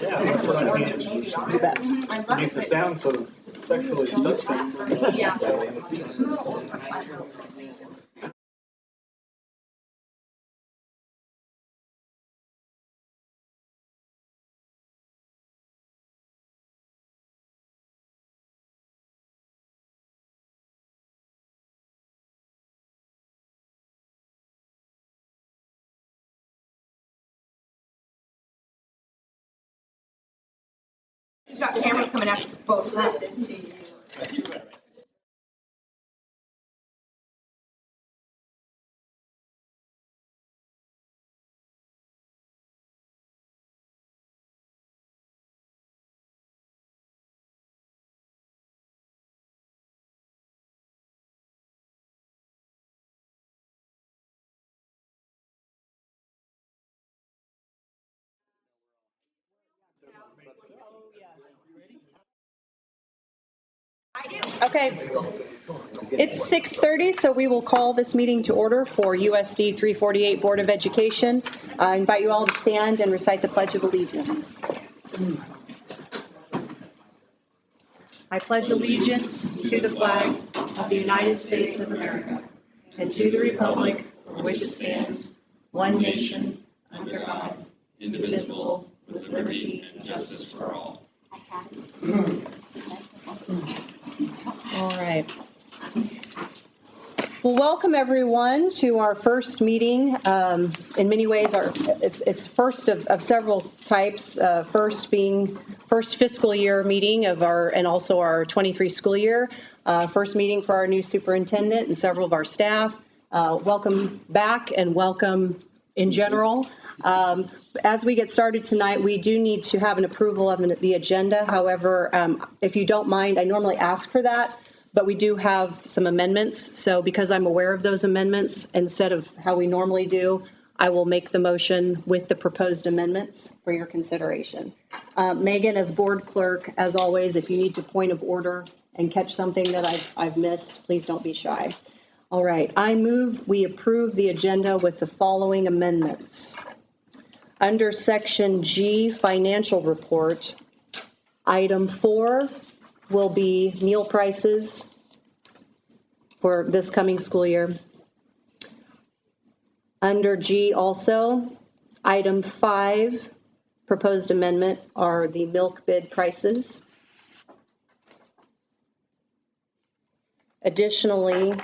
Yeah, that's what I mean. You bet. It needs to sound sort of sexually touching. Yeah. She's got cameras coming at you both sides. Okay. It's 6:30, so we will call this meeting to order for USD 348 Board of Education. I invite you all to stand and recite the Pledge of Allegiance. I pledge allegiance to the flag of the United States of America and to the republic for which it stands, one nation, under God, indivisible, with liberty and justice for all. All right. Well, welcome everyone to our first meeting. In many ways, it's first of several types. First being first fiscal year meeting of and also our 23 school year. First meeting for our new superintendent and several of our staff. Welcome back and welcome in general. As we get started tonight, we do need to have an approval of the agenda. However, if you don't mind, I normally ask for that, but we do have some amendments. So because I'm aware of those amendments, instead of how we normally do, I will make the motion with the proposed amendments for your consideration. Megan, as board clerk, as always, if you need to point of order and catch something that I've missed, please don't be shy. All right, I move we approve the agenda with the following amendments. Under Section G, Financial Report, Item 4 will be meal prices for this coming school year. Under G also, Item 5, proposed amendment, are the milk bid prices. Additionally,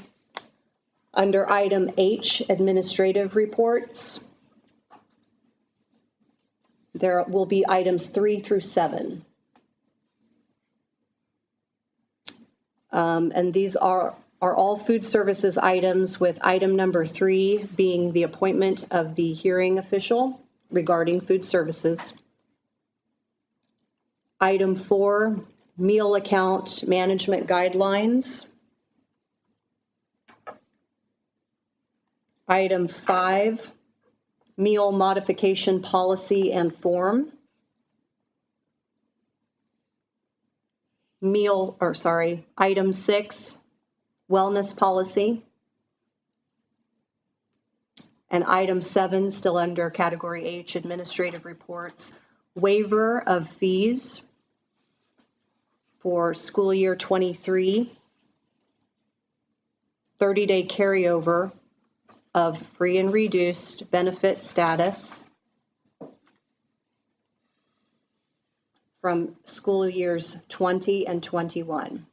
under Item H, Administrative Reports, there will be items 3 through 7. And these are all food services items, with item number 3 being the appointment of the hearing official regarding food services. Item 4, meal account management guidelines. Item 5, meal modification policy and form. Item 6, wellness policy. And item 7, still under category H, administrative reports, waiver of fees for school year 23, 30-day carryover of free and reduced benefit status from school years 20 and 21.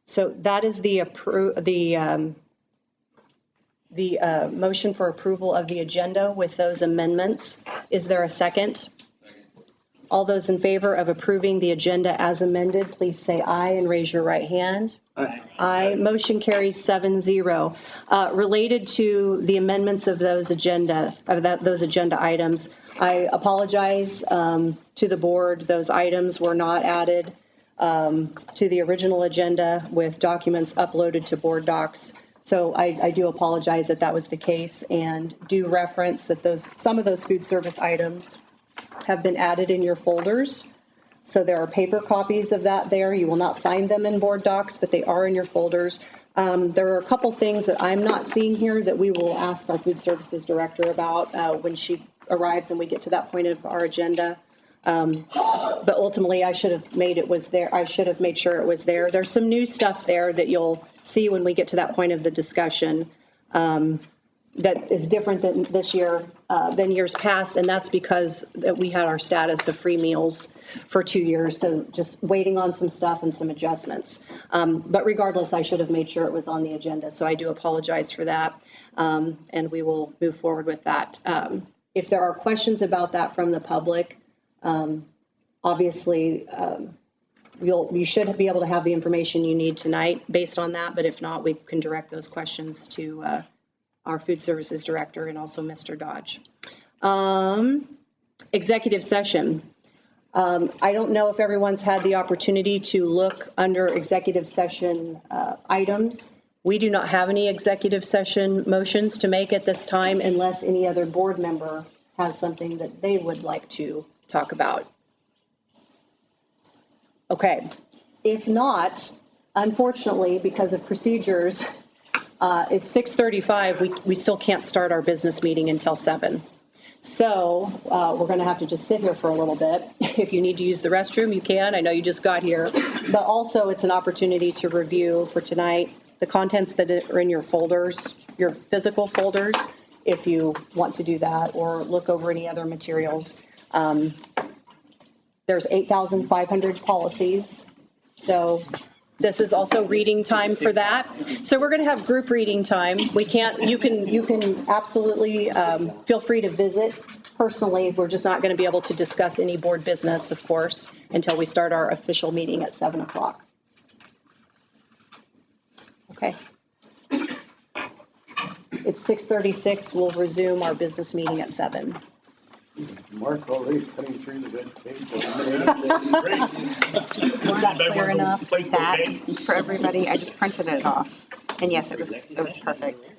So that is the motion for approval of the agenda with those amendments. Is there a second? Second. All those in favor of approving the agenda as amended, please say aye and raise your right hand. Aye. Aye. Motion carries 7-0. Related to the amendments of those agenda items, I apologize to the board. Those items were not added to the original agenda with documents uploaded to board docs. So I do apologize that was the case, and do reference that some of those food service items have been added in your folders. So there are paper copies of that there. You will not find them in board docs, but they are in your folders. There are a couple things that I'm not seeing here that we will ask our food services director about when she arrives and we get to that point of our agenda. But ultimately, I should have made it was there. I should have made sure it was there. There's some new stuff there that you'll see when we get to that point of the discussion that is different than this year, than years past, and that's because that we had our status of free meals for 2 years, so just waiting on some stuff and some adjustments. But regardless, I should have made sure it was on the agenda, so I do apologize for that, and we will move forward with that. If there are questions about that from the public, obviously, you should be able to have the information you need tonight based on that, but if not, we can direct those questions to our food services director and also Mr. Dodge. Executive session. I don't know if everyone's had the opportunity to look under executive session items. We do not have any executive session motions to make at this time unless any other board member has something that they would like to talk about. Okay. If not, unfortunately, because of procedures, it's 6:35. We still can't start our business meeting until 7. So we're going to have to just sit here for a little bit. If you need to use the restroom, you can. I know you just got here. But also, it's an opportunity to review for tonight the contents that are in your folders, your physical folders, if you want to do that, or look over any other materials. There's 8,500 policies. So this is also reading time for that. So we're going to have group reading time. You can absolutely feel free to visit personally. We're just not going to be able to discuss any board business, of course, until we start our official meeting at 7 o'clock. Okay. It's 6:36. We'll resume our business meeting at 7. Mark already cutting through the red tape. Was that clear enough that for everybody? I just printed it off. And yes, it was perfect.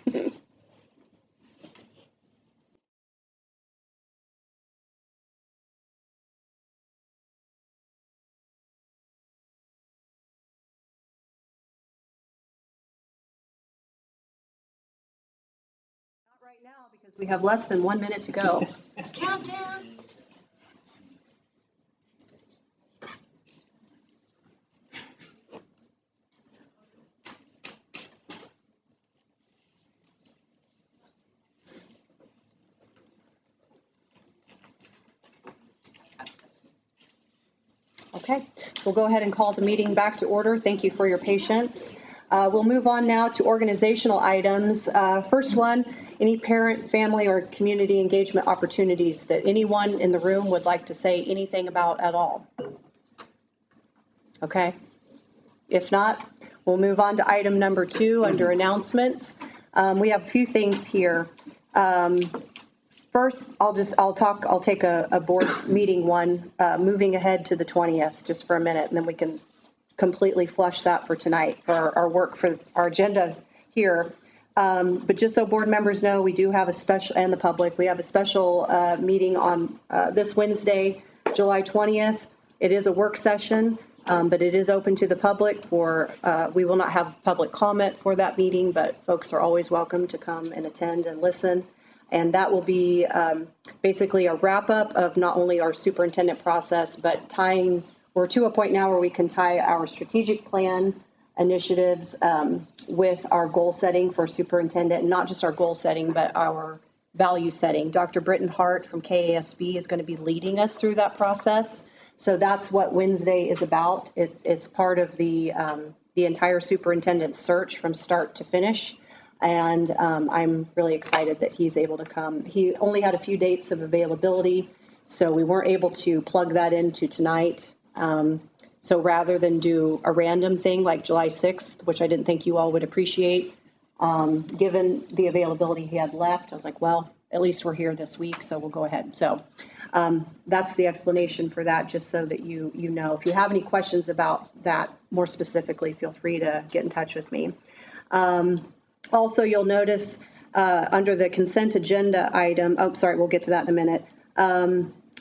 Not right now because we have less than 1 minute to go. Countdown. Okay, we'll go ahead and call the meeting back to order. Thank you for your patience. We'll move on now to organizational items. First one, any parent, family, or community engagement opportunities that anyone in the room would like to say anything about at all? Okay. If not, we'll move on to item number 2 under announcements. We have a few things here. First, I'll take a board meeting one, moving ahead to the 20th, just for a minute, and then we can completely flush that for tonight, for our work, for our agenda here. But just so board members know, we do have a special, and the public, we have a special meeting on this Wednesday, July 20th. It is a work session, but it is open to the public for, we will not have public comment for that meeting, but folks are always welcome to come and attend and listen. And that will be basically a wrap-up of not only our superintendent process, but tying, we're to a point now where we can tie our strategic plan initiatives with our goal setting for superintendent, and not just our goal setting, but our value setting. Dr. Britton Hart from KASB is going to be leading us through that process. So that's what Wednesday is about. It's part of the entire superintendent search from start to finish. And I'm really excited that he's able to come. He only had a few dates of availability, so we weren't able to plug that into tonight. So rather than do a random thing like July 6th, which I didn't think you all would appreciate, given the availability he had left, I was like, well, at least we're here this week, so we'll go ahead. So that's the explanation for that, just so that you know. If you have any questions about that more specifically, feel free to get in touch with me. Also, you'll notice under the consent agenda item, we'll get to that in a minute.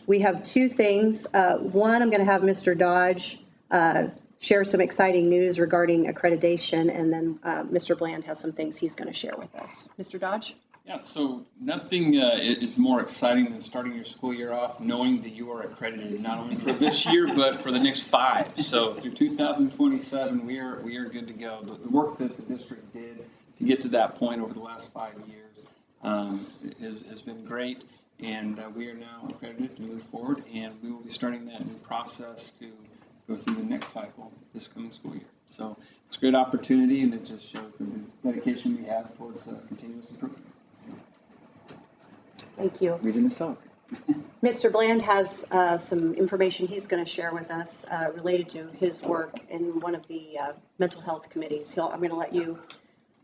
We have 2 things. One, I'm going to have Mr. Dodge share some exciting news regarding accreditation, and then Mr. Bland has some things he's going to share with us. Mr. Dodge? Yeah, so nothing is more exciting than starting your school year off knowing that you are accredited, not only for this year, but for the next 5. So through 2027, we are good to go. The work that the district did to get to that point over the last 5 years has been great, and we are now accredited to move forward, and we will be starting that new process to go through the next cycle this coming school year. So it's a great opportunity, and it just shows the dedication we have towards continuous improvement. Thank you. We didn't celebrate. Mr. Bland has some information he's going to share with us related to his work in one of the mental health committees. I'm going to let you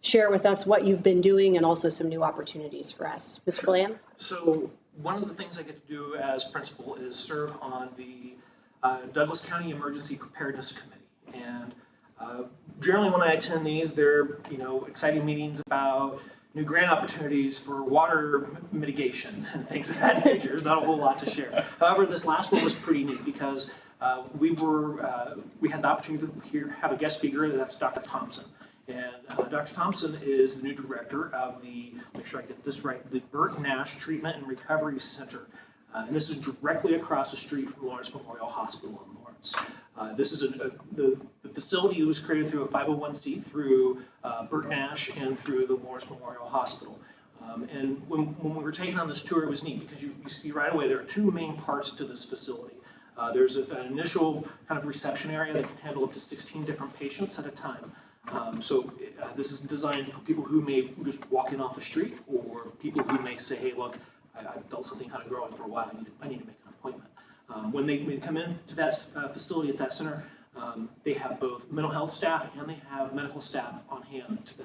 share with us what you've been doing and also some new opportunities for us. Mr. Bland? So one of the things I get to do as principal is serve on the Douglas County Emergency Preparedness Committee. And generally when I attend these, they're exciting meetings about new grant opportunities for water mitigation and things of that nature. There's not a whole lot to share. However, this last one was pretty neat because we had the opportunity to have a guest speaker. That's Dr. Thompson. And Dr. Thompson is the new director of make sure I get this right, the Burt Nash Treatment and Recovery Center. And this is directly across the street from Lawrence Memorial Hospital in Lawrence. This is the facility was created through a 501c through Burt Nash and through the Lawrence Memorial Hospital. And when we were taking on this tour, it was neat because you see right away there are 2 main parts to this facility. There's an initial kind of reception area that can handle up to 16 different patients at a time. So this is designed for people who may just walk in off the street, or people who may say, hey, look, I felt something kind of growing for a while. I need to make an appointment. When they come into that facility at that center, they have both mental health staff and they have medical staff on hand to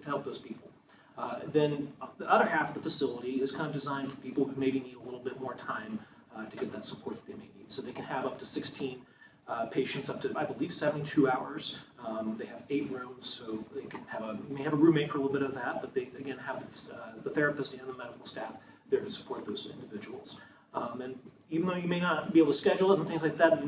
help those people. Then the other half of the facility is kind of designed for people who maybe need a little bit more time to get that support that they may need. So they can have up to 16 patients up to, I believe, 72 hours. They have 8 rooms, so they can may have a roommate for a little bit of that, but they, again, have the therapist and the medical staff there to support those individuals. And even though you may not be able to schedule it and things like that,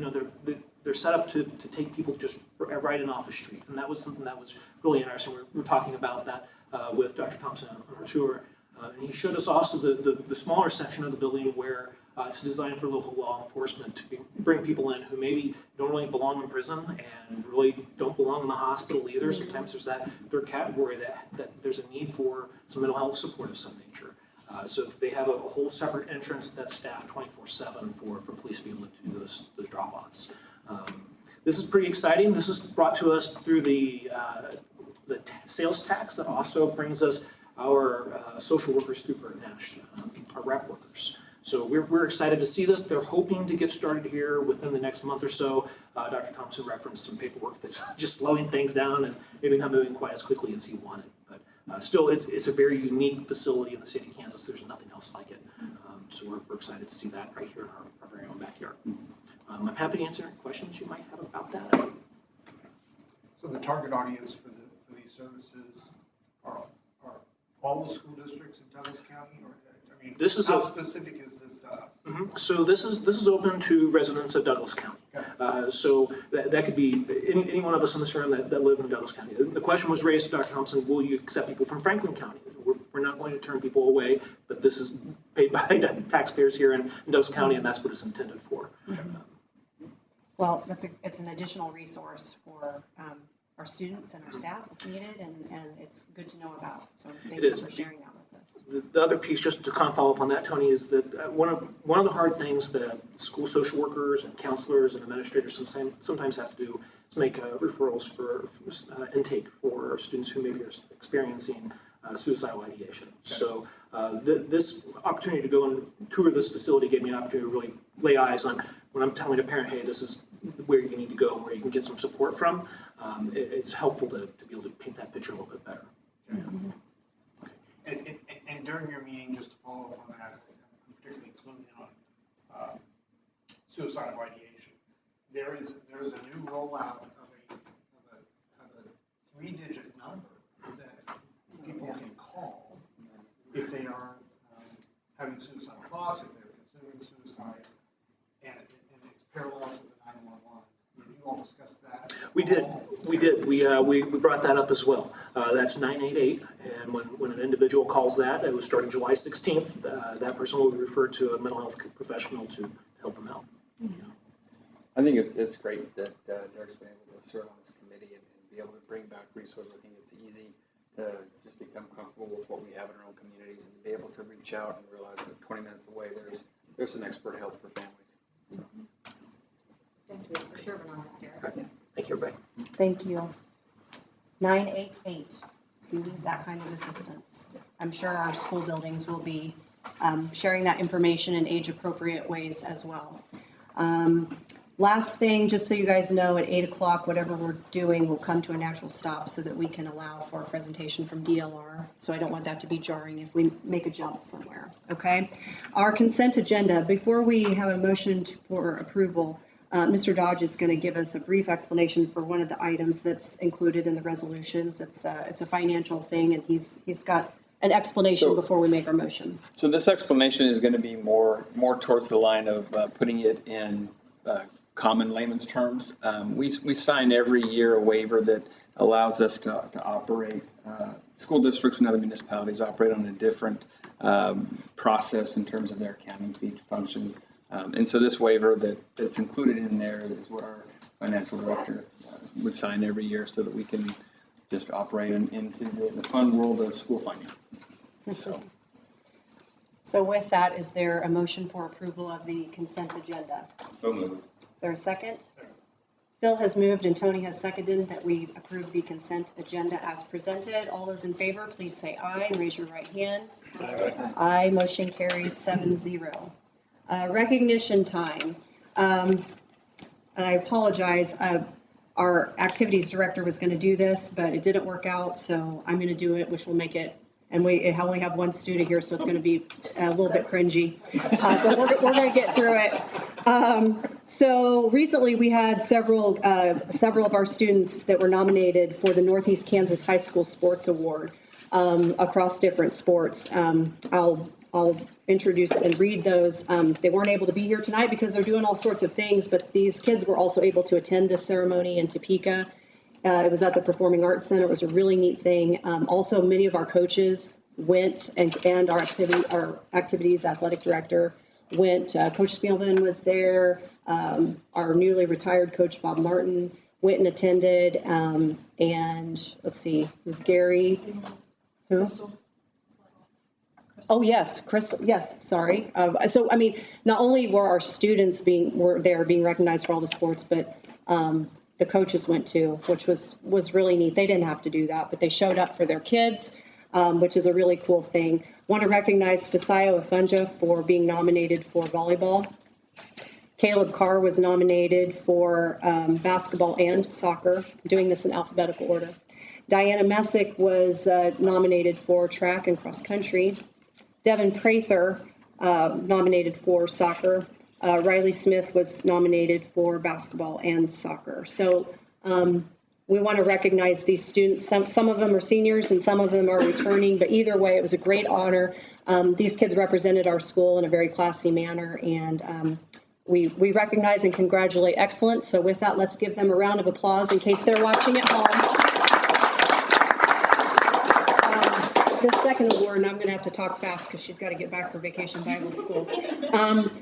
they're set up to take people just right in off the street. And that was something that was really interesting. We're talking about that with Dr. Thompson on our tour. And he showed us also the smaller section of the building where it's designed for local law enforcement to bring people in who maybe don't really belong in prison and really don't belong in the hospital either. Sometimes there's that third category that there's a need for some mental health support of some nature. So they have a whole separate entrance that's staffed 24/7 for police to be able to do those drop-offs. This is pretty exciting. This is brought to us through the sales tax that also brings us our social workers through Bert Nash, our rep workers. So we're excited to see this. They're hoping to get started here within the next month or so. Dr. Thompson referenced some paperwork that's just slowing things down and maybe not moving quite as quickly as he wanted. But still, it's a very unique facility in the state of Kansas. There's nothing else like it. So we're excited to see that right here in our very own backyard. I'm happy to answer any questions you might have about that. So the target audience for these services are all the school districts in Douglas County, or I mean, how specific is this to us? Mm-hmm. So this is open to residents of Douglas County. Okay. So that could be any one of us in this room that live in Douglas County. The question was raised to Dr. Thompson: will you accept people from Franklin County? We're not going to turn people away, but this is paid by taxpayers here in Douglas County, and that's what it's intended for. Mm-hmm. Well, it's an additional resource for our students and our staff if needed, and it's good to know about. So thank you for sharing that with us. The other piece, just to kind of follow up on that, Tony, is that one of the hard things that school social workers and counselors and administrators sometimes have to do is make referrals for intake for students who maybe are experiencing suicidal ideation. Okay. So this opportunity to go and tour this facility gave me an opportunity to really lay eyes on when I'm telling a parent, hey, this is where you need to go and where you can get some support from. It's helpful to be able to paint that picture a little bit better. Yeah. Mm-hmm. Okay. And during your meeting, just to follow up on that, I'm particularly clued in on suicidal ideation. There is a new rollout of a 3-digit number that people can call if they are having suicidal thoughts, if they're considering suicide, and it's parallel to the 911. Did you all discuss that? We did. We brought that up as well. That's 988, and when an individual calls that, it was starting July 16th, that person will be referred to a mental health professional to help them out. Mm-hmm. I think it's great that Derek's been able to serve on this committee and be able to bring back resources. I think it's easy to just become comfortable with what we have in our own communities and be able to reach out and realize that 20 minutes away there's an expert help for families. So. Thank you for serving on that, Derek. Thank you, everybody. Thank you. 988. You need that kind of assistance. I'm sure our school buildings will be sharing that information in age-appropriate ways as well. Last thing, just so you guys know, at 8 o'clock, whatever we're doing will come to a natural stop so that we can allow for a presentation from DLR. So I don't want that to be jarring if we make a jump somewhere, okay? Our consent agenda, before we have a motion for approval, Mr. Dodge is going to give us a brief explanation for one of the items that's included in the resolutions. It's a financial thing, and he's got an explanation before we make our motion. So this explanation is going to be more towards the line of putting it in common layman's terms. We sign every year a waiver that allows us to operate. School districts and other municipalities operate on a different process in terms of their accounting fee functions. And so this waiver that's included in there is what our financial director would sign every year so that we can just operate into the fun world of school finance. So with that, is there a motion for approval of the consent agenda? So moved. Is there a second? Phil has moved and Tony has seconded that we approve the consent agenda as presented. All those in favor, please say aye and raise your right hand. Aye. Aye. Motion carries 7-0. Recognition time. I apologize. Our activities director was going to do this, but it didn't work out, so I'm going to do it, which will make it. And we only have one student here, so it's going to be a little bit cringy, but we're going to get through it. So recently, we had several of our students that were nominated for the Northeast Kansas High School Sports Award across different sports. I'll introduce and read those. They weren't able to be here tonight because they're doing all sorts of things, but these kids were also able to attend this ceremony in Topeka. It was at the Performing Arts Center. It was a really neat thing. Also, many of our coaches went, and our activities athletic director went. Coach Spielman was there. Our newly retired coach, Bob Martin, went and attended. And let's see, it was Gary. Who? Oh, yes, Crystal. Yes, sorry. So, I mean, not only were our students being recognized for all the sports, but the coaches went too, which was really neat. They didn't have to do that, but they showed up for their kids, which is a really cool thing. Want to recognize Fisayo Afunja for being nominated for volleyball. Caleb Carr was nominated for basketball and soccer, doing this in alphabetical order. Diana Messick was nominated for track and cross country. Devin Prather nominated for soccer. Riley Smith was nominated for basketball and soccer. So we want to recognize these students. Some of them are seniors and some of them are returning, but either way, it was a great honor. These kids represented our school in a very classy manner, and we recognize and congratulate excellence. So with that, let's give them a round of applause in case they're watching at home. The second award, and I'm going to have to talk fast because she's got to get back for Vacation Bible School.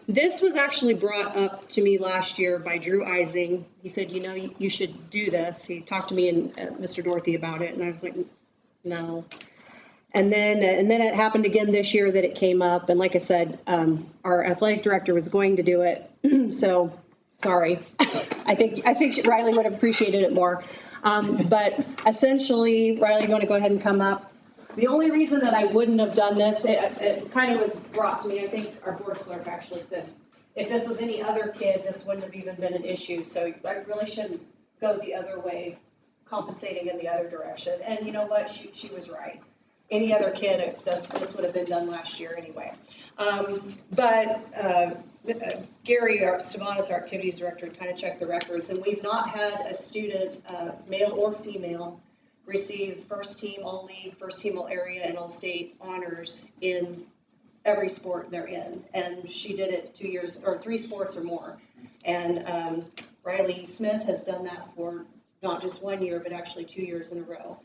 This was actually brought up to me last year by Drew Ising. He said, you know, you should do this. He talked to me and Mr. Dorothy about it, and I was like, no. And then it happened again this year that it came up, and like I said, our athletic director was going to do it, so sorry. I think Riley would have appreciated it more. But essentially, Riley, you want to go ahead and come up? The only reason that I wouldn't have done this, it kind of was brought to me, I think our board clerk actually said, if this was any other kid, this wouldn't have even been an issue. So I really shouldn't go the other way, compensating in the other direction. And you know what? She was right. Any other kid, this would have been done last year anyway. But Gary Stavanis, our activities director, kind of checked the records, and we've not had a student, male or female, receive first team all league, first team all area, and all state honors in every sport they're in. And she did it 2 years or 3 sports or more. And Riley Smith has done that for not just 1 year, but actually 2 years in a row,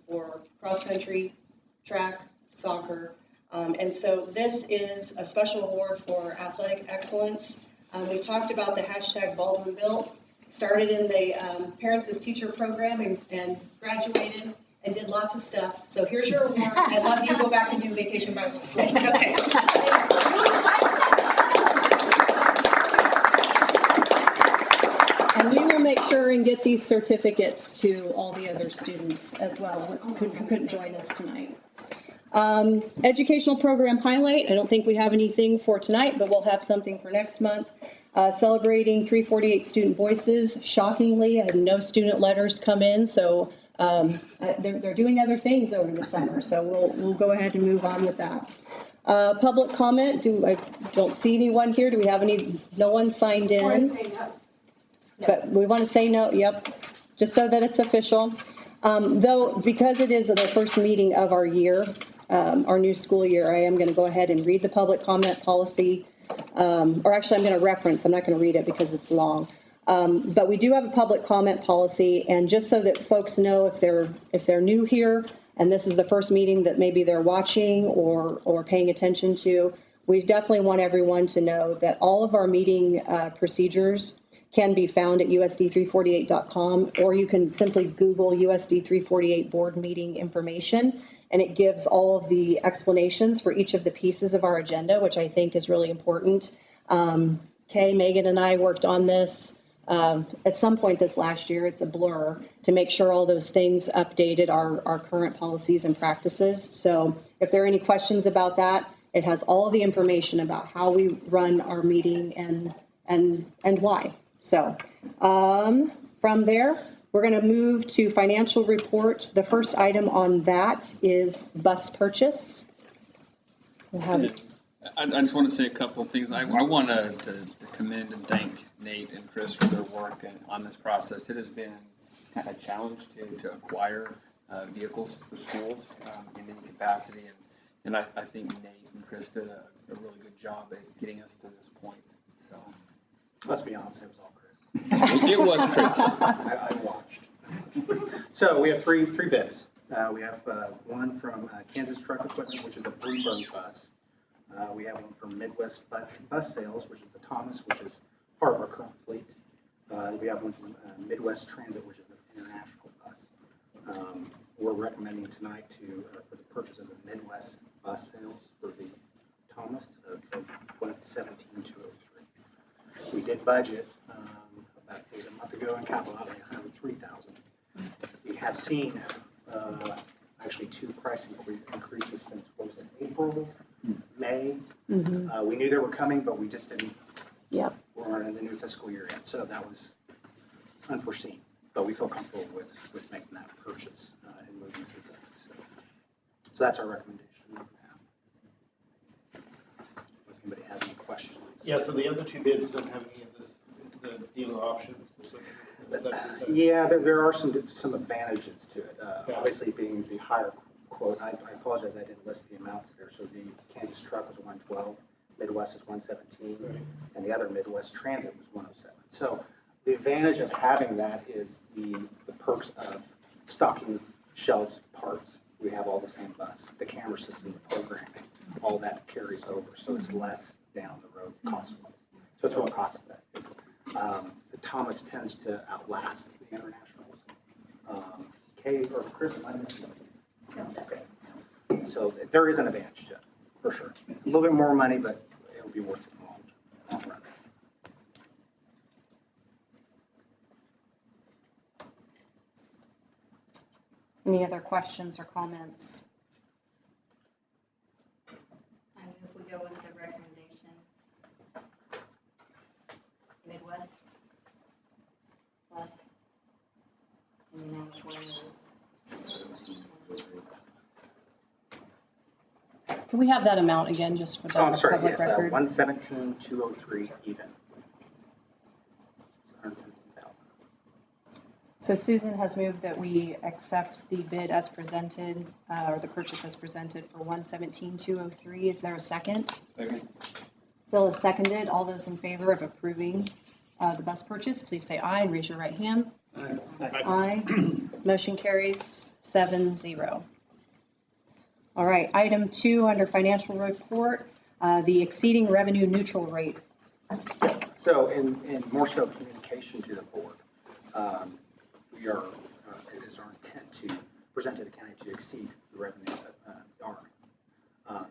for cross country, track, soccer. And so this is a special award for athletic excellence. We talked about the hashtag Baldwin built. Started in the Parents as Teacher program and graduated and did lots of stuff. So here's your award. I love you. Go back and do Vacation Bible School. Okay. And we will make sure and get these certificates to all the other students as well who couldn't join us tonight. Educational program highlight. I don't think we have anything for tonight, but we'll have something for next month. Celebrating 348 student voices. Shockingly, I had no student letters come in, so they're doing other things over the summer. So we'll go ahead and move on with that. Public comment. I don't see anyone here. Do we have any? No one signed in. But we want to say no. Yep. Just so that it's official. Though, because it is the first meeting of our year, our new school year, I am going to go ahead and read the public comment policy. Or actually, I'm going to reference. I'm not going to read it because it's long. But we do have a public comment policy, and just so that folks know if they're new here, and this is the first meeting that maybe they're watching or paying attention to, we definitely want everyone to know that all of our meeting procedures can be found at USD348.com, or you can simply Google USD348 board meeting information, and it gives all of the explanations for each of the pieces of our agenda, which I think is really important. Kay, Megan, and I worked on this at some point this last year. It's a blur to make sure all those things updated our current policies and practices. So if there are any questions about that, it has all the information about how we run our meeting and why. So from there, we're going to move to financial report. The first item on that is bus purchase. We'll have I just want to say a couple of things. I want to commend and thank Nate and Chris for their work on this process. It has been kind of a challenge to acquire vehicles for schools in any capacity, and I think Nate and Chris did a really good job at getting us to this point. So let's be honest, it was all Chris. It was Chris. I watched. So we have three bids. We have one from Kansas Truck Equipment, which is a Bluebird bus. We have one from Midwest Bus Sales, which is the Thomas, which is part of our current fleet. We have one from Midwest Transit, which is an international bus. We're recommending tonight for the purchase of the Midwest Bus Sales for the Thomas for $117,203. We did budget about a month ago in capital outlay $103,000. We have seen actually two price increases since, what was it, April, May? We knew they were coming, but we just didn't. Yep. We're in the new fiscal year yet, so that was unforeseen. But we feel comfortable with making that purchase and moving some things. So that's our recommendation. If anybody has any questions. Yeah, so the other two bids don't have any of this, the dealer options? Yeah, there are some advantages to it. Yeah. Obviously, being the higher quote, I apologize, I didn't list the amounts there. So the Kansas Truck was 112, Midwest is 117, right, and the other Midwest Transit was 107. So the advantage of having that is the perks of stocking shelves parts. We have all the same bus, the camera system, the programming, all that carries over. So it's less down the road cost-wise. So it's more cost-effective. The Thomas tends to outlast the internationals. Kay or Chris, am I missing? No, okay. So there is an advantage to it, for sure. A little bit more money, but it'll be worth it in the long run. Any other questions or comments? I move we go with the recommendation. Midwest Bus. And now Can we have that amount again, just for the Oh, I'm sorry, public yes, record? 117,203 even. So 117,000. So Susan has moved that we accept the bid as presented, or the purchase as presented for $117,203. Is there a second? Second. Phil has seconded. All those in favor of approving the bus purchase, please say aye and raise your right hand. Aye. Motion carries 7-0. All right, item 2 under financial report, the exceeding revenue neutral rate. Yes, so in more so communication to the board, it is our intent to present to the county to exceed the revenue arm.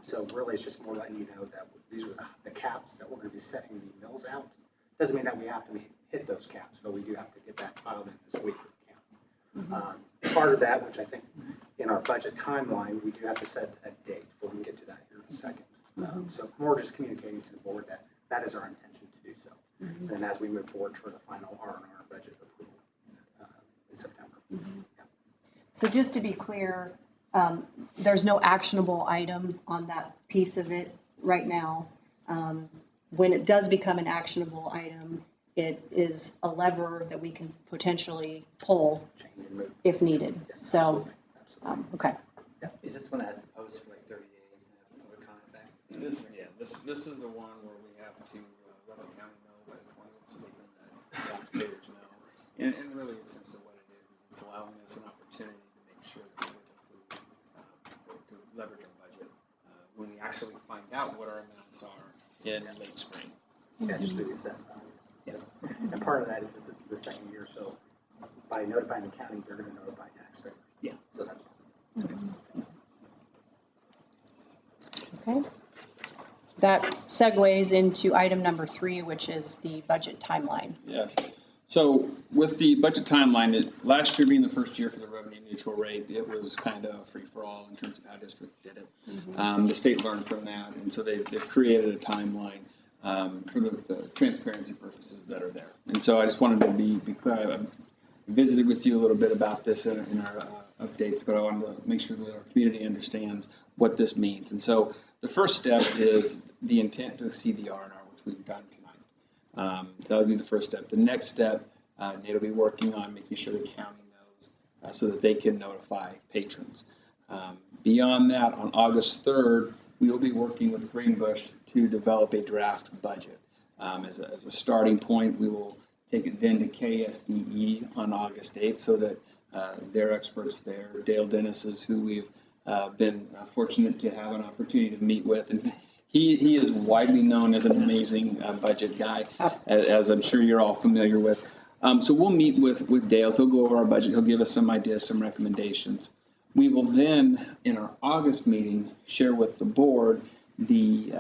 So really, it's just more letting you know that these are the caps that we're going to be setting the mills out. Doesn't mean that we have to hit those caps, but we do have to get that filed in this week with the county. Part of that, which I think in our budget timeline, we do have to set a date, but we can get to that here in a second. So more just communicating to the board that that is our intention to do so. And then as we move forward for the final R&R budget approval in September. So just to be clear, there's no actionable item on that piece of it right now. When it does become an actionable item, it is a lever that we can potentially pull Change and move. if needed. Yes, So, absolutely. okay. Is this one that has to post for like 30 days and have a public comment back? This is the one where we have to let the county know by the 20th so they can taxpayers know. And really essentially what it is it's allowing us an opportunity to make sure that we're able to leverage our budget when we actually find out what our amounts are in late spring. Yeah, just do the assessment. So, and part of that is this is the second year, so by notifying the county, they're going to notify taxpayers. Yeah. So that's part of it. Okay. That segues into item number 3, which is the budget timeline. Yes. So with the budget timeline, last year being the first year for the revenue neutral rate, it was kind of free for all in terms of how districts did it. The state learned from that, and so they've created a timeline for the transparency purposes that are there. And so I just wanted to be clear. I visited with you a little bit about this in our updates, but I wanted to make sure that our community understands what this means. And so The first step is the intent to exceed the R&R, which we've done tonight. So that'll be the first step. The next step, Nate will be working on making sure the county knows so that they can notify patrons. Beyond that, on August 3rd, we will be working with Greenbush to develop a draft budget. As a starting point, we will take it then to KSDE on August 8th so that their experts there, Dale Dennis, is who we've been fortunate to have an opportunity to meet with. And he is widely known as an amazing budget guy, as I'm sure you're all familiar with. So we'll meet with Dale. He'll go over our budget. He'll give us some ideas, some recommendations. We will then, in our August meeting, share with the board the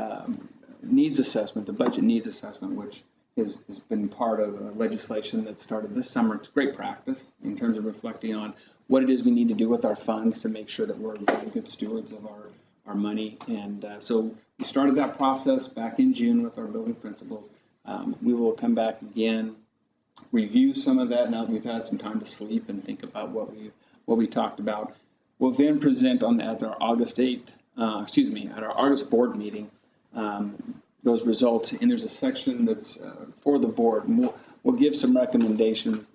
needs assessment, the budget needs assessment, which has been part of legislation that started this summer. It's great practice in terms of reflecting on what it is we need to do with our funds to make sure that we're good stewards of our money. And so we started that process back in June with our building principals. We will come back again, review some of that now that we've had some time to sleep and think about what we talked about. We'll then present at our August 8th, at our August board meeting, those results. And there's a section that's for the board. And we'll give some recommendations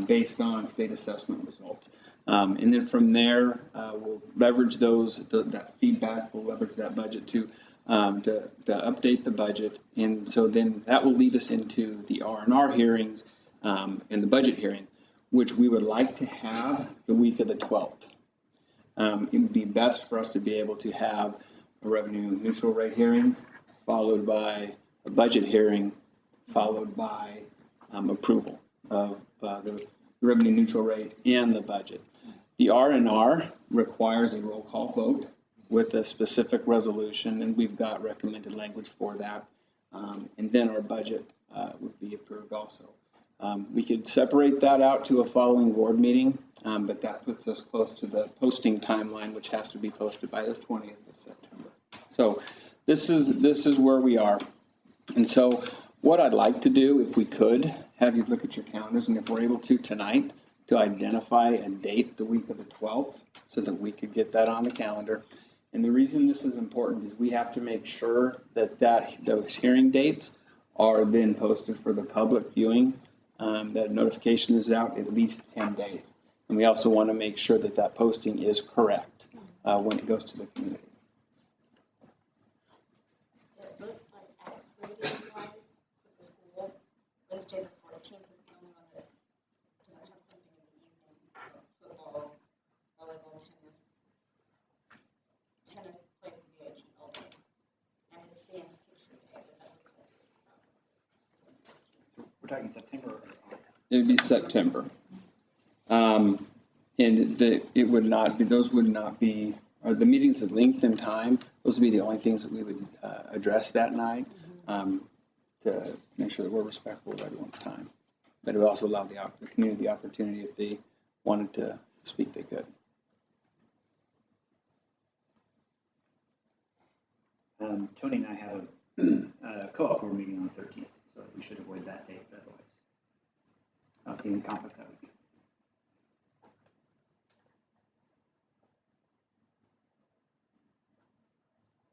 based on state assessment results. And then from there, we'll leverage that feedback. We'll leverage that budget to update the budget. And so then that will lead us into the R&R hearings and the budget hearing, which we would like to have the week of the 12th. It would be best for us to be able to have a revenue neutral rate hearing, followed by a budget hearing, followed by approval of the revenue neutral rate and the budget. The R&R requires a roll call vote with a specific resolution, and we've got recommended language for that. And then our budget would be approved also. We could separate that out to a following board meeting, but that puts us close to the posting timeline, which has to be posted by the 20th of September. So this is where we are. And so what I'd like to do, if we could, have you look at your calendars, and if we're able to tonight, to identify a date the week of the 12th so that we could get that on the calendar. And the reason this is important is we have to make sure that those hearing dates are then posted for the public viewing. That notification is out at least 10 days. And we also want to make sure that that posting is correct when it goes to the community. It looks like activities wise for the schools, Wednesday the 14th is the only one that doesn't have something in the evening, like football, volleyball, tennis plays the VIT all day. And it's dance picture day, but that looks like it's We're talking September or It would be September. And it would not be, those would not be, or the meetings at length and time, those would be the only things that we would address that night to make sure that we're respectful of everyone's time. But it would also allow the community the opportunity, if they wanted to speak, they could. Tony and I have a co-op board meeting on the 13th, so we should avoid that date, but otherwise I'll see any conflicts that week.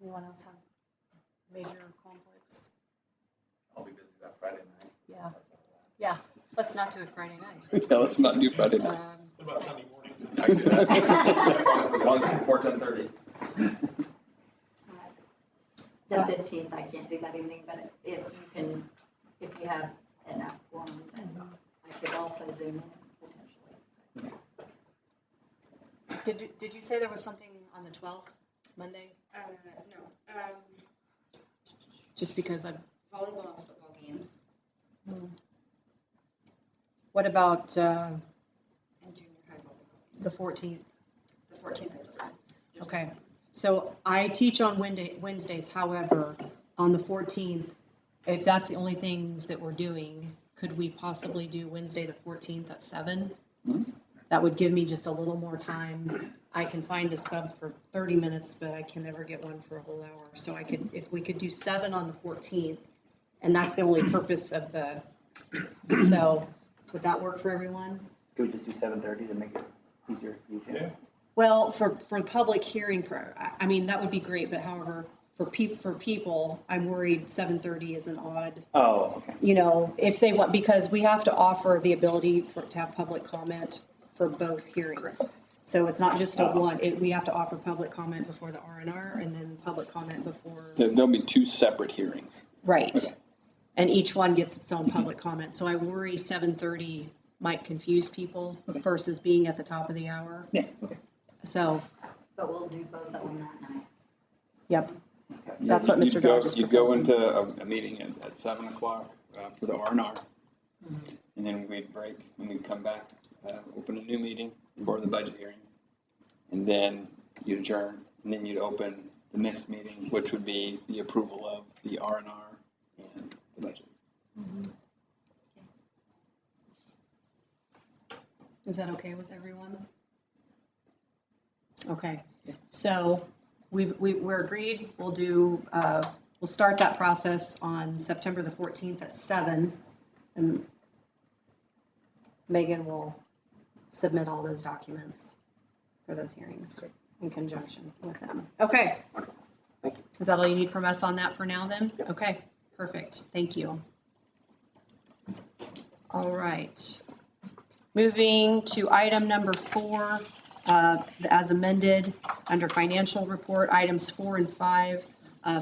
Anyone else have major conflicts? I'll be busy that Friday night. Yeah. Yeah, let's not do it Friday night. Yeah, let's not do Friday night. What about Sunday morning? I can do that. As long as it's before 10:30. the 15th, I can't do that evening, but if you have enough quorum, then I could also Zoom in potentially. Did you say there was something on the 12th, Monday? No, Just because I'm. volleyball and football games What about and junior high volleyball. the 14th? The 14th is fine. Okay, so I teach on Wednesdays, however, on the 14th, if that's the only things that we're doing, could we possibly do Wednesday the 14th at 7? That would give me just a little more time. I can find a sub for 30 minutes, but I can never get one for a whole hour. So if we could do 7 on the 14th, and that's the only purpose of so would that work for everyone? Could we just do 7:30 to make it easier for you too? Yeah. Well, for public hearing, I mean, that would be great, but however, for people, I'm worried 7:30 is an odd, Oh, okay. you know, if they want, because we have to offer the ability to have public comment for both hearings. So it's not just a one, we have to offer public comment before the R&R and then public comment before. There'll be two separate hearings. Right. Okay. And each one gets its own public comment. So I worry 7:30 might confuse people versus being at the top of the hour. Yeah, okay. So, But we'll do both of them that night. yep. That's what Mr. Dodge is You go proposing. into a meeting at 7 o'clock for the R&R. And then we'd break and we'd come back, open a new meeting for the budget hearing. And then you'd adjourn, and then you'd open the next meeting, which would be the approval of the R&R and the budget. Is that okay with everyone? Okay, so we're agreed, we'll start that process on September the 14th at 7. And Megan will submit all those documents for those hearings in conjunction with them. Okay. Thank you. Is that all you need from us on that for now then? Okay, perfect, thank you. All right. Moving to item number 4, as amended under financial report, items 4 and 5.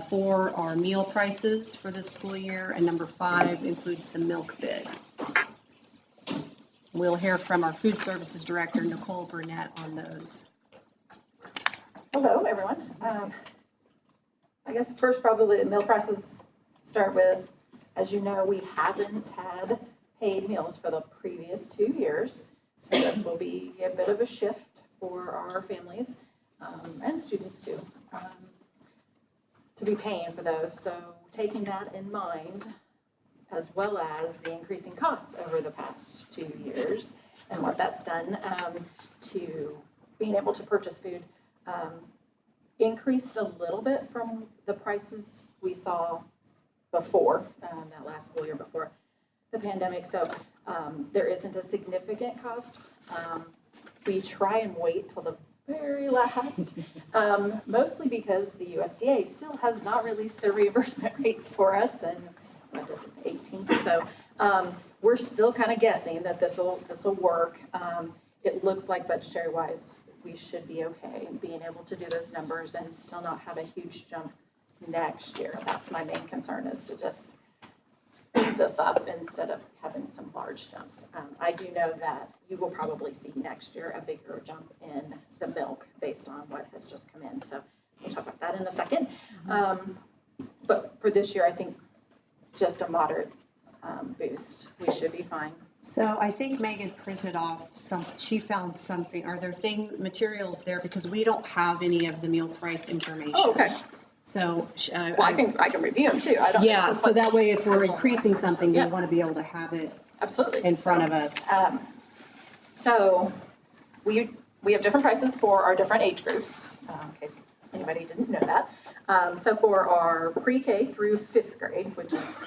4 are meal prices for this school year, and number 5 includes the milk bid. We'll hear from our food services director, Nicole Burnett, on those. Hello, everyone. I guess first probably the meal prices start with, as you know, we haven't had paid meals for the previous 2 years. So this will be a bit of a shift for our families and students too, to be paying for those. So taking that in mind, as well as the increasing costs over the past 2 years and what that's done to being able to purchase food, increased a little bit from the prices we saw before, that last school year before the pandemic. So there isn't a significant cost. We try and wait till the very last, mostly because the USDA still has not released their reimbursement rates for us, and what is it, 18th? So we're still kind of guessing that this will work. It looks like budgetary wise, we should be okay being able to do those numbers and still not have a huge jump next year. That's my main concern, is to just ease us up instead of having some large jumps. I do know that you will probably see next year a bigger jump in the milk based on what has just come in. So we'll talk about that in a second. But for this year, I think just a moderate boost, we should be fine. So I think Megan printed off she found something, are there materials there? Because we don't have any of the meal price information. Oh, okay. So. Well, I can review them too. I don't know. Yeah, so that way if we're increasing something, we Yeah. want to be able to have it Absolutely. in front of us. So we have different prices for our different age groups, in case anybody didn't know that. So for our pre-K through 5th grade, which is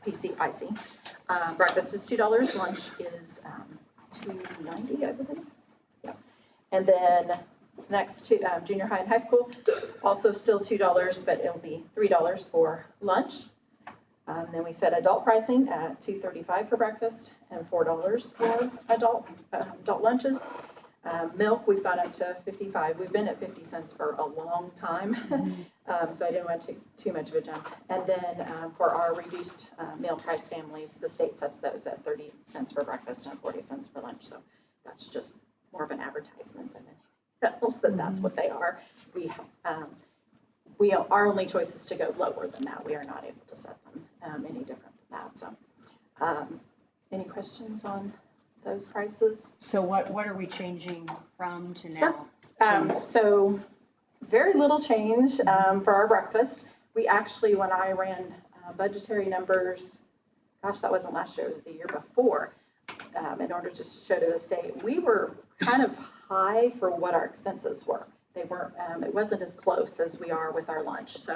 PCIC, breakfast is $2, lunch is $2.90, I believe. Yeah. And then next to junior high and high school, also still $2, but it'll be $3 for lunch. Then we set adult pricing at $2.35 for breakfast and $4 for adult lunches. Milk, we've gone up to 55. We've been at 50 cents for a long time, so I didn't want to take too much of a jump. And then for our reduced meal price families, the state sets those at 30 cents for breakfast and 40 cents for lunch. So that's just more of an advertisement than anything else, that's what they are. Our only choice is to go lower than that. We are not able to set them any different than that. So any questions on those prices? So what are we changing from to now? So very little change for our breakfast. We actually, when I ran budgetary numbers, gosh, that wasn't last year, it was the year before, in order to show to the state, we were kind of high for what our expenses were. They weren't, it wasn't as close as we are with our lunch. So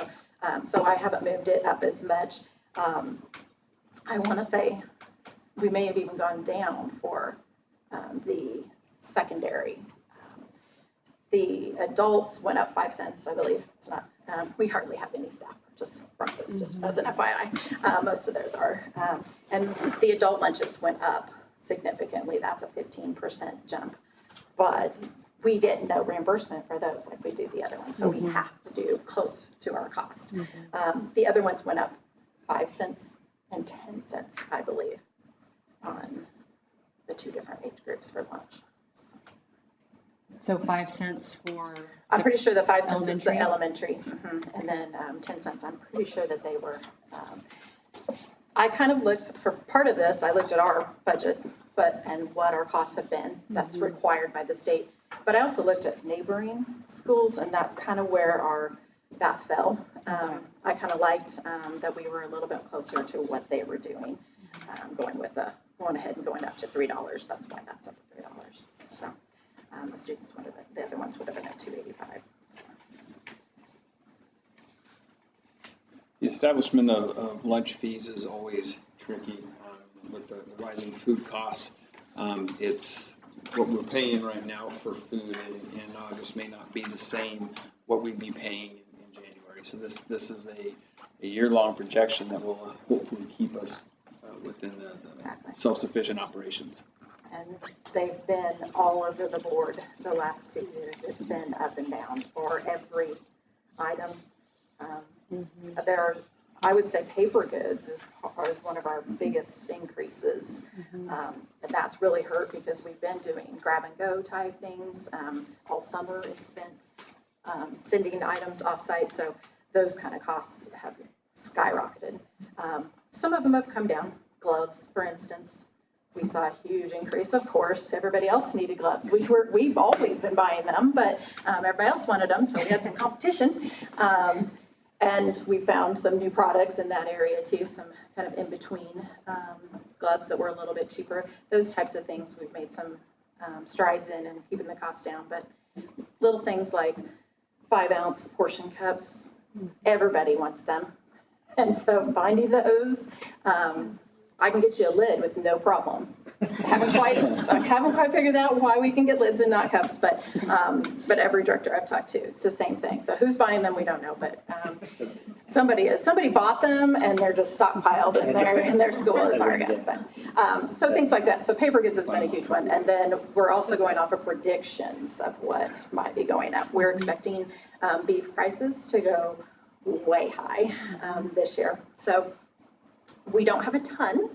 I haven't moved it up as much. I want to say we may have even gone down for the secondary. The adults went up 5 cents, I believe. It's not We hardly have any staff purchase breakfast, just as an FYI. Most of those are. And the adult lunches went up significantly. That's a 15% jump. But we get no reimbursement for those like we do the other ones. So we have to do close to our cost. The other ones went up 5 cents and 10 cents, I believe, on the two different age groups for lunch. So 5 cents for. I'm pretty sure the 5 cents is the Elementary? elementary. And then 10 cents, I'm pretty sure that they were, I kind of looked, for part of this, I looked at our budget, and what our costs have been. That's required by the state. But I also looked at neighboring schools, and that's kind of where that fell. I kind of liked that we were a little bit closer to what they were doing, going ahead and going up to $3. That's why that's up to $3. So the students would have been, the other ones would have been at $2.85. So. The establishment of lunch fees is always tricky with the rising food costs. It's what we're paying right now for food in August may not be the same what we'd be paying in January. So this is a year-long projection that will hopefully keep us within the Exactly. self-sufficient operations. And they've been all over the board the last 2 years. It's been up and down for every item. So there are, I would say paper goods is one of our biggest increases. And that's really hurt because we've been doing grab and go type things. All summer is spent sending items off-site. So those kind of costs have skyrocketed. Some of them have come down. Gloves, for instance. We saw a huge increase. Of course, everybody else needed gloves. We've always been buying them, but everybody else wanted them, so we had some competition. And we found some new products in that area too, some kind of in-between gloves that were a little bit cheaper. Those types of things we've made some strides in and keeping the cost down. But little things like 5-ounce portion cups, everybody wants them. And so finding those, I can get you a lid with no problem. I haven't quite figured out why we can get lids and not cups, but every director I've talked to, it's the same thing. So who's buying them, we don't know, but somebody is. Somebody bought them and they're just stockpiled in their school is our guess. But so things like that. So paper goods has been a huge one, and then we're also going off of predictions of what might be going up. We're expecting beef prices to go way high this year. So we don't have a ton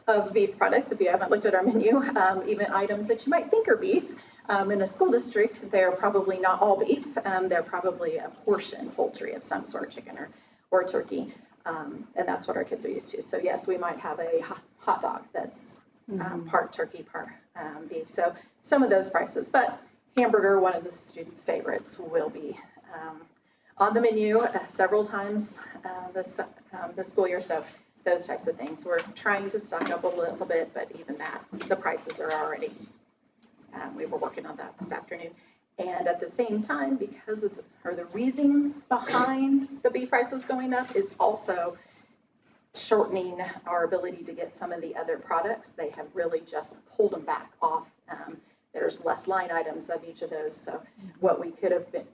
of beef products. If you haven't looked at our menu, even items that you might think are beef, in a school district, they're probably not all beef. They're probably a portion poultry of some sort, chicken or turkey. And that's what our kids are used to. So yes, we might have a hot dog that's part turkey, part beef. So some of those prices, but hamburger, one of the students' favorites, will be on the menu several times this school year. So those types of things. We're trying to stock up a little bit, but even that, the prices are already, we were working on that this afternoon. And at the same time, because of the reason behind the beef prices going up is also shortening our ability to get some of the other products. They have really just pulled them back off. There's less line items of each of those. So what we could have been,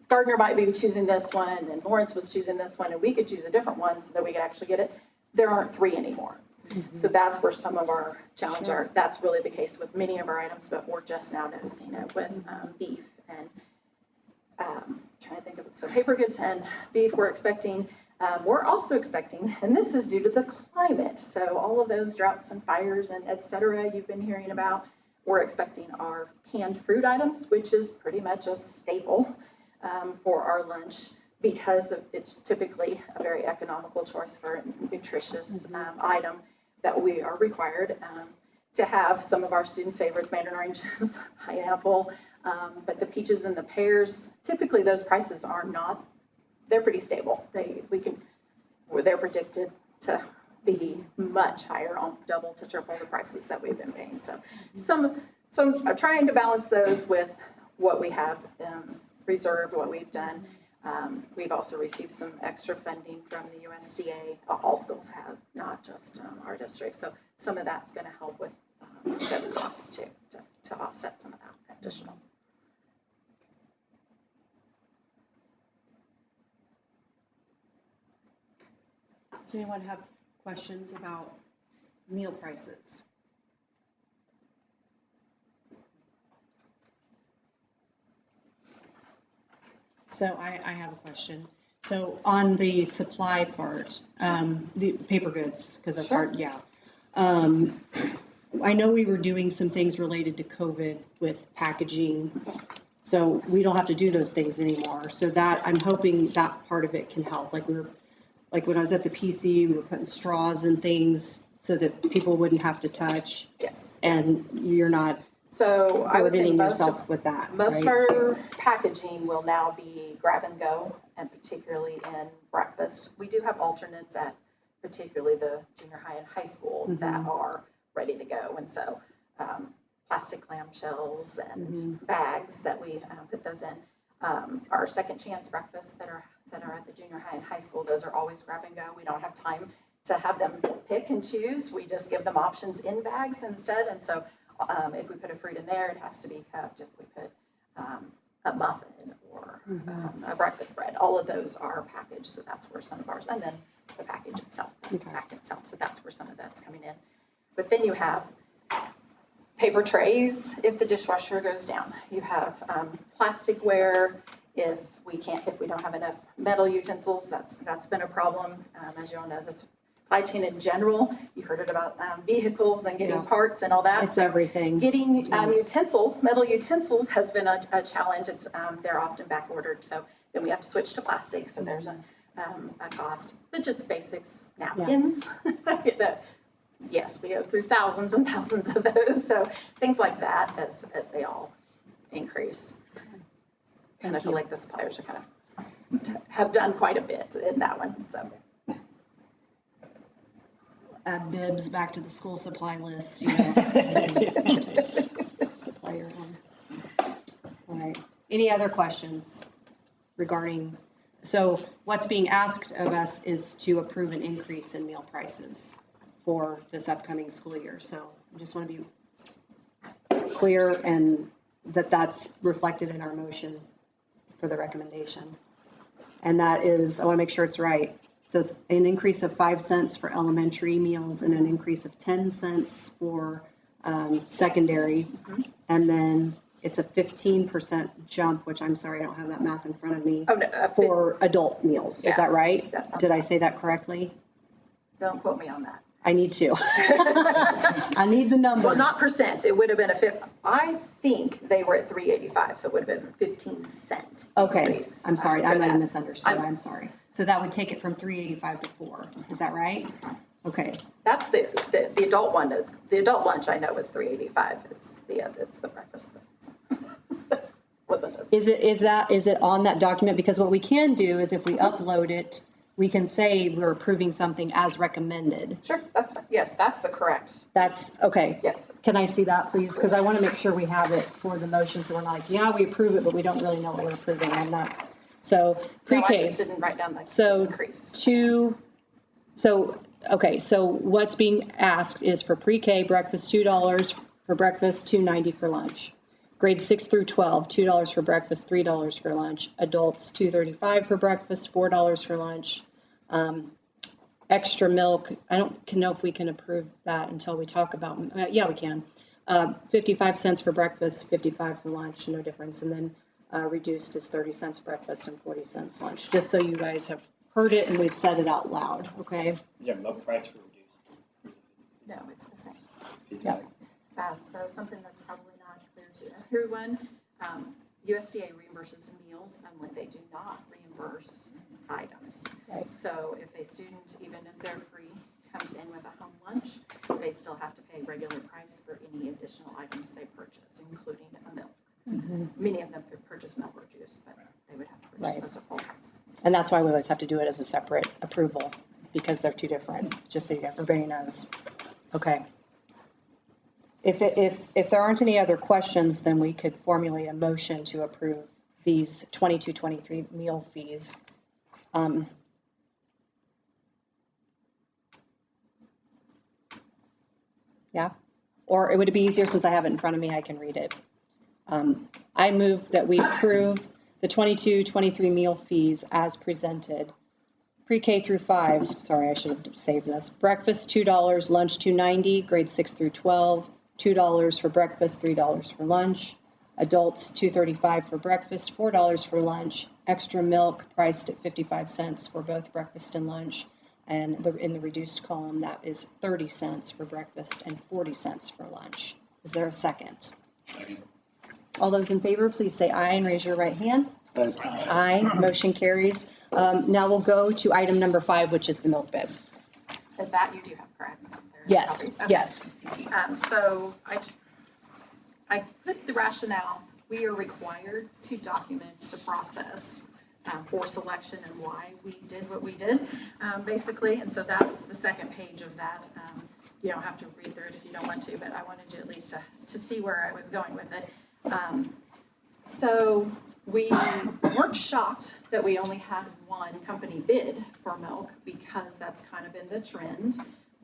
Gardner might be choosing this one, and Lawrence was choosing this one, and we could choose a different one so that we could actually get it. There aren't 3 anymore. So that's where some of our challenges are. That's really the case with many of our items, but we're just now noticing it with beef and trying to think of it. So paper goods and beef we're expecting. We're also expecting, and this is due to the climate, so all of those droughts and fires and et cetera you've been hearing about, we're expecting our canned fruit items, which is pretty much a staple for our lunch, because it's typically a very economical choice for a nutritious item that we are required to have. Some of our students' favorites, mandarin oranges, pineapple, but the peaches and the pears, typically those prices are not, they're pretty stable. They're predicted to be much higher, on double to triple the prices that we've been paying. So I'm trying to balance those with what we have reserved, what we've done. We've also received some extra funding from the USDA. All schools have, not just our district. So some of that's going to help with those costs too, to offset some of that additional. Does anyone have questions about meal prices? So I have a question. So on the supply part, the paper goods, because that's hard, yeah. I know we were doing some things related to COVID with packaging, so we don't have to do those things anymore. So that, I'm hoping that part of it can help. Like when I was at the PC, we were putting straws and things so that people wouldn't have to touch. Yes. And you're not So I would say burdening most yourself of, with that, most of right? our packaging will now be grab and go, and particularly in breakfast. We do have alternates at particularly the junior high and high school that are ready to go. And so plastic clamshells and bags that we put those in. Our second chance breakfasts that are at the junior high and high school, those are always grab and go. We don't have time to have them pick and choose. We just give them options in bags instead. And so if we put a fruit in there, it has to be cupped. If we put a muffin or a breakfast bread, all of those are packaged. So that's where some of ours, and then the package itself, the sack itself. So that's where some of that's coming in. But then you have paper trays if the dishwasher goes down. You have plasticware if we don't have enough metal utensils. That's been a problem. As you all know, that's supply chain in general. You heard it about vehicles and getting parts and all that. It's everything. Getting utensils, metal utensils, has been a challenge. It's they're often back ordered, so then we have to switch to plastic. So there's a cost, but just basics, napkins. Yes, we go through thousands and thousands of those. So things like that as they all increase. And I feel like the suppliers are kind of have done quite a bit in that one. So. Add bibs back to the school supply list, you know. Supplier one. All right. Any other questions regarding, so what's being asked of us is to approve an increase in meal prices for this upcoming school year. So I just want to be clear and that's reflected in our motion for the recommendation. And that is, I want to make sure it's right. So it's an increase of 5 cents for elementary meals and an increase of 10 cents for secondary. And then it's a 15% jump, which I'm sorry, I don't have that math in front of me, for adult meals. Is that right? Did I say that correctly? Don't quote me on that. I need to. I need the number. Well, not percent. It would have been I think they were at 385, so it would have been 15 cent. Okay, increase, I'm sorry, I might have misunderstood. I'm sorry. So that would take it from 385 to 4. Is that right? Okay. That's the adult one. The adult lunch I know is 385. It's the breakfast that wasn't as. Is it on that document? Because what we can do is if we upload it, we can say we're approving something as recommended. Sure, that's fine. Yes, that's the correct. That's okay. Yes. Can I see that, please? Because I want to make sure we have it for the motion, so we're not like, yeah, we approve it, but we don't really know what we're approving. I'm not. So pre-K. No, I just didn't write down the increase. So what's being asked is for pre-K breakfast $2 for breakfast, $2.90 for lunch. Grades 6 through 12, $2 for breakfast, $3 for lunch. Adults, $2.35 for breakfast, $4 for lunch. Extra milk, I don't know if we can approve that until we talk about, yeah, we can. 55 cents for breakfast, 55 for lunch, no difference. And then reduced is 30 cents breakfast and 40 cents lunch, just so you guys have heard it and we've said it out loud, okay? Is there a milk price for reduced? No, it's the same. It's Yeah. the same. So something that's probably not clear to everyone, USDA reimburses meals only. They do not reimburse items. Right. So if a student, even if they're free, comes in with a home lunch, they still have to pay regular price for any additional items they purchase, including a milk. Many of them could purchase milk or juice, but they would have to purchase those at full price. And that's why we always have to do it as a separate approval, because they're two different, just so everybody knows. Okay. If there aren't any other questions, then we could formulate a motion to approve these 22-23 meal fees. Yeah, or it would be easier since I have it in front of me, I can read it. I move that we approve the 22-23 meal fees as presented Pre-K through 5, sorry, I should have saved this. Breakfast, $2, lunch, $2.90, grades 6 through 12, $2 for breakfast, $3 for lunch. Adults, $2.35 for breakfast, $4 for lunch. Extra milk priced at 55 cents for both breakfast and lunch. And in the reduced column, that is 30 cents for breakfast and 40 cents for lunch. Is there a second? Second. All those in favor, please say aye and raise your right hand. Aye. Motion carries. Now we'll go to item number 5, which is the milk bid. And that you do have correct. There's Yes, copies. Okay. yes. So I put the rationale, we are required to document the process for selection and why we did what we did, basically. And so that's the second page of that. You don't have to read through it if you don't want to, but I wanted you at least to see where I was going with it. So we weren't shocked that we only had one company bid for milk because that's kind of been the trend.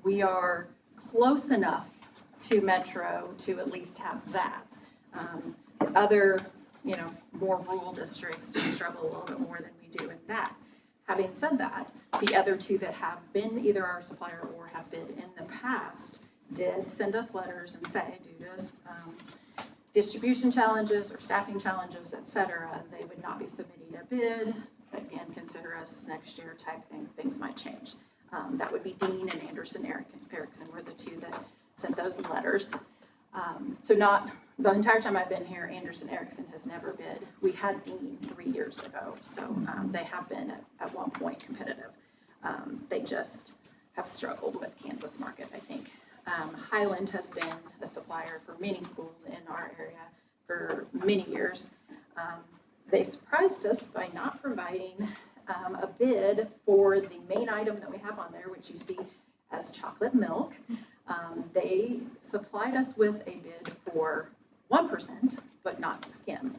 We are close enough to Metro to at least have that. Other, more rural districts do struggle a little bit more than we do in that. Having said that, the other two that have been either our supplier or have bid in the past did send us letters and say, due to distribution challenges or staffing challenges, et cetera, they would not be submitting a bid. Again, consider us next year type thing. Things might change. That would be Dean and Anderson Erickson were the two that sent those letters. So not the entire time I've been here, Anderson Erickson has never bid. We had Dean 3 years ago, so they have been at one point competitive. They just have struggled with Kansas market, I think. Highland has been a supplier for many schools in our area for many years. They surprised us by not providing a bid for the main item that we have on there, which you see as chocolate milk. They supplied us with a bid for 1%, but not skim.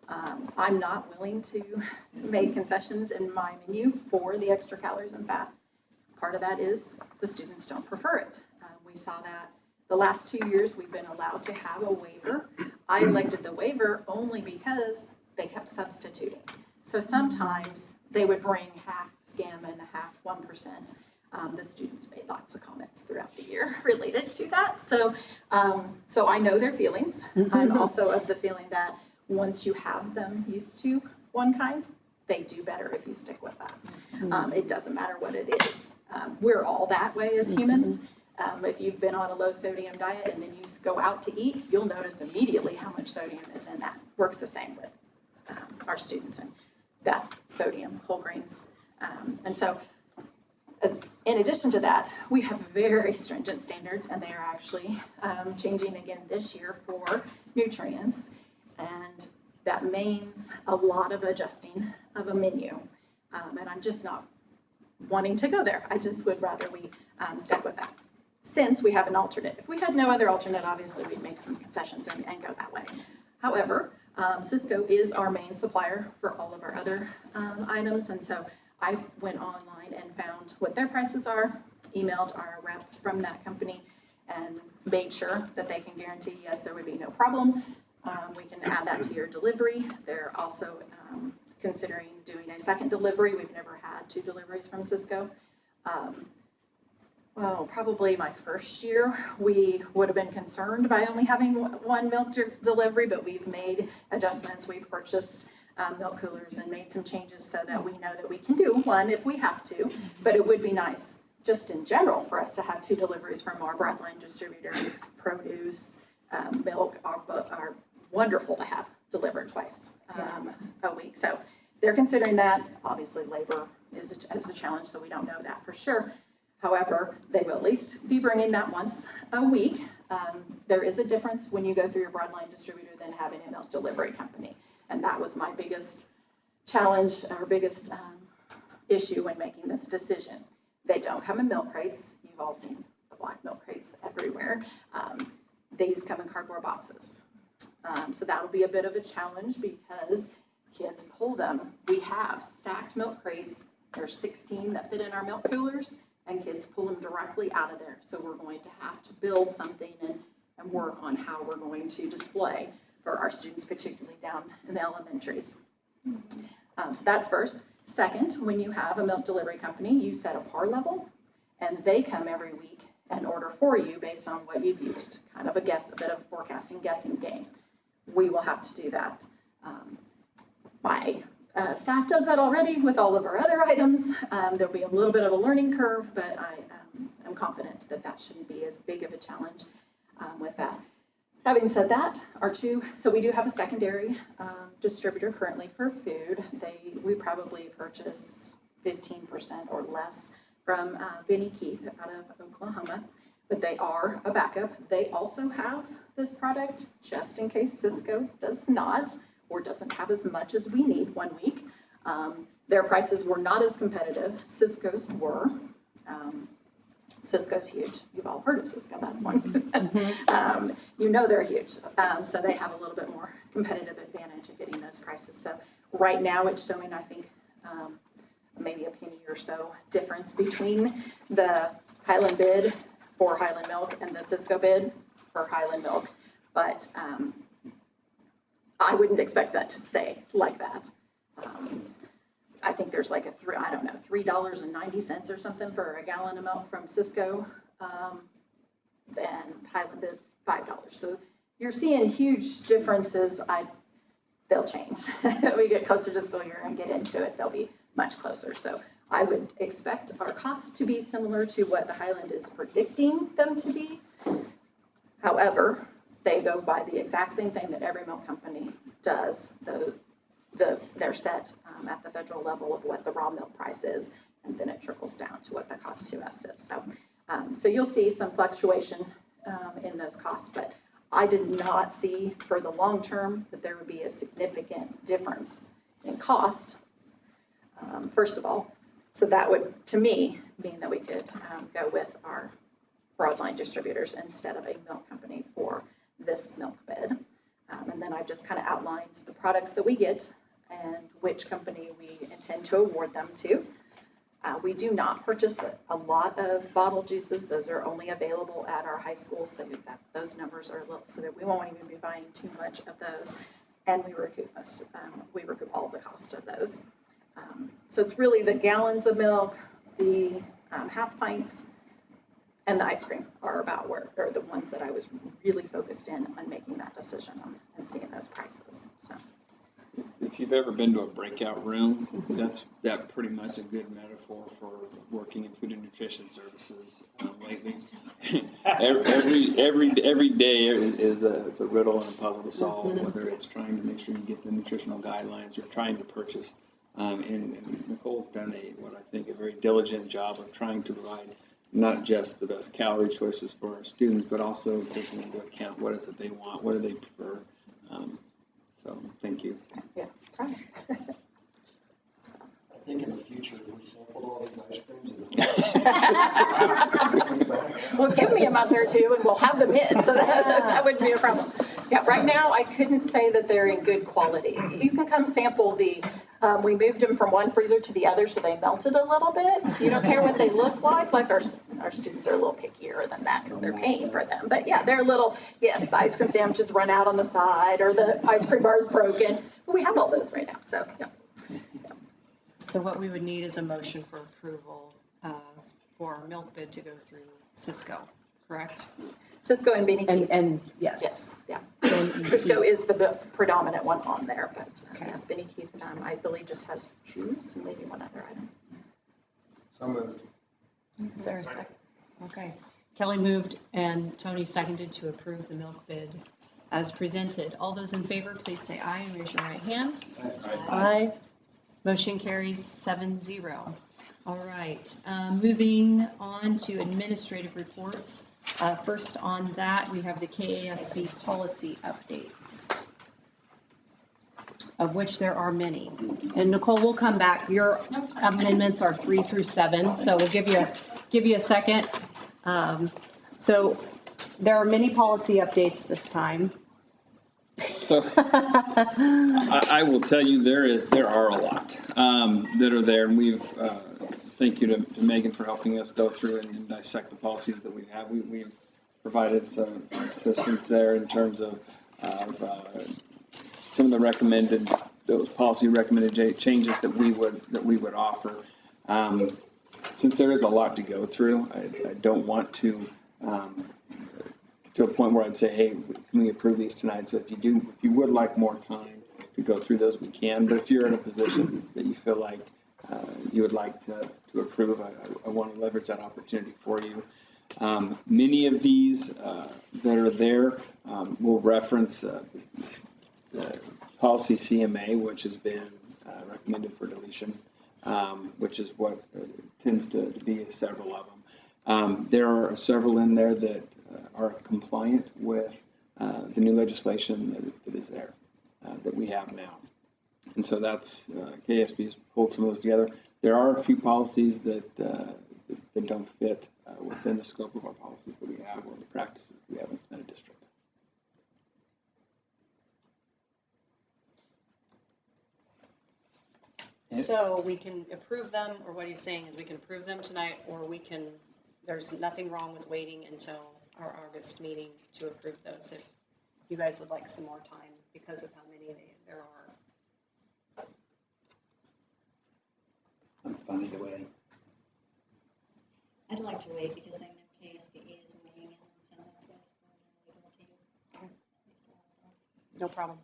I'm not willing to make concessions in my menu for the extra calories and fat. Part of that is the students don't prefer it. We saw that the last 2 years we've been allowed to have a waiver. I elected the waiver only because they kept substituting. So sometimes they would bring half skim and half 1%. The students made lots of comments throughout the year related to that. So I know their feelings. I'm also of the feeling that once you have them used to one kind, they do better if you stick with that. It doesn't matter what it is. We're all that way as humans. If you've been on a low sodium diet and then you go out to eat, you'll notice immediately how much sodium is in that. Works the same with our students and that sodium, whole grains. And so in addition to that, we have very stringent standards, and they are actually changing again this year for nutrients. And that means a lot of adjusting of a menu. And I'm just not wanting to go there. I just would rather we stick with that. Since we have an alternate. If we had no other alternate, obviously we'd make some concessions and go that way. However, Cisco is our main supplier for all of our other items, and so I went online and found what their prices are, emailed our rep from that company, and made sure that they can guarantee, yes, there would be no problem. We can add that to your delivery. They're also considering doing a second delivery. We've never had 2 deliveries from Cisco. Well, probably my first year, we would have been concerned by only having one milk delivery, but we've made adjustments. We've purchased milk coolers and made some changes so that we know that we can do one if we have to, but it would be nice just in general for us to have 2 deliveries from our broadline distributor. Produce, milk are wonderful to have delivered twice a week. So they're considering that. Obviously, labor is a challenge, so we don't know that for sure. However, they will at least be bringing that once a week. There is a difference when you go through your broadline distributor than having a milk delivery company. And that was my biggest challenge or biggest issue when making this decision. They don't come in milk crates. You've all seen the black milk crates everywhere. These come in cardboard boxes. So that'll be a bit of a challenge because kids pull them. We have stacked milk crates. There's 16 that fit in our milk coolers, and kids pull them directly out of there. So we're going to have to build something and work on how we're going to display for our students, particularly down in the elementaries. So that's first. Second, when you have a milk delivery company, you set a par level, and they come every week and order for you based on what you've used. Kind of a guess, a bit of a forecasting, guessing game. We will have to do that. My staff does that already with all of our other items. There'll be a little bit of a learning curve, but I am confident that that shouldn't be as big of a challenge with that. Having said that, so we do have a secondary distributor currently for food. We probably purchase 15% or less from Benny Keith out of Oklahoma, but they are a backup. They also have this product just in case Cisco does not or doesn't have as much as we need one week. Their prices were not as competitive. Cisco's were. Cisco's huge. You've all heard of Cisco, that's one. You know they're huge. So they have a little bit more competitive advantage of getting those prices. So right now it's showing, I think, maybe a penny or so difference between the Highland bid for Highland Milk and the Cisco bid for Highland Milk. But I wouldn't expect that to stay like that. I think there's like $3.90 or something for a gallon of milk from Cisco, then Highland bid $5. So you're seeing huge differences. They'll change. We get closer to school year and get into it, they'll be much closer. So I would expect our costs to be similar to what the Highland is predicting them to be. However, they go by the exact same thing that every milk company does. They're set at the federal level of what the raw milk price is, and then it trickles down to what the cost to us is. So you'll see some fluctuation in those costs, but I did not see for the long term that there would be a significant difference in cost, first of all. So that would, to me, mean that we could go with our broadline distributors instead of a milk company for this milk bid. And then I've just kind of outlined the products that we get and which company we intend to award them to. We do not purchase a lot of bottled juices. Those are only available at our high school, so those numbers are little, so that we won't even be buying too much of those. And we recoup all of the cost of those. So it's really the gallons of milk, the half pints, and the ice cream are the ones that I was really focused in on making that decision on and seeing those prices. So. If you've ever been to a breakout room, that pretty much a good metaphor for working in food and nutrition services lately. every day is a riddle and a puzzle to solve, whether it's trying to make sure you get the nutritional guidelines or trying to purchase. And Nicole's done what I think a very diligent job of trying to provide not just the best calorie choices for our students, but also taking into account what is it they want, what do they prefer. So thank you. Yeah, try. So. I think in the future, if we sampled all these ice creams. Well, give me a month or two and we'll have them in, so that wouldn't be a problem. Yeah, right now I couldn't say that they're in good quality. You can come sample we moved them from one freezer to the other, so they melted a little bit. You don't care what they look like. Like our students are a little pickier than that because they're paying for them. But yeah, they're little, yes, the ice cream sandwiches run out on the side or the ice cream bar is broken. But we have all those right now, so yeah. So what we would need is a motion for approval for our milk bid to go through Cisco, correct? Cisco and Benny Keith. And yes. Yes, yeah. Cisco is the predominant one on there, but yes, Benny Keith, I believe just has juice and maybe one other item. So moved. Is there a second? Okay. Kelly moved and Tony seconded to approve the milk bid as presented. All those in favor, please say aye and raise your right hand. Aye. Motion carries 7-0. All right, moving on to administrative reports. First on that, we have the KASB policy updates, of which there are many. And Nicole, we'll come back. Your amendments are 3 through 7, so we'll give you a second. So there are many policy updates this time. So I will tell you there are a lot that are there, and we've thank you to Megan for helping us go through and dissect the policies that we have. We've provided some assistance there in terms of some of the recommended those policy recommended changes that we would offer. Since there is a lot to go through, I don't want to a point where I'd say, hey, can we approve these tonight? So if you would like more time to go through those, we can. But if you're in a position that you feel like you would like to approve, I want to leverage that opportunity for you. Many of these that are there will reference the policy CMA, which has been recommended for deletion, which is what tends to be several of them. There are several in there that are compliant with the new legislation that is there, that we have now. And so that's, KSB's pulled some of those together. There are a few policies that don't fit within the scope of our policies that we have or the practices we have in a district. So we can approve them, or what he's saying is we can approve them tonight, or we can, there's nothing wrong with waiting until our August meeting to approve those if you guys would like some more time because of how many there are. I'm fine either way. I'd like to wait because I know KSDE is weighing in on some of this. No problem.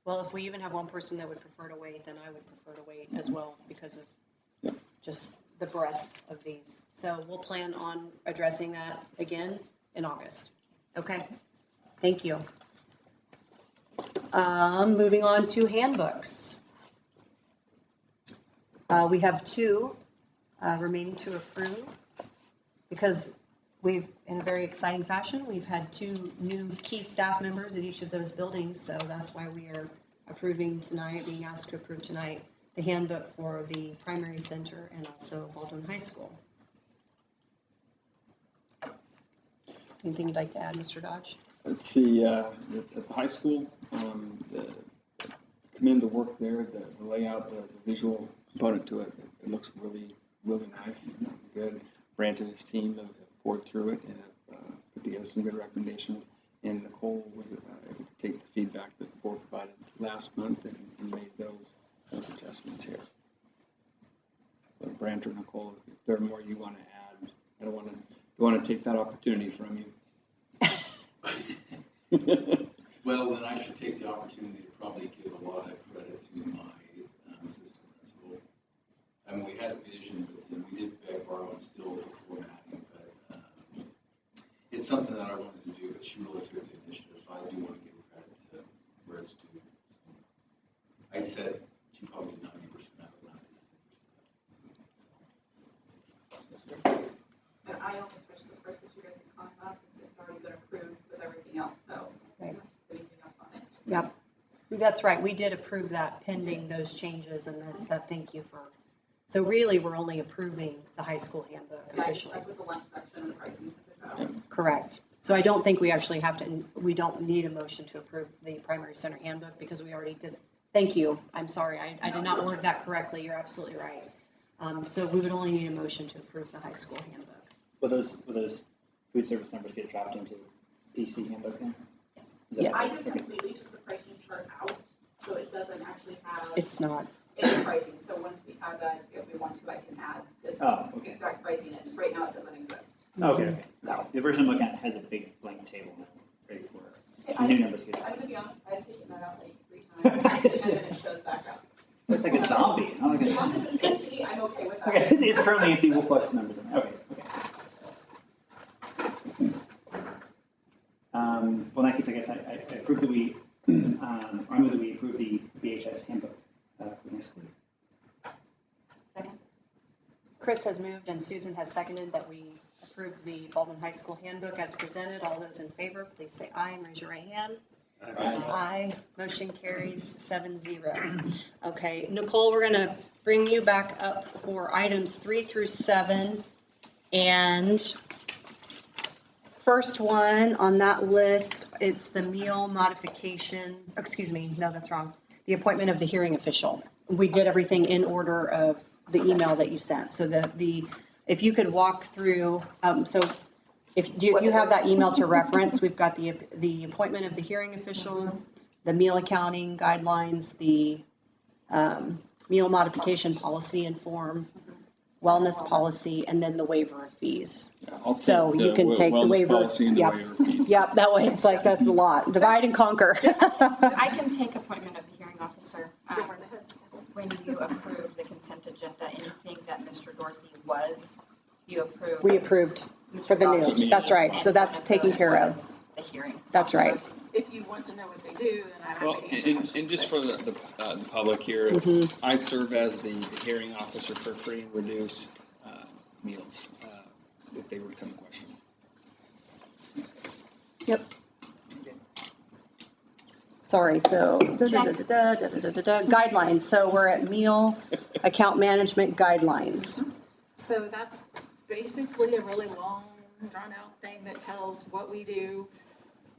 Well, if we even have one person that would prefer to wait, then I would prefer to wait as well because of just the breadth of these. So we'll plan on addressing that again in August. Okay, thank you. Moving on to handbooks. We have two remaining to approve because we've, in a very exciting fashion, we've had two new key staff members at each of those buildings, so that's why we are approving tonight, being asked to approve tonight, the handbook for the primary center and also Baldwin High School. Anything you'd like to add, Mr. Dodge? Let's see, at the high school, commend the work there, the layout, the visual component to it. It looks really, really nice, good. Brant and his team have poured through it and have put together some good recommendations. And Nicole was able to take the feedback that the board provided last month and made those adjustments here. So Brant or Nicole, if there are more you want to add, I don't want to take that opportunity from you. Well, then I should take the opportunity to probably give a lot of credit to my assistant principal. I mean, we had a vision, but then we did beg, borrow, and steal for formatting, but it's something that I wanted to do, but she really took the initiative, so I do want to give credit to where it's due. I said she probably 90% of it, not 10%. And I only touched the first that you guys can comment on since it's already been approved with everything else, so. Okay. Anything else on it? Yep, that's right. We did approve that pending those changes and that thank you for. So really, we're only approving the high school handbook officially. Yeah, with the lunch section and the pricing center. Correct. So I don't think we actually have to, we don't need a motion to approve the primary center handbook because we already did it. Thank you. I'm sorry. I did not word that correctly. You're absolutely right. So we would only need a motion to approve the high school handbook. Will those food service numbers get dropped into PC handbook then? Yes. I just completely took the pricing chart out, so it doesn't actually have It's not. any pricing. So once we have that, if we want to, I can add the exact pricing in. Just right now, it doesn't exist. Okay. So. The version I'm looking at has a big blank table now, ready for some new numbers. I'm gonna be honest, I've taken that out like 3 times, and then it shows back up. It's like a zombie. Not like As long as it's empty, I'm okay with that. Okay, it's currently empty. We'll plug some numbers in. Okay. Well, in that case, I guess I approve that we, I move that we approve the BHS handbook for the next school year. Second. Chris has moved and Susan has seconded that we approve the Baldwin High School handbook as presented. All those in favor, please say aye and raise your right hand. Aye. Motion carries 7-0. Okay, Nicole, we're going to bring you back up for items 3 through 7. And first one on that list, it's the meal modification, excuse me, no, that's wrong. The appointment of the hearing official. We did everything in order of the email that you sent. So if you could walk through, so if you have that email to reference, we've got the appointment of the hearing official, the meal accounting guidelines, the meal modification policy and form, wellness policy, and then the waiver of fees. I'll So take you can take the wellness waiver. policy and the Yep. waiver fees. Yep, that way it's like, that's a lot. Divide and conquer. I can take appointment of the hearing officer. Go right ahead. When you approve the consent agenda, anything that Mr. Dorothy was, you approve. We approved for the new, that's right. So that's taken care of. The hearing. That's right. If you want to know what they do, then I'm Well, happy to answer and questions. just for the public here, Mm-hmm. I serve as the hearing officer for free and reduced meals, if they were to come to question. Yep. Sorry, so, guidelines. So we're at meal account management guidelines. So that's basically a really long, drawn-out thing that tells what we do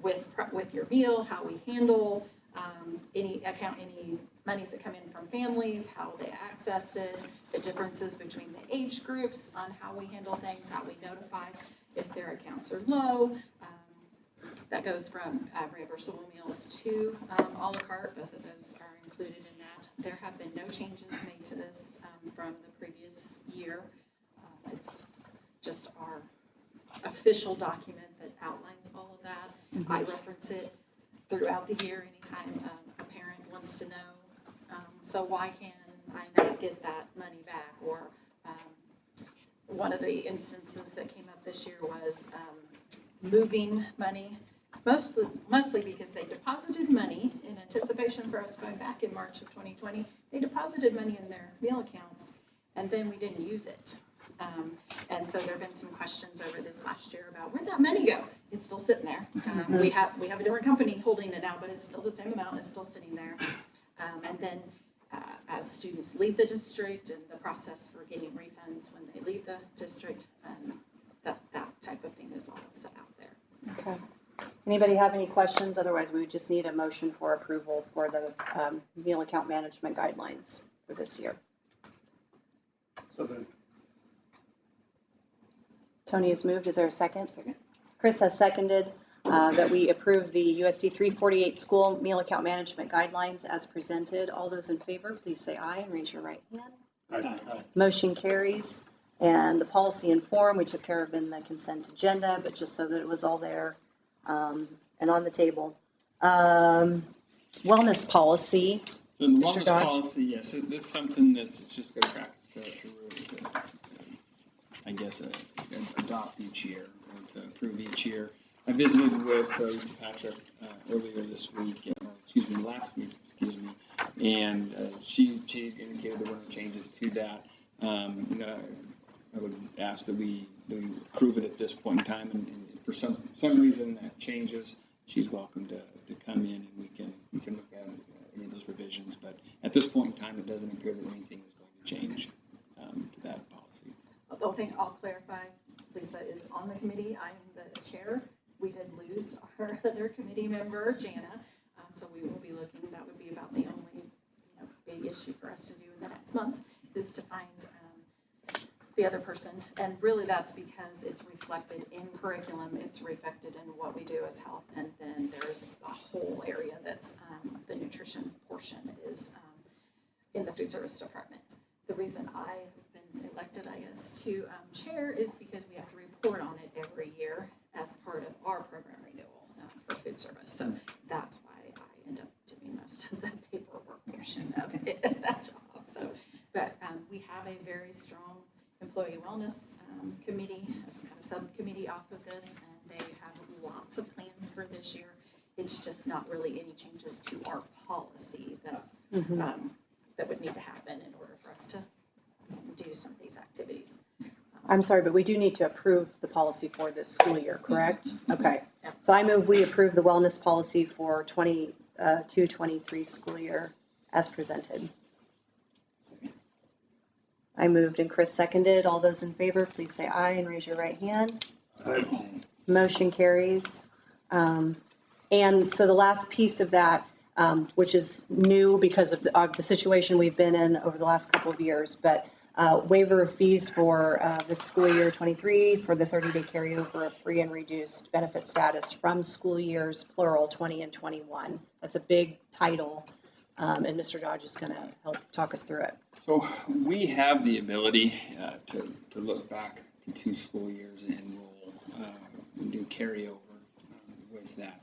with your meal, how we handle any monies that come in from families, how they access it, the differences between the age groups on how we handle things, how we notify if their accounts are low. That goes from reimbursable meals to a la carte. Both of those are included in that. There have been no changes made to this from the previous year. It's just our official document that outlines all of that. I reference it throughout the year anytime a parent wants to know, so why can I not get that money back? Or one of the instances that came up this year was moving money, mostly because they deposited money in anticipation for us going back in March of 2020. They deposited money in their meal accounts, and then we didn't use it. And so there have been some questions over this last year about where'd that money go? It's still sitting there. We have a different company holding it now, but it's still the same amount. It's still sitting there. And then as students leave the district and the process for getting refunds when they leave the district, that type of thing is all set out there. Okay. Anybody have any questions? Otherwise, we would just need a motion for approval for the meal account management guidelines for this year. So then, Tony has moved. Is there a second? Chris has seconded that we approve the USD 348 school meal account management guidelines as presented. All those in favor, please say aye and raise your right hand. Motion carries. And the policy and form, we took care of in the consent agenda, but just so that it was all there and on the table. Wellness policy. So the Mr. wellness Dodge? policy, yes, it's something that's, it's just good practice to I guess, adopt each year or to approve each year. I visited with Lisa Patrick earlier this week, last week, and she indicated there were no changes to that. I would ask that we approve it at this point in time, and for some reason that changes, she's welcome to come in and we can look at any of those revisions. But at this point in time, it doesn't appear that anything is going to change to that policy. The only thing I'll clarify, Lisa is on the committee. I'm the chair. We did lose our other committee member, Jana. So we will be looking, that would be about the only big issue for us to do in the next month is to find the other person. And really that's because it's reflected in curriculum. It's reflected in what we do as health. And then there's a whole area that's the nutrition portion is in the food service department. The reason I have been elected, I guess, to chair is because we have to report on it every year as part of our program renewal for food service. So that's why I end up doing most of the paperwork portion of it, that job. So, but we have a very strong employee wellness committee, a subcommittee off of this, and they have lots of plans for this year. It's just not really any changes to our policy that that would need to happen in order for us to do some of these activities. I'm sorry, but we do need to approve the policy for this school year, correct? Okay. So I move we approve the wellness policy for 22-23 school year as presented. I moved and Chris seconded. All those in favor, please say aye and raise your right hand. Motion carries. And so the last piece of that, which is new because of the situation we've been in over the last couple of years, but waiver of fees for this school year 23 for the 30-day carryover of free and reduced benefit status from school years, plural, 20 and 21. That's a big title. And Mr. Dodge is going to help talk us through it. So we have the ability to look back to 2 school years and enroll and do carryover with that.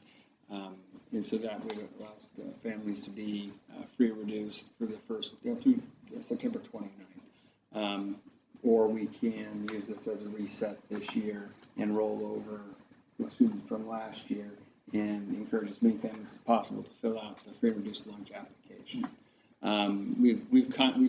And so that would allow the families to be free or reduced for the first, through September 29th. Or we can use this as a reset this year and roll over the students from last year and encourage as many families as possible to fill out the free and reduced lunch application. We've had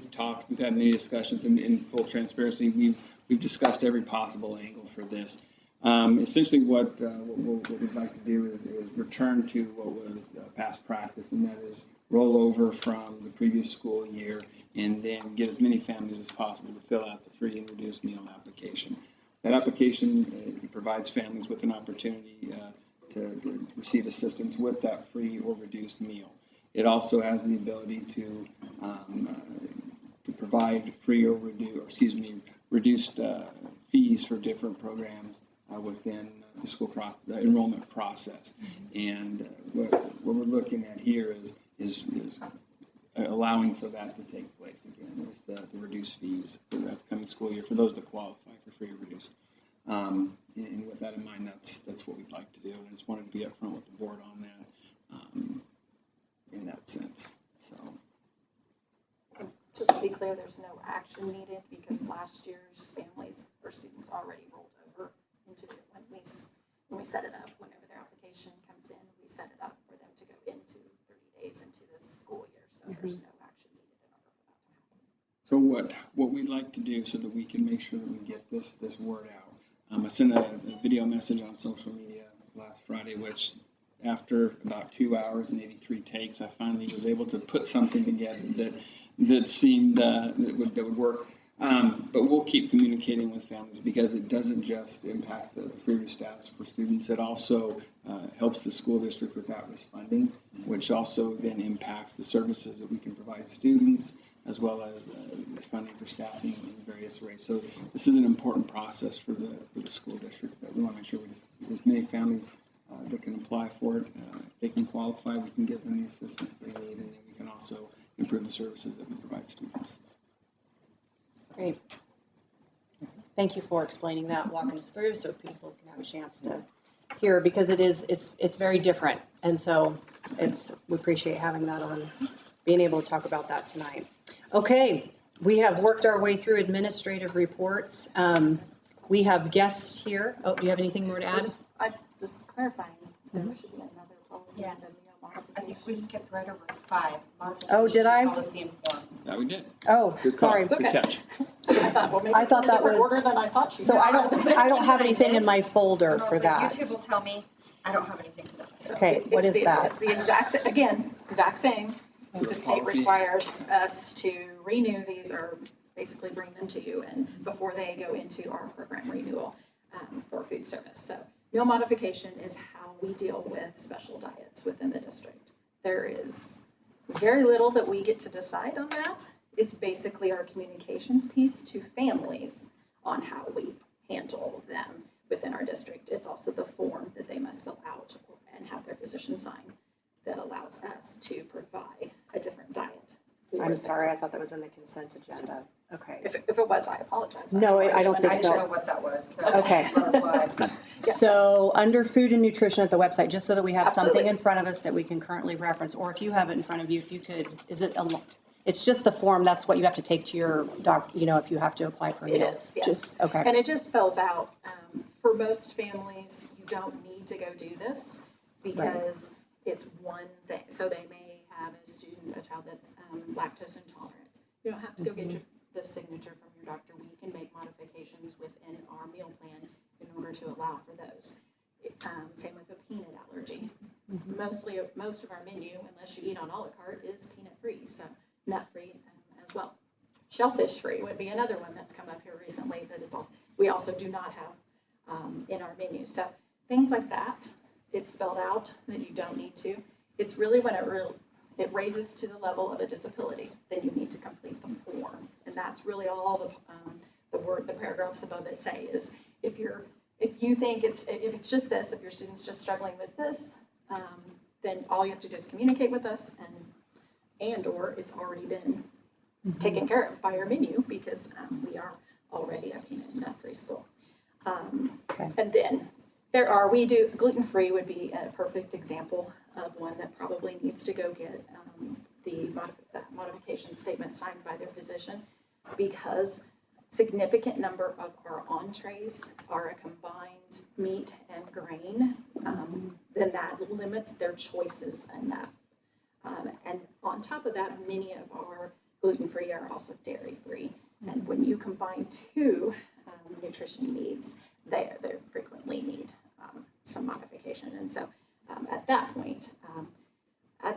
many discussions, and in full transparency, we've discussed every possible angle for this. Essentially, what we'd like to do is return to what was past practice, and that is roll over from the previous school year, and then get as many families as possible to fill out the free and reduced meal application. That application provides families with an opportunity to receive assistance with that free or reduced meal. It also has the ability to provide free or reduced fees for different programs within the school the enrollment process. And what we're looking at here is allowing for that to take place again, is the reduced fees for the upcoming school year for those that qualify for free or reduced. And with that in mind, that's what we'd like to do. And I just wanted to be upfront with the board on that in that sense. So. And just to be clear, there's no action needed because last year's families or students already rolled over into it when we set it up. Whenever their application comes in, we set it up for them to go into 30 days into this school year. So there's no action needed in order for that to happen. So what we'd like to do so that we can make sure that we get this word out. I sent a video message on social media last Friday, which after about 2 hours and 83 takes, I finally was able to put something together that seemed that would work. But we'll keep communicating with families because it doesn't just impact the free reduced status for students. It also helps the school district with at-risk funding, which also then impacts the services that we can provide students, as well as funding for staffing in various ways. So this is an important process for the school district. But we want to make sure we just, as many families that can apply for it, if they can qualify, we can give them the assistance they need, and then we can also improve the services that we provide students. Great. Thank you for explaining that, walking us through so people can have a chance to hear, because it's very different. And so we appreciate having that on, being able to talk about that tonight. Okay, we have worked our way through administrative reports. We have guests here. Oh, do you have anything more to add? Just clarifying, there should be another policy. Yes. The meal I think modification. we skipped right over 5. Oh, did I? Policy and form. Yeah, we did. Oh, Good sorry. call. Good catch. I thought, well, maybe I it's in thought a that different was- order than I thought you So said. I don't have anything in my folder And I for was like, that. YouTube will tell me, I don't have anything for that. So Okay, what is that? It's the exact same. So The state policy. requires us to renew these or basically bring them to you and before they go into our program renewal for food service. So meal modification is how we deal with special diets within the district. There is very little that we get to decide on that. It's basically our communications piece to families on how we handle them within our district. It's also the form that they must fill out and have their physician sign that allows us to provide a different diet. I'm sorry, I thought that was in the consent agenda. Okay. If it was, I apologize. No, I don't think I didn't know so. what that was. So Okay. that's why. So under food and nutrition at the website, just so that we have something Absolutely. in front of us that we can currently reference, or if you have it in front of you, if you could, it's just the form, that's what you have to take to your doc, if you have to apply for a It meal. is, yes. Just, okay. And it just spells out, for most families, you don't need to go do this because it's one thing. So they may have a child that's lactose intolerant. You don't have to go get the signature from your doctor. We can make modifications within our meal plan in order to allow for those. Same with a peanut allergy. Most of our menu, unless you eat on a la carte, is peanut free, so nut free as well. Shellfish free would be another one that's come up here recently that we also do not have in our menu. So things like that, it's spelled out that you don't need to. It's really when it raises to the level of a disability, then you need to complete the form, and that's really all the paragraphs above it say is if you think if it's just this, if your student's just struggling with this, then all you have to do is communicate with us and/or it's already been taken care of by our menu because we are already a peanut nut free school. And then we do, gluten-free would be a perfect example of one that probably needs to go get the modification statement signed by their physician, because significant number of our entrees are a combined meat and grain, then that limits their choices enough. And on top of that, many of our gluten-free are also dairy-free. And when you combine two nutrition needs, they frequently need some modification. And so at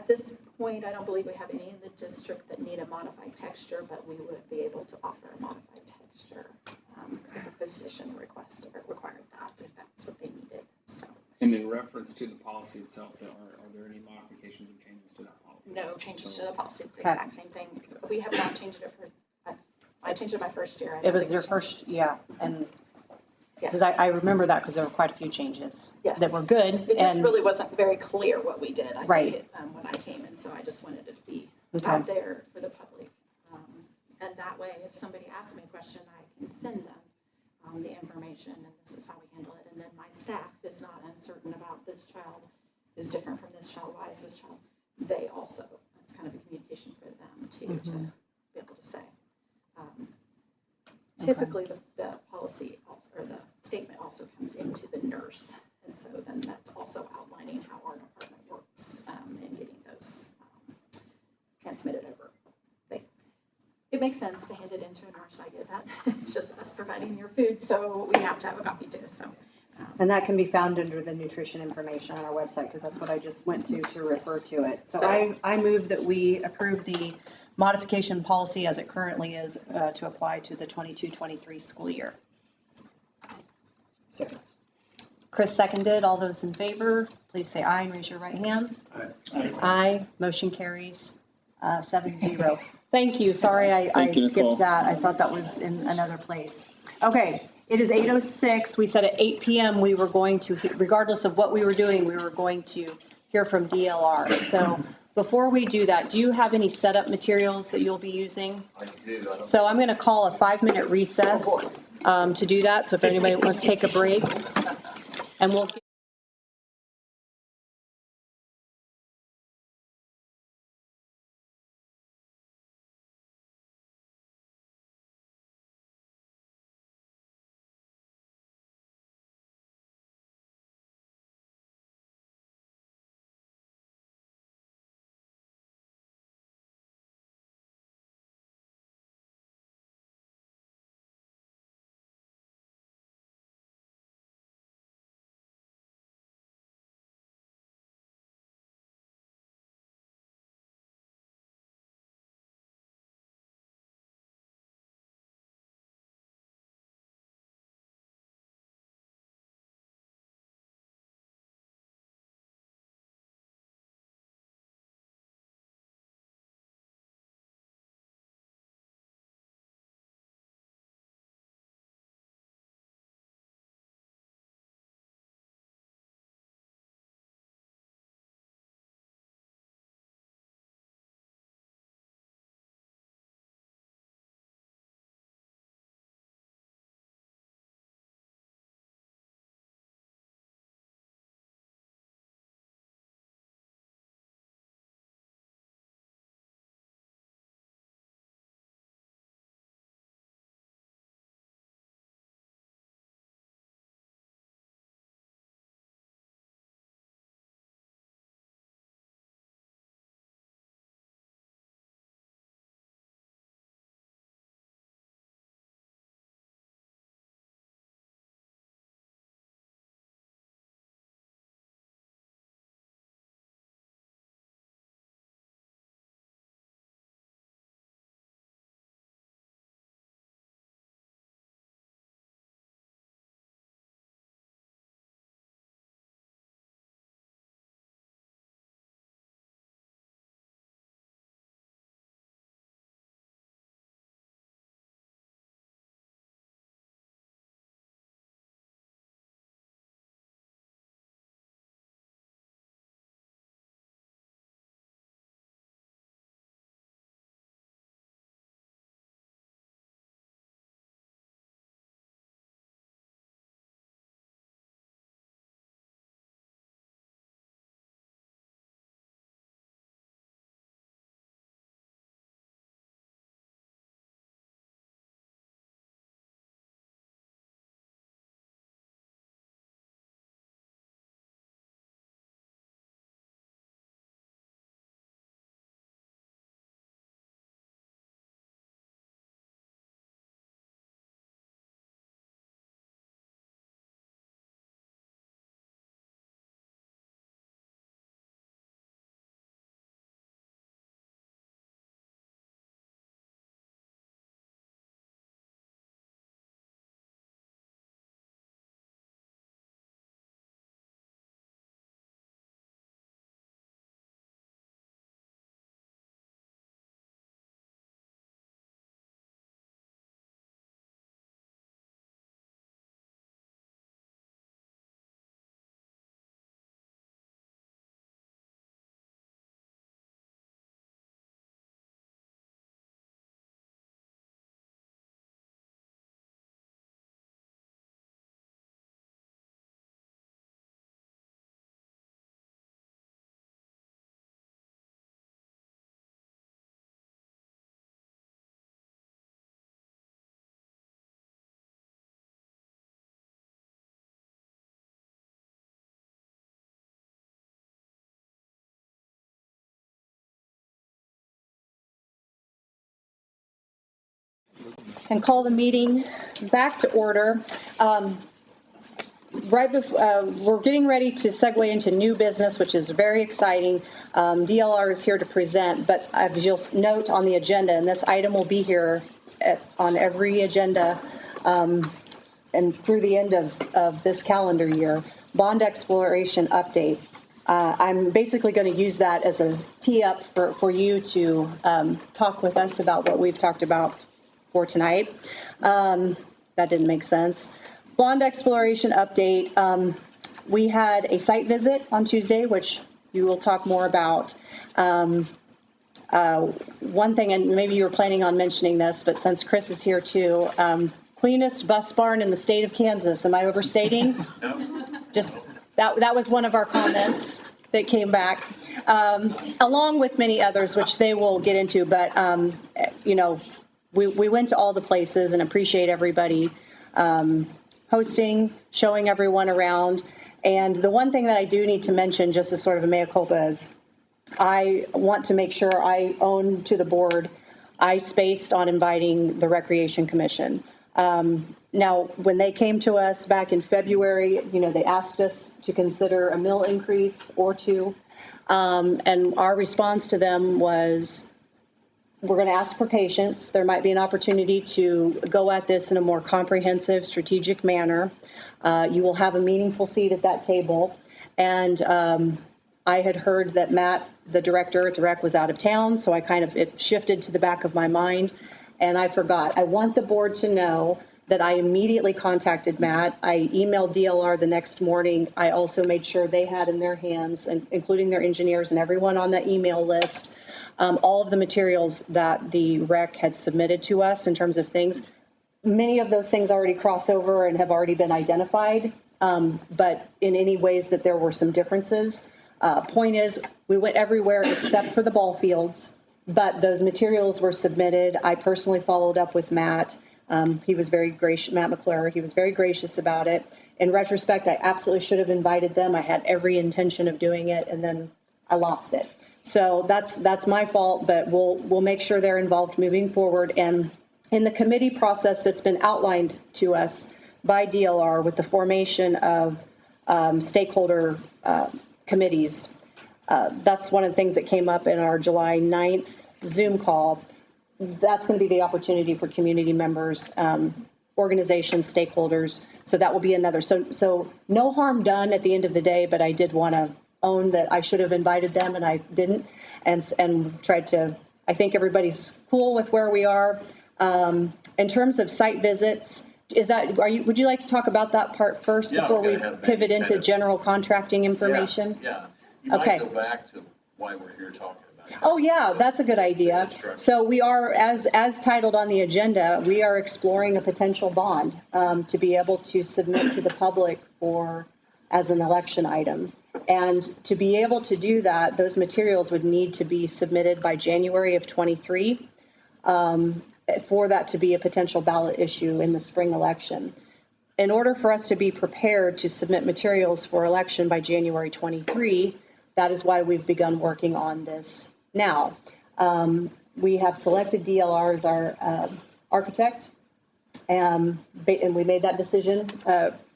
this point, I don't believe we have any in the district that need a modified texture, but we would be able to offer a modified texture if a physician required that, if that's what they needed. So. And in reference to the policy itself, are there any modifications or changes to that policy? No changes to the policy. It's the exact same thing. We have not changed it I changed it my first year. It was your first, and because I remember that because there were quite a few changes that were good. It just really wasn't very clear what we did. Right. Think when I came in, so I just wanted it to be out there for the public. And that way, if somebody asks me a question, I can send them the information, and this is how we handle it. And then my staff is not uncertain about this child is different from this child. Why is this child? They also, it's kind of a communication for them too, to be able to say. Typically, the policy or the statement also comes into the nurse, and so then that's also outlining how our department works in getting those transmitted over. It makes sense to hand it into a nurse. I get that. It's just us providing your food, so we have to have a copy too. So. And that can be found under the nutrition information on our website, because that's what I just went to refer to it. So I move that we approve the modification policy as it currently is to apply to the 22-23 school year. Second. Chris seconded. All those in favor, please say aye and raise your right hand. Aye. Motion carries 7-0. Thank you. Sorry I skipped that. I thought that was in another place. Okay. It is 8:06. We said at 8 p.m. we were going to, regardless of what we were doing, we were going to hear from DLR. So before we do that, do you have any setup materials that you'll be using? I do. So I'm going to call a 5-minute recess to do that. So if anybody wants to take a break, and we'll and call the meeting back to order. Right before, we're getting ready to segue into new business, which is very exciting. DLR is here to present, but as you'll note on the agenda, and this item will be here on every agenda and through the end of this calendar year, bond exploration update. I'm basically going to use that as a tee up for you to talk with us about what we've talked about for tonight. That didn't make sense. Bond exploration update. We had a site visit on Tuesday, which you will talk more about. One thing, and maybe you were planning on mentioning this, but since Chris is here too, cleanest bus barn in the state of Kansas. Am I overstating? No. Just that was one of our comments that came back, along with many others, which they will get into. But you know, we went to all the places and appreciate everybody hosting, showing everyone around. And the one thing that I do need to mention, just as sort of a mea culpa, is I want to make sure I own to the board. I spaced on inviting the Recreation Commission. Now, when they came to us back in February, you know, they asked us to consider a mill increase or two. And our response to them was, we're going to ask for patience. There might be an opportunity to go at this in a more comprehensive, strategic manner. You will have a meaningful seat at that table. And I had heard that Matt, the director at the rec, was out of town, so it shifted to the back of my mind, and I forgot. I want the board to know that I immediately contacted Matt. I emailed DLR the next morning. I also made sure they had in their hands, and including their engineers and everyone on the email list, all of the materials that the rec had submitted to us in terms of things. Many of those things already cross over and have already been identified, but in any ways that there were some differences. Point is, we went everywhere except for the ball fields, but those materials were submitted. I personally followed up with Matt. He was very gracious, Matt McClure. He was very gracious about it. In retrospect, I absolutely should have invited them. I had every intention of doing it, and then I lost it. So that's my fault, but we'll make sure they're involved moving forward. And in the committee process that's been outlined to us by DLR with the formation of stakeholder committees, that's one of the things that came up in our July 9th Zoom call. That's going to be the opportunity for community members, organizations, stakeholders. So that will be another. So no harm done at the end of the day, but I did want to own that I should have invited them and I didn't, and tried to. I think everybody's cool with where we are. In terms of site visits, would you like to talk about that part first before we pivot into general contracting information? Yeah. You Okay. might go back to why we're here talking about it. Oh, yeah, that's a good idea. So we are, as titled on the agenda, we are exploring a potential bond to be able to submit to the public as an election item. And to be able to do that, those materials would need to be submitted by January of 23 for that to be a potential ballot issue in the spring election. In order for us to be prepared to submit materials for election by January 23, that is why we've begun working on this now. We have selected DLR as our architect, and we made that decision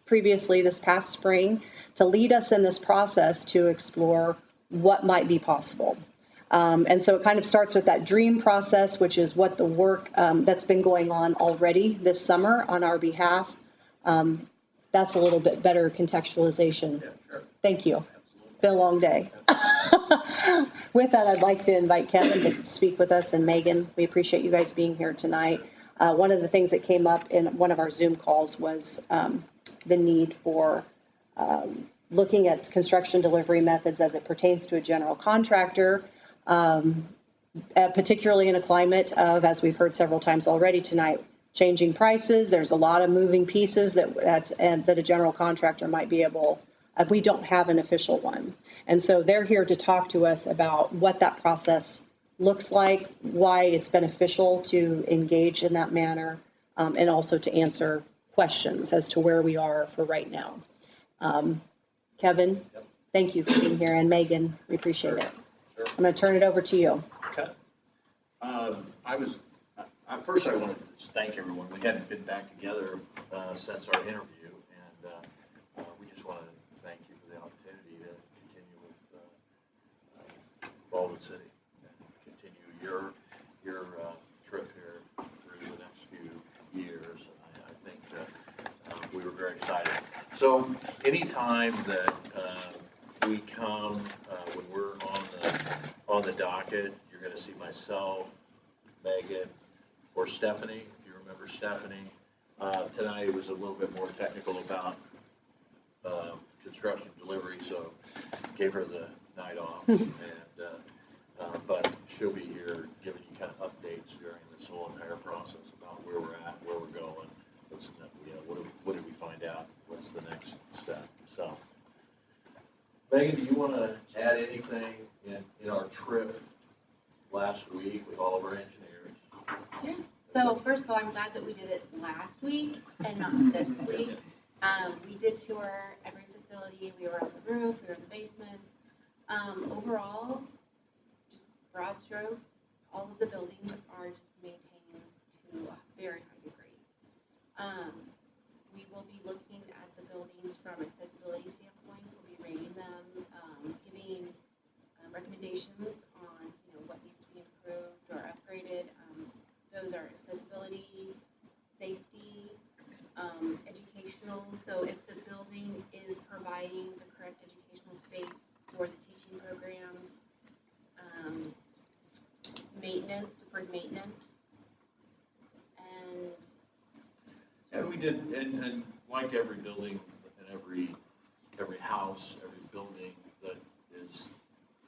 previously this past spring to lead us in this process to explore what might be possible. And so it kind of starts with that dream process, which is what the work that's been going on already this summer on our behalf. That's a little bit better contextualization. Yeah, sure. Thank you. Been a long day. With that, I'd like to invite Kevin to speak with us, and Megan. We appreciate you guys being here tonight. One of the things that came up in one of our Zoom calls was the need for looking at construction delivery methods as it pertains to a general contractor, particularly in a climate of, as we've heard several times already tonight, changing prices. There's a lot of moving pieces that a general contractor might be able. We don't have an official one. And so they're here to talk to us about what that process looks like, why it's beneficial to engage in that manner, and also to answer questions as to where we are for right now. Kevin, thank you for being here, and Megan, we appreciate it. Sure. I'm going to turn it over to you. Okay. I First, I wanted to just thank everyone. We hadn't been back together since our interview, and we just want to thank you for the opportunity to continue with Baldwin City and continue your trip here through the next few years. I think we were very excited. So anytime that we come, when we're on the docket, you're going to see myself, Megan, or Stephanie, if you remember Stephanie. Tonight it was a little bit more technical about construction delivery, so gave her the night off. But she'll be here giving you kind of updates during this whole entire process about where we're at, where we're going, what did we find out, what's the next step. So, Megan, do you want to add anything in our trip last week with all of our engineers? Yeah. So first of all, I'm glad that we did it last week and not this week. We did tour every facility. We were on the roof, we were in the basement. Overall, just broad strokes, all of the buildings are just maintained to a very high degree. We will be looking at the buildings from accessibility standpoints. We'll be rating them, giving recommendations on what needs to be improved or upgraded. Those are accessibility, safety, educational. So if the building is providing the correct educational space for the teaching programs, maintenance, deferred maintenance, And we did, and like every building and every house, every building that is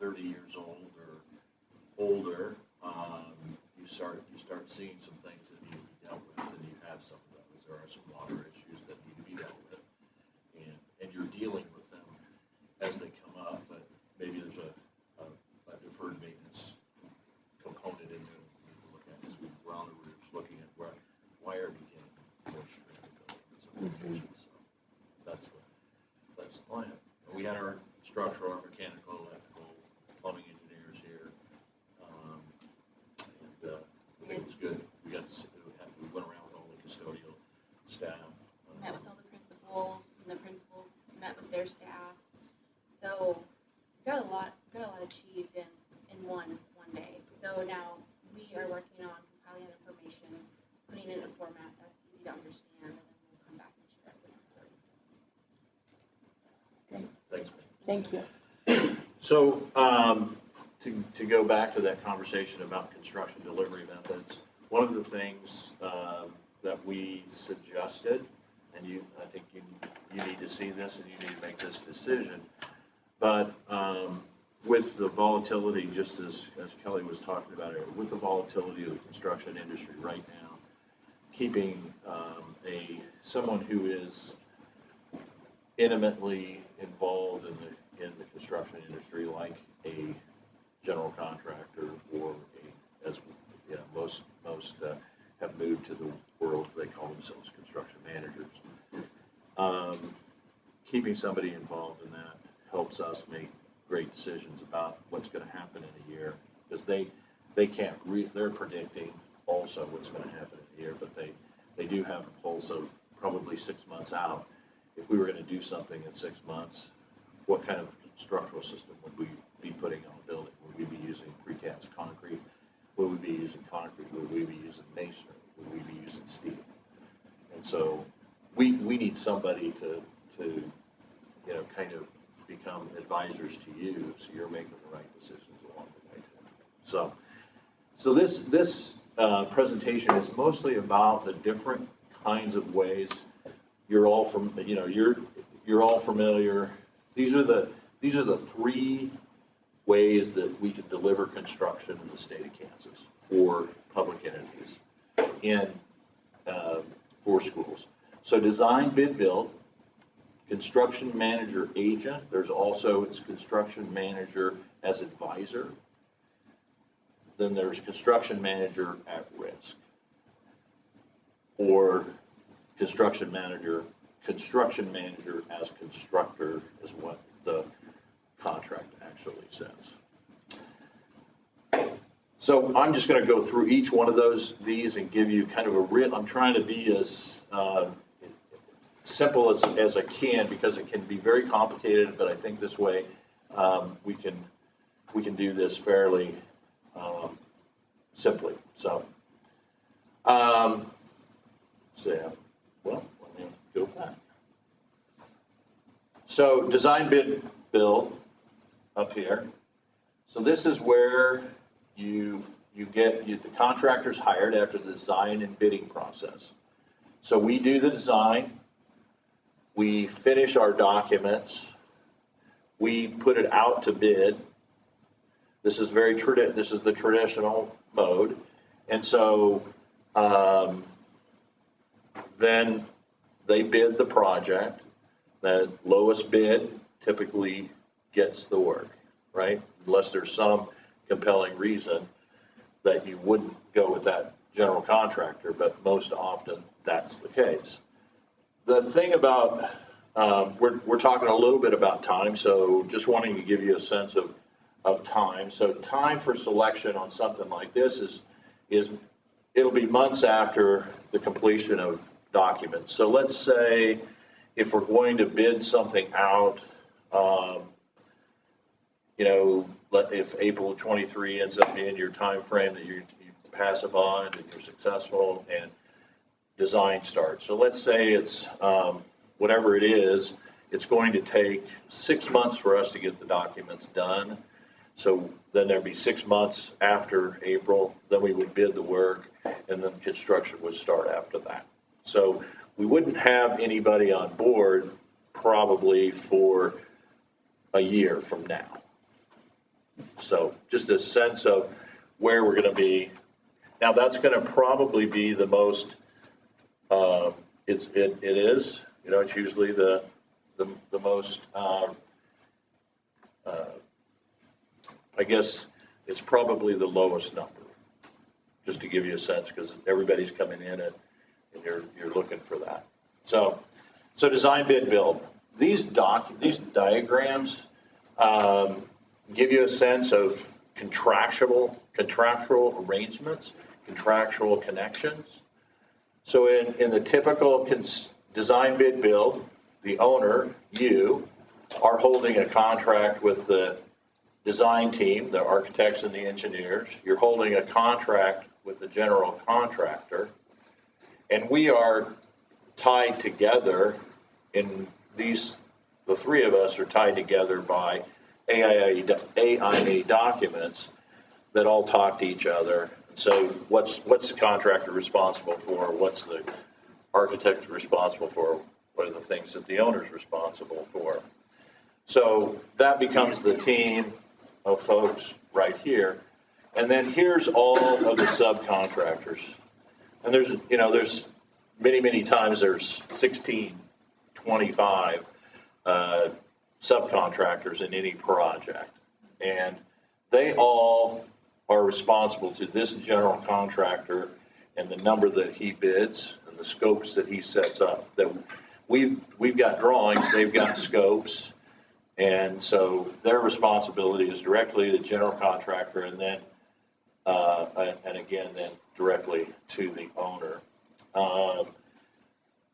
30 years old or older, you start seeing some things that need to be dealt with, and you have some of those. There are some water issues that need to be dealt with, and you're dealing with them as they come up. But maybe there's a deferred maintenance component in there we need to look at as we're on the roofs, looking at why are we getting moisture in the building in some locations. So that's the plan. And we had our structural, our mechanical, electrical, plumbing engineers here. I think it was good. We went around with all the custodial staff. met with all the principals, and the principals met with their staff. So we got a lot achieved in one day. So now we are working on compiling information, putting it in a format that's easy to understand, and then we'll come back and share it with the board. Thanks. Thank you. So, to go back to that conversation about construction delivery methods, one of the things that we suggested, and I think you need to see this and you need to make this decision, but with the volatility, just as Kelly was talking about it, with the volatility of the construction industry right now, keeping someone who is intimately involved in the construction industry, like a general contractor or most have moved to the world, they call themselves construction managers. Keeping somebody involved in that helps us make great decisions about what's going to happen in a year, because they can't they're predicting also what's going to happen in a year, but they do have a pulse of probably 6 months out. If we were going to do something in 6 months, what kind of structural system would we be putting on a building? Would we be using precast concrete? Would we be using concrete? Would we be using masonry? Would we be using steel? And so we need somebody to kind of become advisors to you, so you're making the right decisions along the way too. So this presentation is mostly about the different kinds of ways you're all you're all familiar. These are the three ways that we can deliver construction in the state of Kansas for public entities and for schools. So design, bid, build, construction manager agent. There's also it's construction manager as advisor. Then there's construction manager at risk, or construction manager as constructor is what the contract actually says. So I'm just going to go through each one of these and give you kind of I'm trying to be as simple as I can, because it can be very complicated, but I think this way we can do this fairly simply. So, well, let me go back. So design bid build up here. So this is where you get the contractors hired after the design and bidding process. So we do the design, we finish our documents, we put it out to bid. This is this is the traditional mode, and so then they bid the project. The lowest bid typically gets the work, right? Unless there's some compelling reason that you wouldn't go with that general contractor, but most often that's the case. The thing about, we're talking a little bit about time, so just wanting to give you a sense of time. So time for selection on something like this is it'll be months after the completion of documents. So let's say if we're going to bid something out, if April 23 ends up being your time frame that you pass a bond and you're successful and design starts. So let's say it's whatever it is, it's going to take 6 months for us to get the documents done. So then there'd be 6 months after April, then we would bid the work, and then construction would start after that. So we wouldn't have anybody on board probably for a year from now. So just a sense of where we're going to be. Now that's going to probably be the most, it's usually the most, I guess it's probably the lowest number, just to give you a sense, because everybody's coming in and you're looking for that. So design, bid, build. These diagrams give you a sense of contractual arrangements, contractual connections. So in the typical design, bid, build, the owner, you, are holding a contract with the design team, the architects and the engineers. You're holding a contract with the general contractor. And we are tied together the three of us are tied together by AIA documents that all talk to each other. So what's the contractor responsible for? What's the architect responsible for? What are the things that the owner's responsible for? So that becomes the team of folks right here. And then here's all of the subcontractors. And there's many times there's 16, 25 subcontractors in any project. And they all are responsible to this general contractor and the number that he bids and the scopes that he sets up. That we've got drawings, they've got scopes, and so their responsibility is directly to the general contractor, and then then directly to the owner.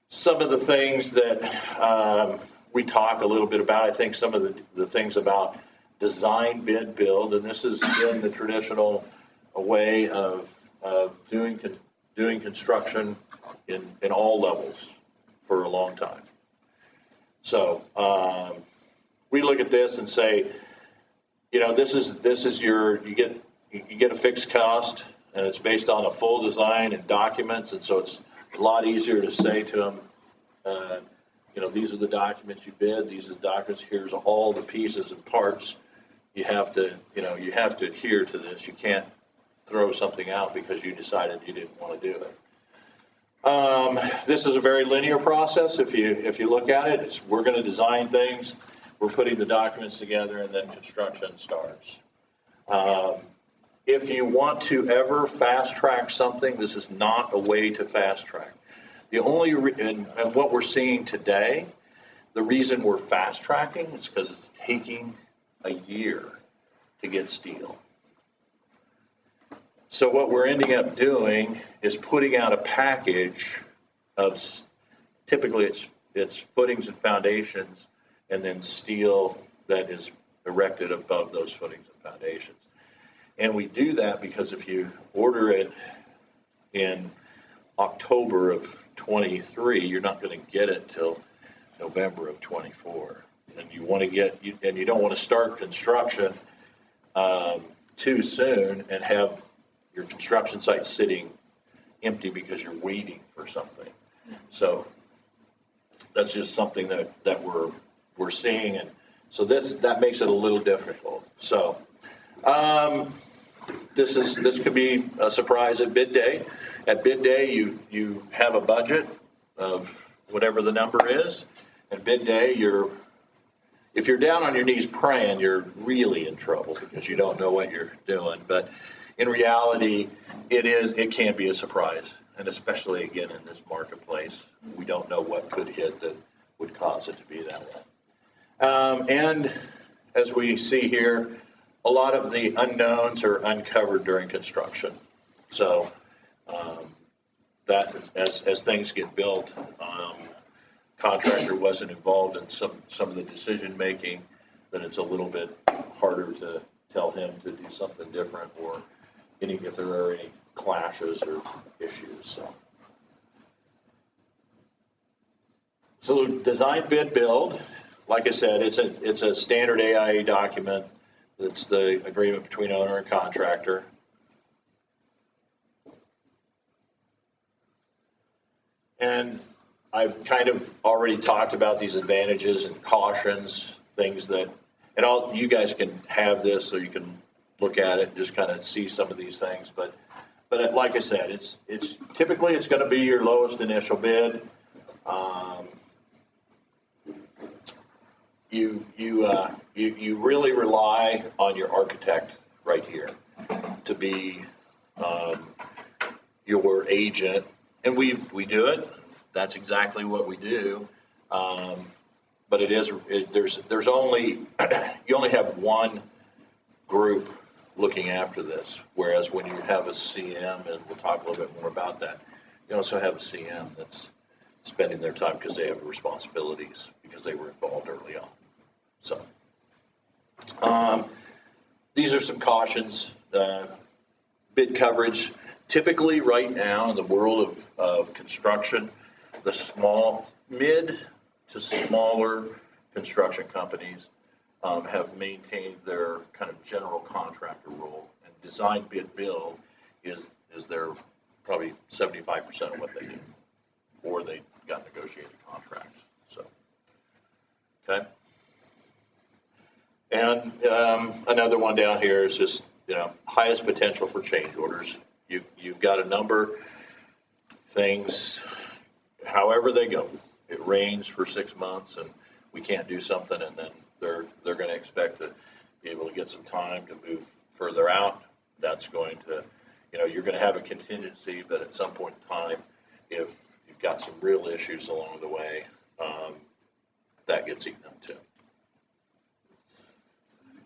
Some of the things that we talk a little bit about, I think some of the things about design, bid, build, and this is in the traditional way of doing construction in all levels for a long time. So we look at this and say, this is you get a fixed cost, and it's based on a full design and documents, and so it's a lot easier to say to them, these are the documents you bid, these are the documents, here's all the pieces and parts. You have to adhere to this. You can't throw something out because you decided you didn't want to do it. This is a very linear process. If you look at it, we're going to design things, we're putting the documents together, and then construction starts. If you want to ever fast track something, this is not a way to fast track. The only and what we're seeing today, the reason we're fast tracking is because it's taking a year to get steel. So what we're ending up doing is putting out a package of, typically it's footings and foundations, and then steel that is erected above those footings and foundations. And we do that because if you order it in October of 23, you're not going to get it till November of 24. And you want to get, and you don't want to start construction too soon and have your construction site sitting empty because you're waiting for something. So that's just something that we're seeing, and so that makes it a little difficult. So this could be a surprise at bid day. At bid day, you have a budget of whatever the number is. At bid day, if you're down on your knees praying, you're really in trouble because you don't know what you're doing. But in reality, it can be a surprise, and especially again in this marketplace, we don't know what could hit that would cause it to be that way. And as we see here, a lot of the unknowns are uncovered during construction. So that as things get built, contractor wasn't involved in some of the decision making, then it's a little bit harder to tell him to do something different, or if there are any clashes or issues. So design, bid, build. Like I said, it's a standard AIA document. It's the agreement between owner and contractor. And I've kind of already talked about these advantages and cautions, things that, and you guys can have this so you can look at it and just kind of see some of these things. But like I said, it's typically it's going to be your lowest initial bid. You really rely on your architect right here to be your agent, and we do it. That's exactly what we do. But there's only you only have one group looking after this, whereas when you have a CM, and we'll talk a little bit more about that, you also have a CM that's spending their time because they have responsibilities because they were involved early on. So these are some cautions. Bid coverage. Typically right now in the world of construction, the mid to smaller construction companies have maintained their kind of general contractor role, and design, bid, build is their probably 75% of what they do, or they got negotiated contracts. So, okay. And another one down here is just, highest potential for change orders. You've got a number things, however they go. It rains for 6 months and we can't do something, and then they're going to expect to be able to get some time to move further out. That's going to, you're going to have a contingency, but at some point in time, if you've got some real issues along the way, that gets eaten up too.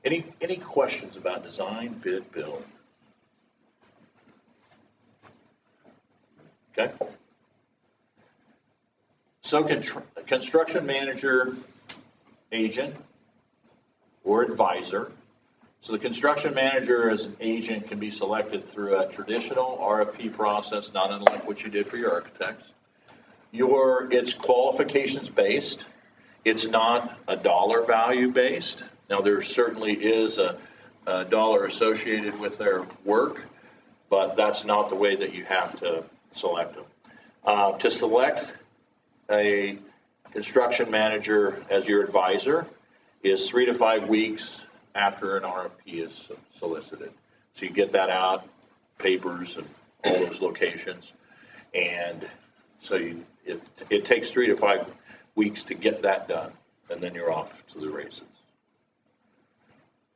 Any questions about design, bid, build? Okay. So construction manager, agent, or advisor. So the construction manager as an agent can be selected through a traditional RFP process, not unlike what you did for your architects. It's qualifications based. It's not a dollar value based. Now there certainly is a dollar associated with their work, but that's not the way that you have to select them. To select a construction manager as your advisor is 3 to 5 weeks after an RFP is solicited. So you get that out, papers and all those locations, and so it takes 3 to 5 weeks to get that done, and then you're off to the races.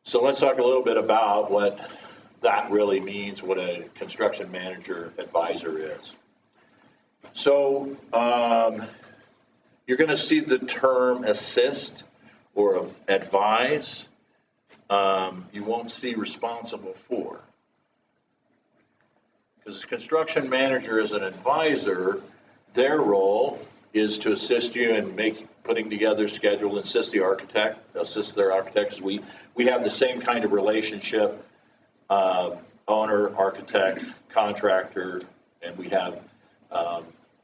So let's talk a little bit about what that really means, what a construction manager advisor is. So you're going to see the term assist or advise. You won't see responsible for. Because the construction manager is an advisor, their role is to assist you in putting together schedule, assist their architects. We have the same kind of relationship, owner, architect, contractor, and we have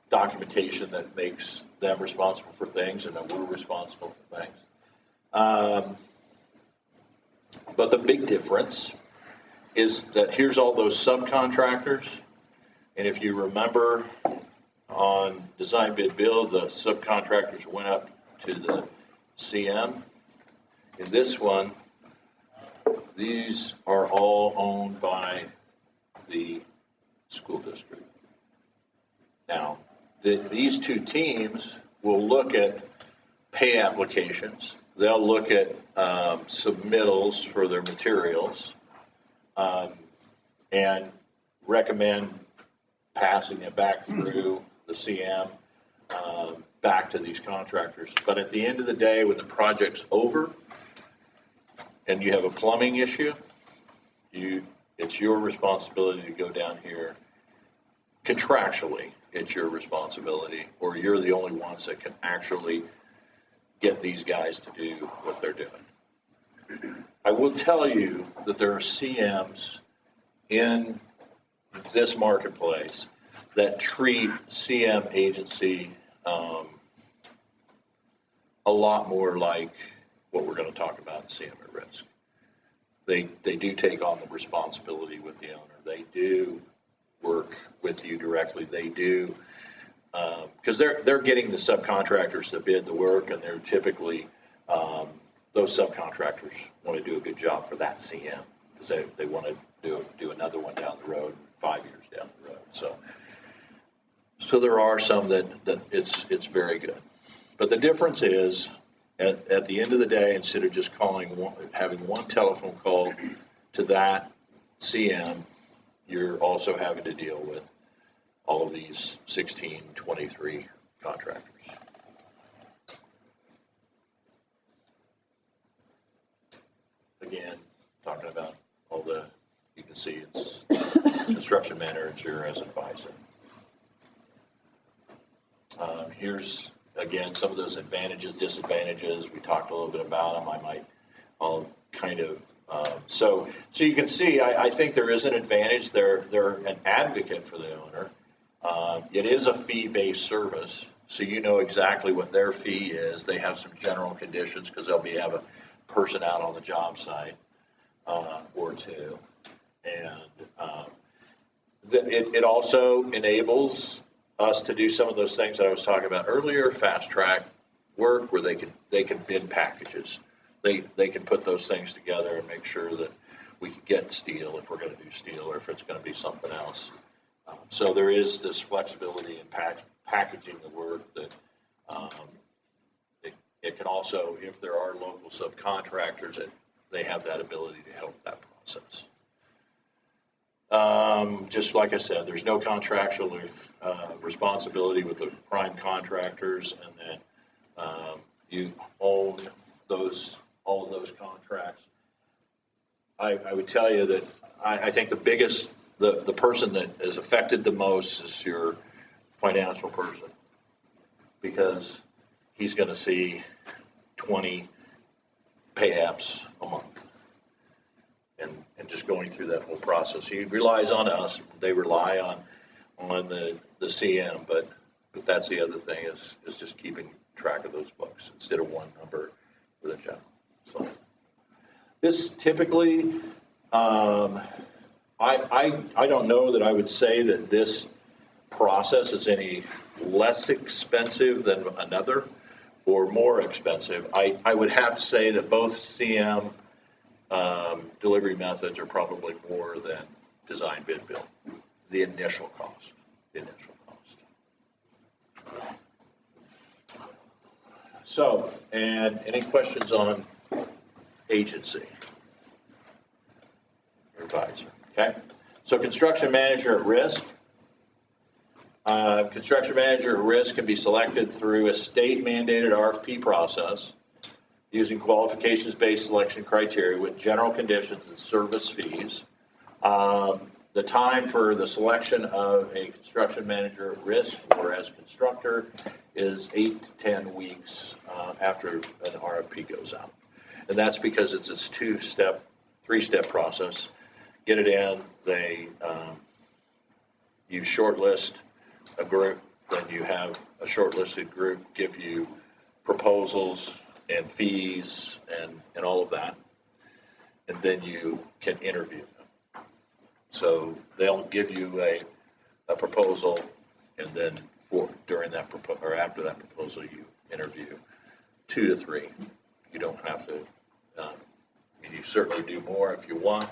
documentation that makes them responsible for things and then we're responsible for things. But the big difference is that here's all those subcontractors. And if you remember on design bid build, the subcontractors went up to the CM. In this one, these are all owned by the school district. Now, these two teams will look at pay applications. They'll look at submittals for their materials and recommend passing it back through the CM back to these contractors. But at the end of the day, when the project's over and you have a plumbing issue, it's your responsibility to go down here. Contractually, it's your responsibility, or you're the only ones that can actually get these guys to do what they're doing. I will tell you that there are CMs in this marketplace that treat CM agency a lot more like what we're going to talk about in CM at risk. They do take on the responsibility with the owner. They do work with you directly. They do, because they're getting the subcontractors to bid the work, and they're typically, those subcontractors want to do a good job for that CM, because they want to do another one down the road, 5 years down the road. So there are some that it's very good. But the difference is, at the end of the day, instead of just having one telephone call to that CM, you're also having to deal with all of these 23 contractors. Again, talking about you can see it's construction manager as advisor. Here's, again, some of those advantages, disadvantages. We talked a little bit about them. I'll kind of, so you can see, I think there is an advantage. They're an advocate for the owner. It is a fee-based service, so you know exactly what their fee is. They have some general conditions because they'll have a person out on the job site or two. And it also enables us to do some of those things that I was talking about earlier, fast track work where they can bid packages. They can put those things together and make sure that we can get steel if we're going to do steel or if it's going to be something else. So there is this flexibility in packaging the work that it can also, if there are local subcontractors, they have that ability to help that process. Just like I said, there's no contractual responsibility with the prime contractors, and then you own all of those contracts. I would tell you that I think the biggest, the person that is affected the most is your financial person, because he's going to see 20 pay apps a month. And just going through that whole process. He relies on us. They rely on the CM, but that's the other thing is just keeping track of those books instead of one number for the general. So this typically, I don't know that I would say that this process is any less expensive than another or more expensive. I would have to say that both CM delivery methods are probably more than design bid build. The initial cost. So, and any questions on agency? Advisor. Okay. So construction manager at risk. Construction manager at risk can be selected through a state mandated RFP process using qualifications-based selection criteria with general conditions and service fees. The time for the selection of a construction manager at risk or as constructor is 8 to 10 weeks after an RFP goes out. And that's because it's this three-step process. Get it in, you shortlist a group, then you have a shortlisted group give you proposals and fees and all of that. And then you can interview them. So they'll give you a proposal, and then during that or after that proposal, you interview 2 to 3. You don't have to. You certainly do more if you want.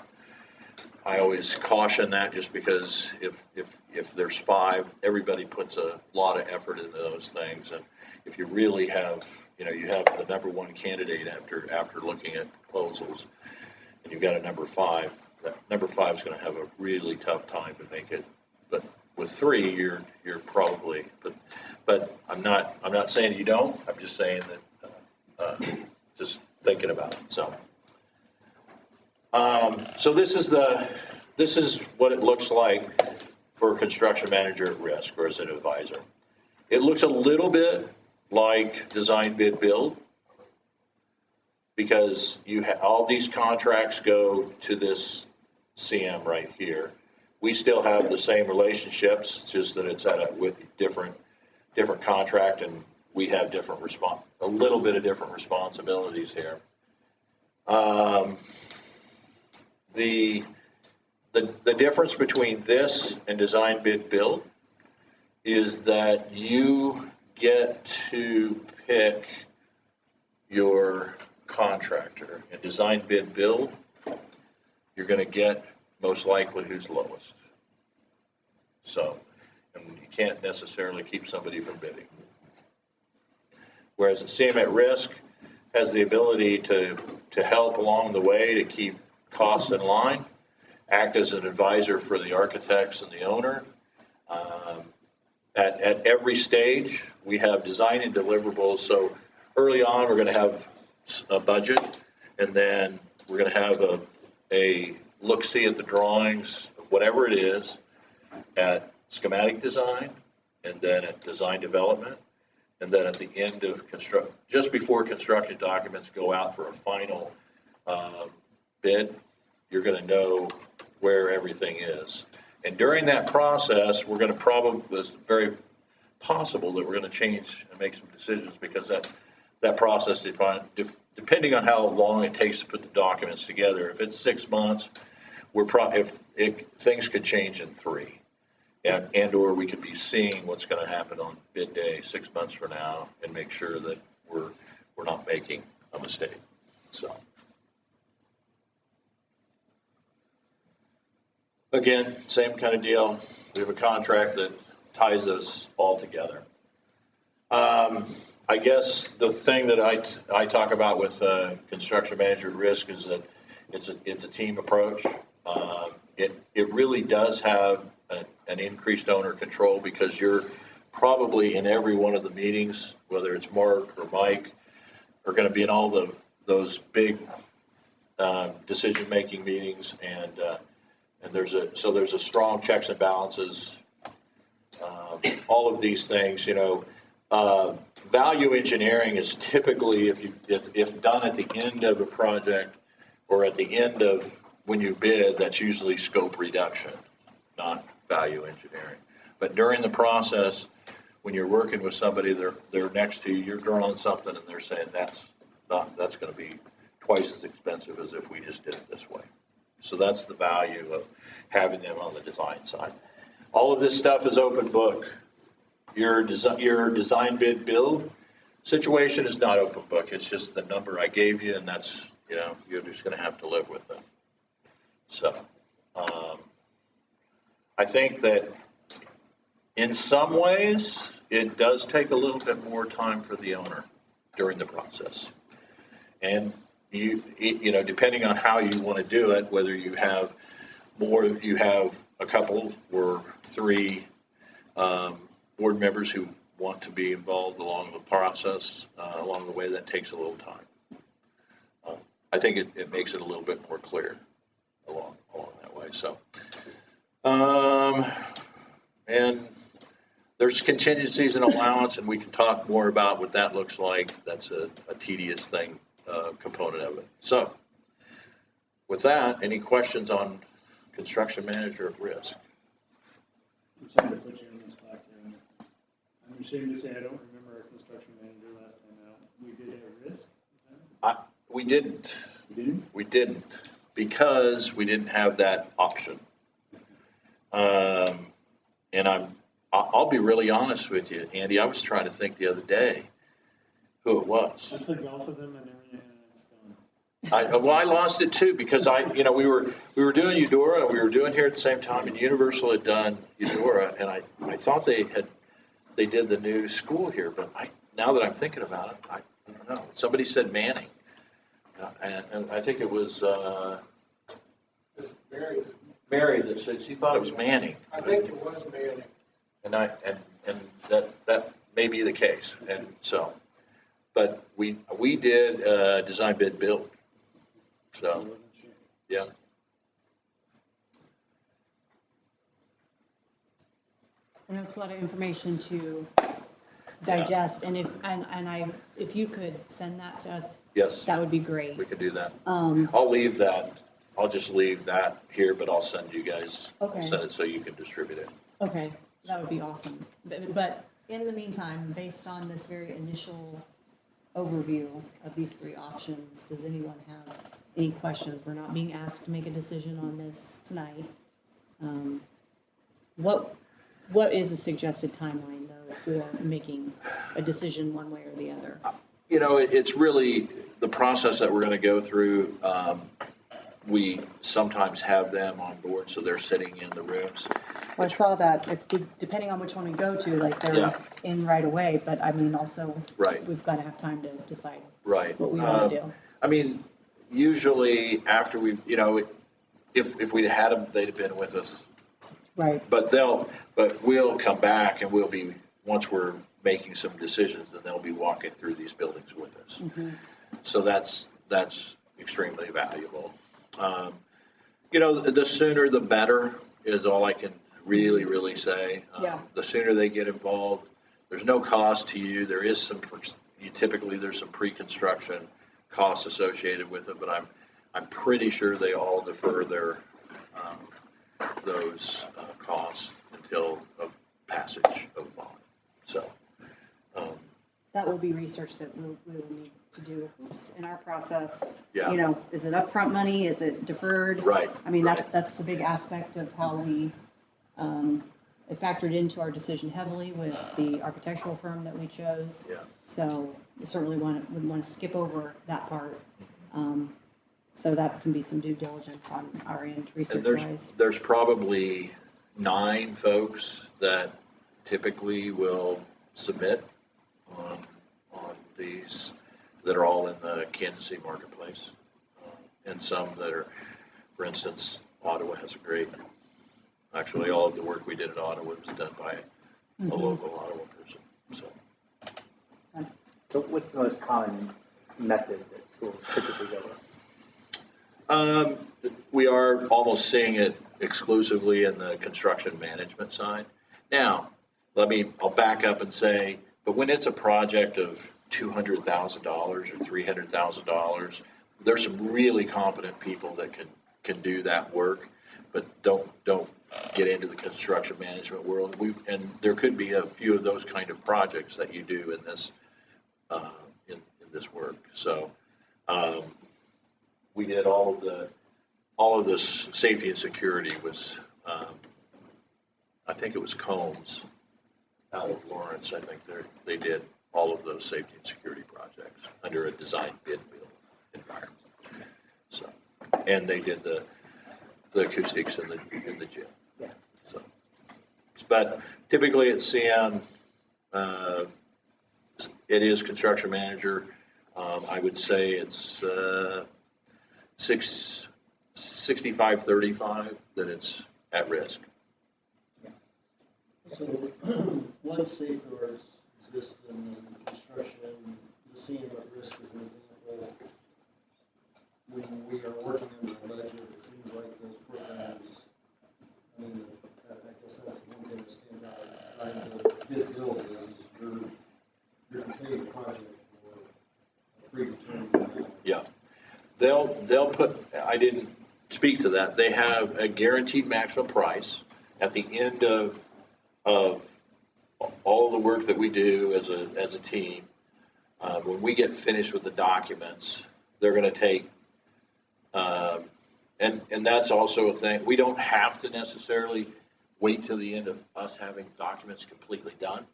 I always caution that just because if there's 5, everybody puts a lot of effort into those things, and if you really have, you have the number 1 candidate after looking at proposals, and you've got a number 5. That number 5 is going to have a really tough time to make it. But with 3, you're probably. But I'm not saying you don't. I'm just saying that just thinking about it. So this is what it looks like for a construction manager at risk or as an advisor. It looks a little bit like design bid build, because all these contracts go to this CM right here. We still have the same relationships, it's just that it's with different contract, and we have a little bit of different responsibilities here. The difference between this and design bid build is that you get to pick your contractor. In design bid build, you're going to get most likely who's lowest. So, and you can't necessarily keep somebody from bidding. Whereas a CM at risk has the ability to help along the way to keep costs in line, act as an advisor for the architects and the owner. At every stage, we have design and deliverables. So early on, we're going to have a budget, and then we're going to have a look-see at the drawings, whatever it is, at schematic design, and then at design development, and then at the end of just before construction documents go out for a final bid, you're going to know where everything is. And during that process, we're going to it's very possible that we're going to change and make some decisions, because that process, depending on how long it takes to put the documents together, if it's 6 months, things could change in 3. And or we could be seeing what's going to happen on bid day 6 months from now and make sure that we're not making a mistake. So. Again, same kind of deal. We have a contract that ties us all together. I guess the thing that I talk about with construction manager at risk is that it's a team approach. It really does have an increased owner control, because you're probably in every one of the meetings, whether it's Mark or Mike, are going to be in all those big decision-making meetings, and there's a strong checks and balances. All of these things, value engineering is typically, if done at the end of a project or at the end of when you bid, that's usually scope reduction, not value engineering. But during the process, when you're working with somebody, they're next to you, you're drawing something, and they're saying that's going to be twice as expensive as if we just did it this way. So that's the value of having them on the design side. All of this stuff is open book. Your design bid build situation is not open book. It's just the number I gave you, and that's, you're just going to have to live with it. So I think that in some ways it does take a little bit more time for the owner during the process. And depending on how you want to do it, whether you have a couple or 3 board members who want to be involved along the process, along the way, that takes a little time. I think it makes it a little bit more clear along that way. So And there's contingencies and allowance, and we can talk more about what that looks like. That's a tedious thing, component of it. So with that, any questions on construction manager at risk? I'm sorry to put you on the spot there. I'm ashamed to say I don't remember our construction manager last time out. We did a risk? We didn't. We didn't? We didn't, because we didn't have that option. And I'll be really honest with you, Andy, I was trying to think the other day who it was. I played golf with them and everything. Well, I lost it too, because we were doing Eudora, and we were doing here at the same time, and Universal had done Eudora, and I thought they did the new school here, but now that I'm thinking about it, I don't know. Somebody said Manning, and I think it was Mary that said she thought it was Manning. I think it was Manning. And that may be the case, and so, but we did design bid build, so yeah. And that's a lot of information to digest, and if you could send that to us, Yes, that would be great. we can do that. Um, I'll just leave that here, but I'll send you guys. Okay. I'll send it so you can distribute it. Okay, that would be awesome. But in the meantime, based on this very initial overview of these three options, does anyone have any questions? We're not being asked to make a decision on this tonight. What is a suggested timeline, though, for making a decision one way or the other? It's really the process that we're going to go through. We sometimes have them on board, so they're sitting in the rooms. Well, I saw that, depending on which one we go to, like, they're in right away, but I mean, also, Right. we've got to have time to decide Right. what we want to do. I mean, usually after if we'd had them, they'd have been with us. Right. But we'll come back, and once we're making some decisions, then they'll be walking through these buildings with us. Mm-hmm. So that's extremely valuable. The sooner the better is all I can really say. Yeah. The sooner they get involved, there's no cost to you. There is typically there's some pre-construction costs associated with it, but I'm pretty sure they all defer those costs until a passage of bond. So. That will be research that we will need to do in our process. Yeah. Is it upfront money? Is it deferred? Right. I mean, right. that's the big aspect of how we, it factored into our decision heavily with the architectural firm that we chose. Yeah. So we certainly wouldn't want to skip over that part. So that can be some due diligence on our end, research-wise. There's probably 9 folks that typically will submit on these that are all in the Kansas City marketplace, and some that are, for instance, Ottawa has a great. Actually, all of the work we did at Ottawa was done by a local Ottawa person. So what's the most common method that schools typically go with? We are almost seeing it exclusively in the construction management side. Now, I'll back up and say, but when it's a project of $200,000 or $300,000, there's some really competent people that can do that work, but don't get into the construction management world. And there could be a few of those kind of projects that you do in this in this work. So we did all of this safety and security was I think it was Combs out of Lawrence. I think they did all of those safety and security projects under a design bid build environment. So, and they did the acoustics in the gym. Yeah. So, but typically at CM, it is construction manager. I would say it's 65-35 that it's at risk. So one safeguard exists in construction, the seeing at risk as an example. When we are working under a budget, it seems like those programs, I mean, the predetermined. Yeah. They'll put, I didn't speak to that. They have a guaranteed maximum price at the end of all the work that we do as a team. When we get finished with the documents, they're going to take, and that's also a thing. We don't have to necessarily wait till the end of us having documents completely done.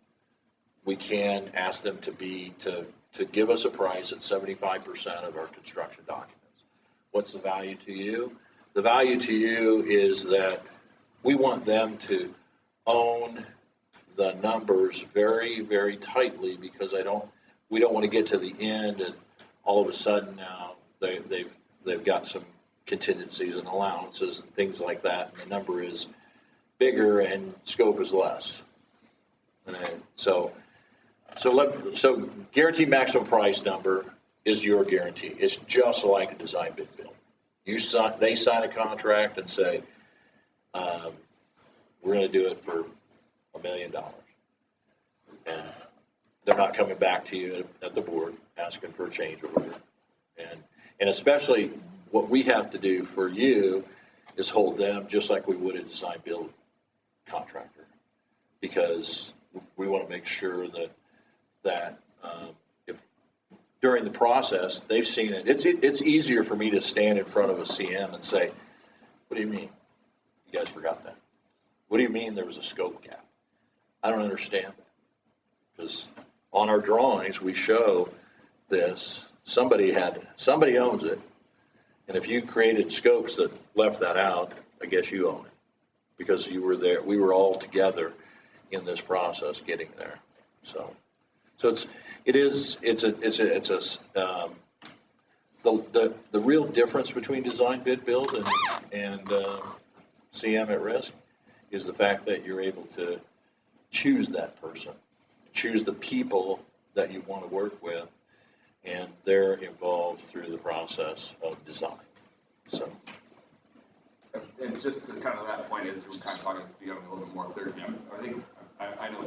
We can ask them to give us a price at 75% of our construction documents. What's the value to you? The value to you is that we want them to own the numbers very, very tightly, because we don't want to get to the end and all of a sudden now they've got some contingencies and allowances and things like that, and the number is bigger and scope is less. And so guaranteed maximum price number is your guarantee. It's just like a design bid build. They sign a contract and say, we're going to do it for $1 million. And they're not coming back to you at the board asking for a change order. And especially what we have to do for you is hold them just like we would a design build contractor, because we want to make sure that if during the process they've seen it, it's easier for me to stand in front of a CM and say, what do you mean? You guys forgot that. What do you mean there was a scope gap? I don't understand that. Because on our drawings, we show this. Somebody owns it. And if you created scopes that left that out, I guess you own it, because you were there. We were all together in this process getting there. So the real difference between design bid build and CM at risk is the fact that you're able to choose that person, choose the people that you want to work with, and they're involved through the process of design. So. And just to kind of that point, as we're kind of talking, it's becoming a little bit more clear to me. I think I know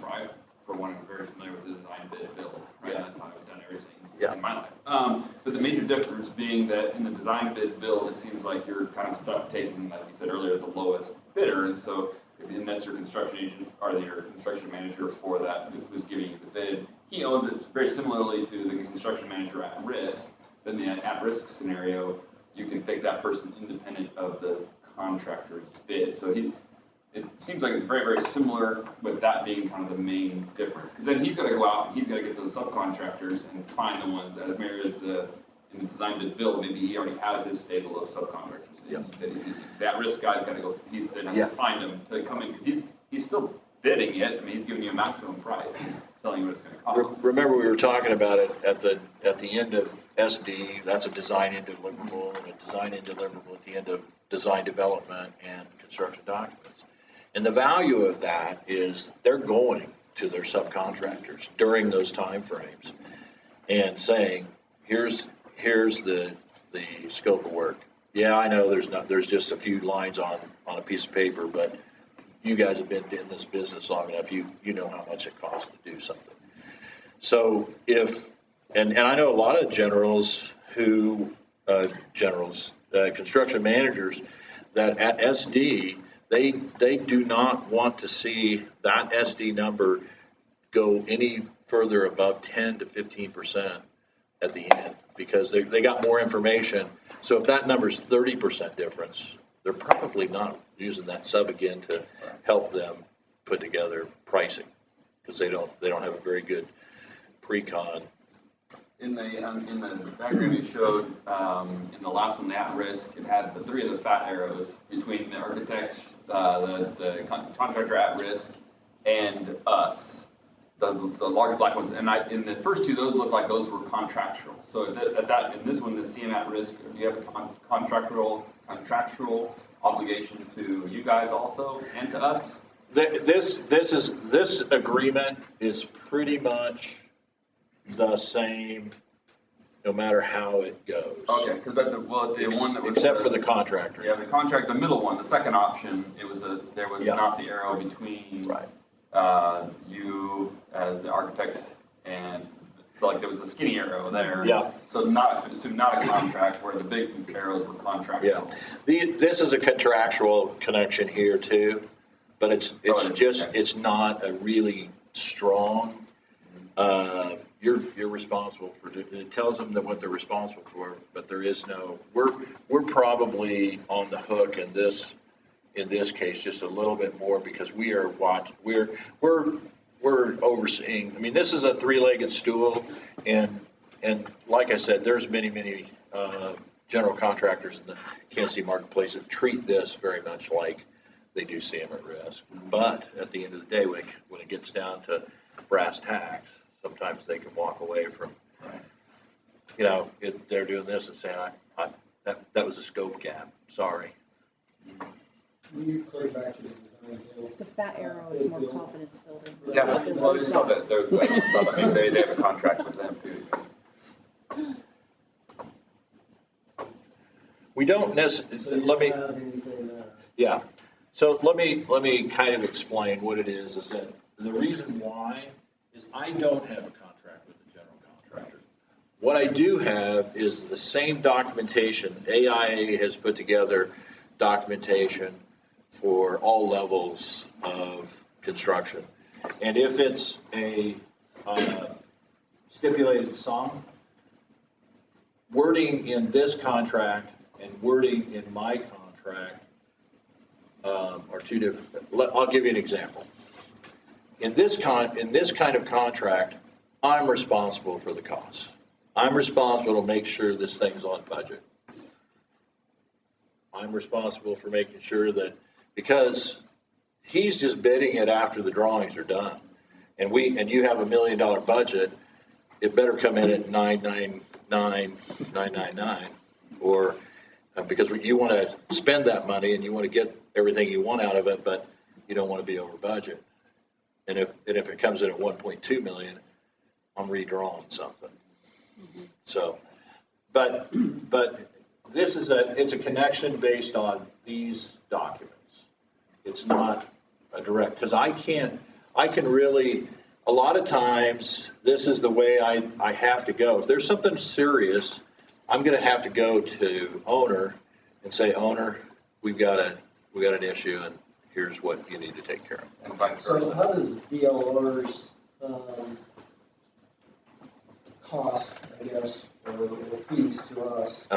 for one, I'm very familiar with the design bid build, right? Yeah. That's how I've done everything in my life. But the major difference being that in the design bid build, it seems like you're kind of stuck taking, like you said earlier, the lowest bidder, and so and that's your construction agent or your construction manager for that who's giving you the bid. He owns it very similarly to the construction manager at risk. Then in the at-risk scenario, you can pick that person independent of the contractor's bid. So it seems like it's very, very similar, with that being kind of the main difference. Because then he's got to go out and he's got to get those subcontractors and find the ones, as Mary is in the design bid build, maybe he already has his stable of subcontractors that he's using. That risk guy's got to go, he has to find them to come in, because he's still bidding it. I mean, he's giving you a maximum price, telling you what it's going to cost. Remember, we were talking about it at the end of SD. That's a design end deliverable, and a design end deliverable at the end of design development and construction documents. And the value of that is they're going to their subcontractors during those time frames and saying, here's the scope of work. Yeah, I know there's just a few lines on a piece of paper, but you guys have been in this business long enough. You know how much it costs to do something. So and I know a lot of construction managers that at SD, they do not want to see that SD number go any further above 10 to 15% at the end, because they got more information. So if that number's 30% difference, they're probably not using that sub again to help them put together pricing, because they don't have a very good pre-con. In the diagram you showed, in the last one, the at-risk, it had the three of the fat arrows between the architects, the contractor at risk, and us, the large black ones. And in the first two, those looked like those were contractual. So in this one, the CM at risk, do you have a contractual obligation to you guys also and to us? This agreement is pretty much the same, no matter how it goes. Okay, because the one that was except for the contractor. Yeah, the middle one, the second option, there was not the arrow between you as the architects and So like there was a skinny arrow there. Yeah. So not a contract where the big arrows were contractual. Yeah. This is a contractual connection here too, but it's it's not a really strong, you're responsible for, it tells them that what they're responsible for, but there is no, we're probably on the hook in this case, just a little bit more because we are we're overseeing, I mean, this is a three-legged stool and like I said, there's many, general contractors in the Kansas City marketplace that treat this very much like they do CM at risk. But at the end of the day, when it gets down to brass tacks, sometimes they can walk away from, they're doing this and saying, that was a scope gap, sorry. Will you click back to the design build? The fat arrow is more confidence building. Yes, well, we saw that, they have a contract with them too. We don't necessarily, let me, yeah. So let me kind of explain what it is that the reason why is I don't have a contract with the general contractor. What I do have is the same documentation. AIA has put together documentation for all levels of construction. And if it's a stipulated sum, wording in this contract and wording in my contract are two different. I'll give you an example. In this kind of contract, I'm responsible for the costs. I'm responsible to make sure this thing's on budget. I'm responsible for making sure that, because he's just bidding it after the drawings are done, and you have $1 million budget, it better come in at 999, or because you want to spend that money and you want to get everything you want out of it, but you don't want to be over budget. And if it comes in at 1.2 million, I'm redrawing something. Mm-hmm. So, but this is it's a connection based on these documents. It's not a direct, because I can really, a lot of times, this is the way I have to go. If there's something serious, I'm going to have to go to owner and say, owner, we've got an issue, and here's what you need to take care of. And vice versa. So how does DLR's cost, I guess, or fees to us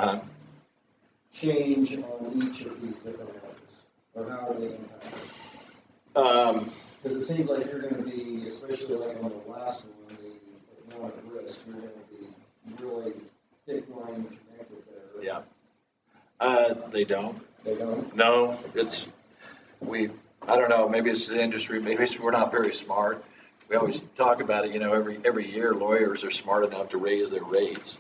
change on each of these different levels, or how are they impacted? Because it seems like you're going to be, especially like on the last one, the one at risk, you're going to be really thick line connected there. Yeah. They don't. They don't? No, I don't know, maybe it's the industry, maybe we're not very smart. We always talk about it, every year lawyers are smart enough to raise their rates.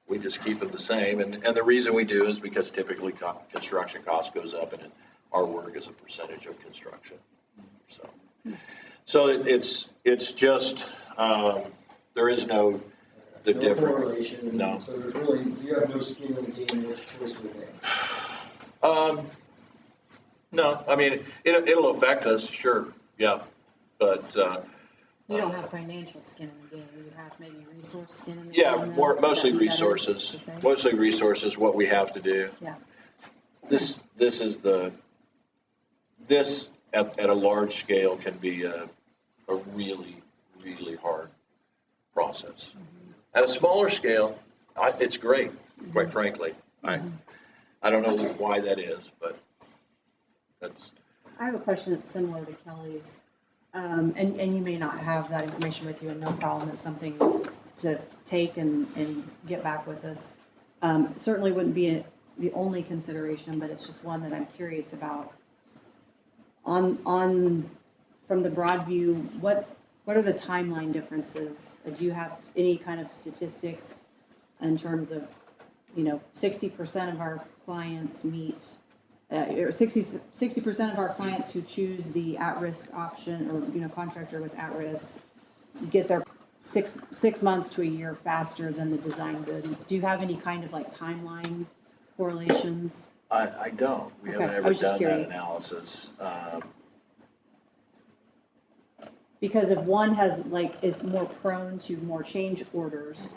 We just keep them the same, and the reason we do is because typically construction cost goes up, and our work is a percentage of construction. So it's just, there is no difference. Correlation. No. So there's really, you have no skin in the game which choice we make. No, I mean, it'll affect us, sure, yeah, but. You don't have financial skin in the game, you have maybe resource skin in the game. Yeah, mostly resources, what we have to do. Yeah. This is this at a large scale can be a really, really hard process. Mm-hmm. At a smaller scale, it's great, quite frankly. Mm-hmm. I don't know why that is, but that's. I have a question that's similar to Kelly's, and you may not have that information with you, and no problem. It's something to take and get back with us. Certainly wouldn't be the only consideration, but it's just one that I'm curious about. On from the broad view, what are the timeline differences? Do you have any kind of statistics in terms of, 60% of our clients meet, or 60% of our clients who choose the at-risk option, or contractor with at-risk, get their six months to a year faster than the design bid? Do you have any kind of timeline correlations? I don't. We haven't ever done that analysis. Because if one has, like, is more prone to more change orders,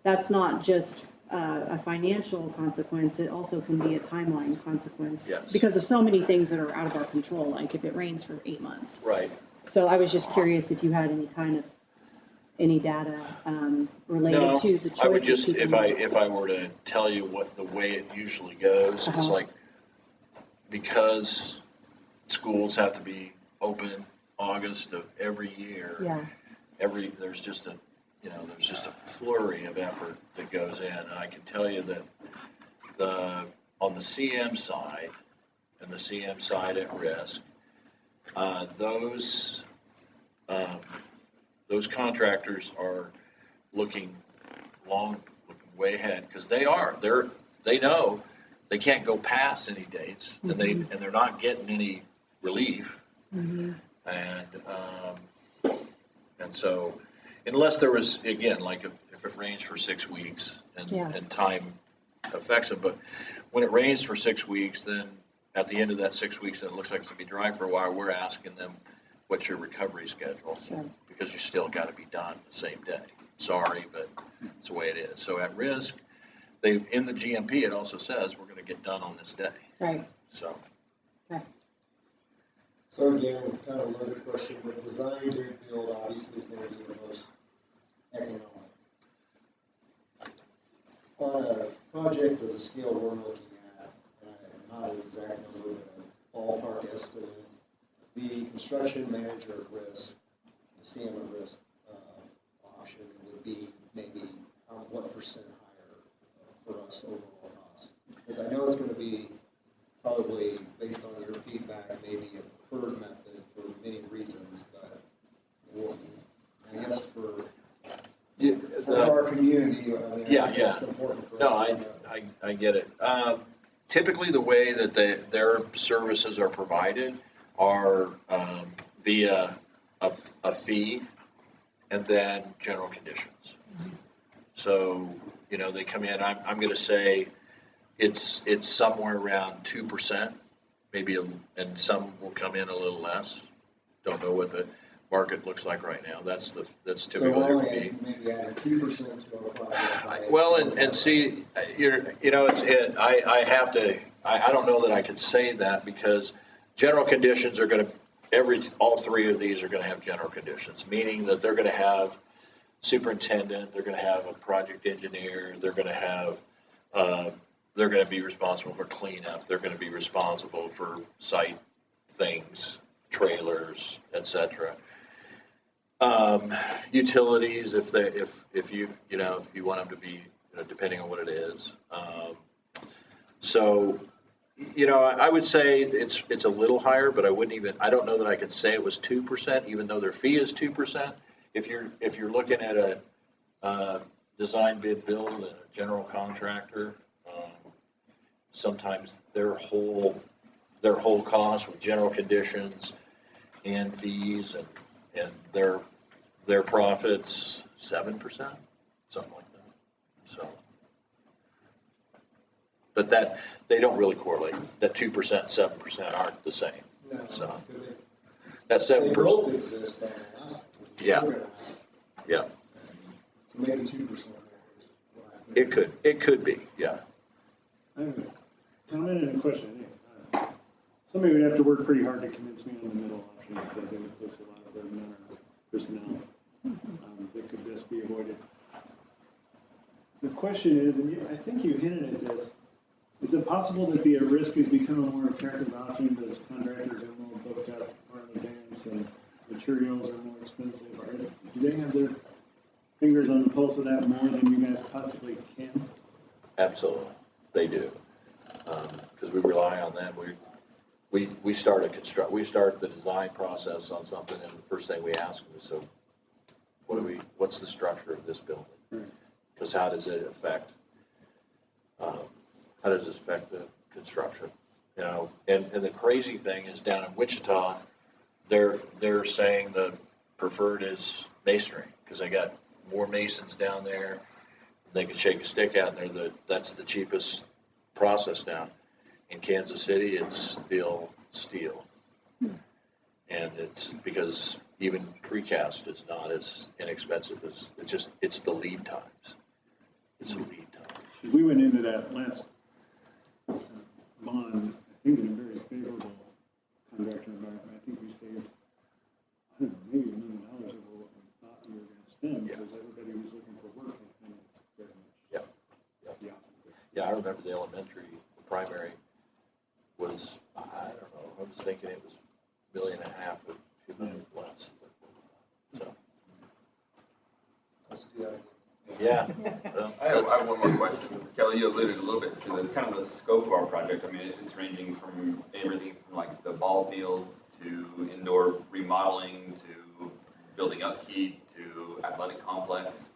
that's not just a financial consequence, it also can be a timeline consequence. Yes. Because of so many things that are out of our control, like if it rains for 8 months. Right. So I was just curious if you had any data related to the choices I would just, people if I were to tell you what the way it usually goes, it's like, because schools have to be open August of every year. Yeah. There's just a flurry of effort that goes in, and I can tell you that on the CM side, and the CM side at risk, those contractors are looking way ahead, because they know they can't go past any dates, and they're not getting any relief. And so, unless there was, again, like if it rains for 6 weeks and time affects it, but when it rains for 6 weeks, then at the end of that 6 weeks, and it looks like it's gonna be dry for a while, we're asking them, what's your recovery schedule? Sure. Because you still gotta be done the same day. Sorry, but it's the way it is. So at risk, in the GMP, it also says we're gonna get done on this day. Right. So. So again, kind of a loaded question, but design, bid, build obviously is going to be the most economic. On a project of the scale we're looking at, not an exact number, but a ballpark estimate, the construction manager at risk, the CM at risk option would be maybe what percent higher for us overall cost? Because I know it's going to be probably based on your feedback, maybe a preferred method for many reasons, but I guess for our community, I mean, I think it's important for us to know. I get it. Typically, the way that their services are provided are via a fee and then general conditions. So, they come in, I'm going to say it's somewhere around 2%, maybe, and some will come in a little less. Don't know what the market looks like right now. That's typically their fee. Maybe adding 2% to our project. Well, and see, I don't know that I could say that, because general conditions are going to, all three of these are going to have general conditions, meaning that they're going to have superintendent, they're going to have a project engineer, they're going to be responsible for cleanup, they're going to be responsible for site things, trailers, etc. Utilities, if you want them to be, depending on what it is. So, I would say it's a little higher, but I don't know that I could say it was 2%, even though their fee is 2%. If you're looking at a design, bid, build, and a general contractor, sometimes their whole cost with general conditions and fees and their profits 7%, something like that. So, but that they don't really correlate. That 2% and 7% aren't the same. No, so that 7%. They both exist on the last one. Yeah. So maybe 2%. It could be, yeah. I have a comment and a question. Somebody would have to work pretty hard to convince me on the middle option, because I think it puts a lot of burden on our personnel that could best be avoided. The question is, and I think you hinted at this, is it possible that the risk has become a more attractive option as contractors are more booked up far in advance and materials are more expensive? Do they have their fingers on the pulse of that more than you guys possibly can? Absolutely, they do, because we rely on them. We start the design process on something, and the first thing we ask them is, so what's the structure of this building? Because how does it affect the construction? And the crazy thing is, down in Wichita, they're saying the preferred is masonry, because they got more masons down there. They can shake a stick out there. That's the cheapest process now. In Kansas City, it's still steel. And it's because even precast is not as inexpensive as, it's the lead times. It's the lead time. We went into that last bond, I think in a very favorable contractor environment. I think we saved, I don't know, maybe $1 million over what we thought we were gonna spend, because everybody was looking for work, and it's very much the opposite. Yeah, I remember the elementary, the primary was, I don't know, I was thinking it was $1.5 million or $2 million less. So, Let's do that again. yeah. Well, I have one more question. Kelly, you alluded a little bit to the kind of the scope of our project. I mean, it's ranging from everything from like the ball fields to indoor remodeling to building upkeep to athletic complex.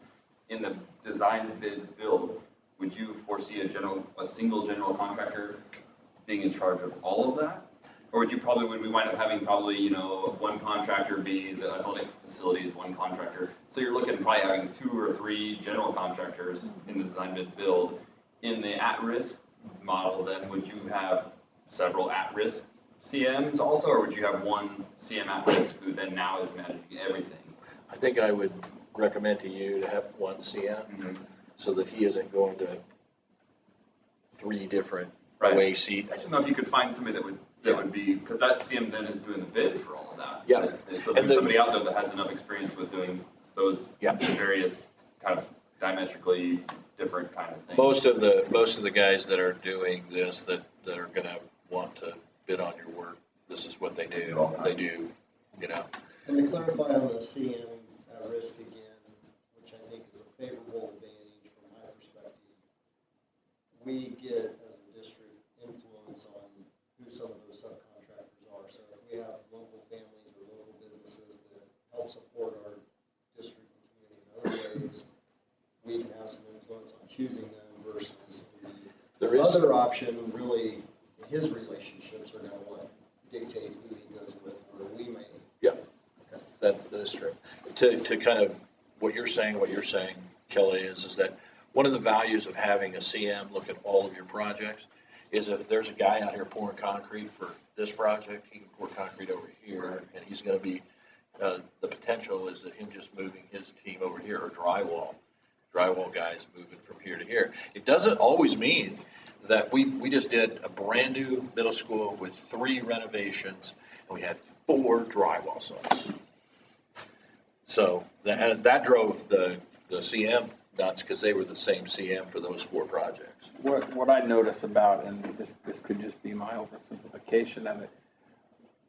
In the design bid build, would you foresee a single general contractor being in charge of all of that? Or would we wind up having probably, one contractor be the athletic facilities, one contractor? So you're looking at probably having 2 or 3 general contractors in the design bid build. In the at-risk model, then, would you have several at-risk CMs also, or would you have one CM at-risk who then now is managing everything? I think I would recommend to you to have one CM so that he isn't going to 3 different away seats. I just know if you could find somebody that would be, because that CM then is doing the bid for all of that. Yeah. So there's somebody out there that has enough experience with doing those various kind of diametrically different kind of things. Most of the guys that are doing this that are gonna want to bid on your work, this is what they do. They do, And to clarify on the CM at risk again, which I think is a favorable advantage from my perspective, we get as a district influence on who some of those subcontractors are. So if we have local families or local businesses that help support our district and community in other ways, we can have some influence on choosing them versus the other option. Really, his relationships are going to dictate who he goes with, or we may. Yeah, okay. That is true. To kind of what you're saying, Kelly, is that one of the values of having a CM look at all of your projects is if there's a guy out here pouring concrete for this project, he can pour concrete over here, and he's going to be, the potential is that him just moving his team over here, or drywall guys moving from here to here. It doesn't always mean that we just did a brand new middle school with 3 renovations, and we had 4 drywall sites. So that drove the CM nuts, because they were the same CM for those 4 projects. What I notice about, and this could just be my oversimplification of it,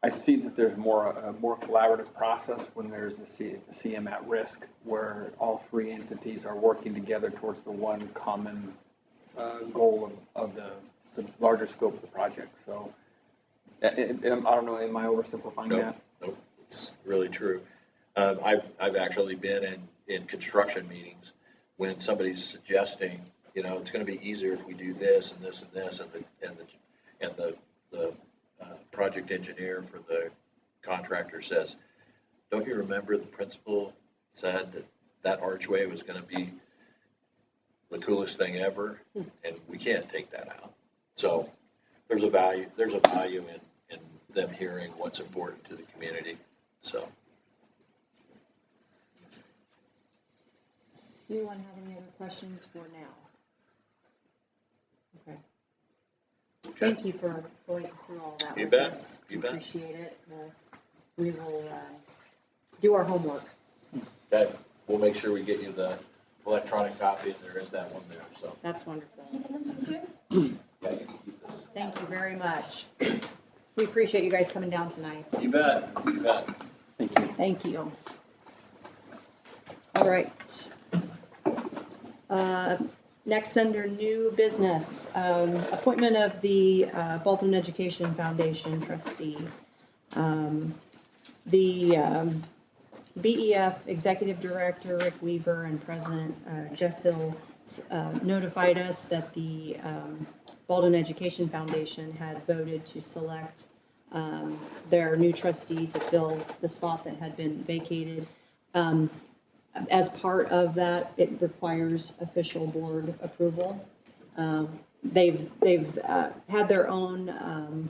I see that there's a more collaborative process when there's a CM at risk, where all 3 entities are working together towards the one common goal of the larger scope of the project. So I don't know, am I oversimplifying that? Nope, it's really true. I've actually been in construction meetings when somebody's suggesting, it's going to be easier if we do this and this and this, and the project engineer for the contractor says, don't you remember the principal said that archway was going to be the coolest thing ever, and we can't take that out. So there's a value in them hearing what's important to the community. So. Anyone have any other questions for now? Okay. Thank you for going through all that with us. You bet. Appreciate it. We will do our homework. Okay, we'll make sure we get you the electronic copy, and there is that one there, so. That's wonderful. Keeping this one too? Yeah, you can keep this. Thank you very much. We appreciate you guys coming down tonight. You bet, you bet. Thank you. Thank you. All right. Next, under new business, appointment of the Baldwin Education Foundation trustee. The BEF Executive Director Rick Weaver and President Jeff Hill notified us that the Baldwin Education Foundation had voted to select their new trustee to fill the spot that had been vacated. As part of that, it requires official board approval. They've had their own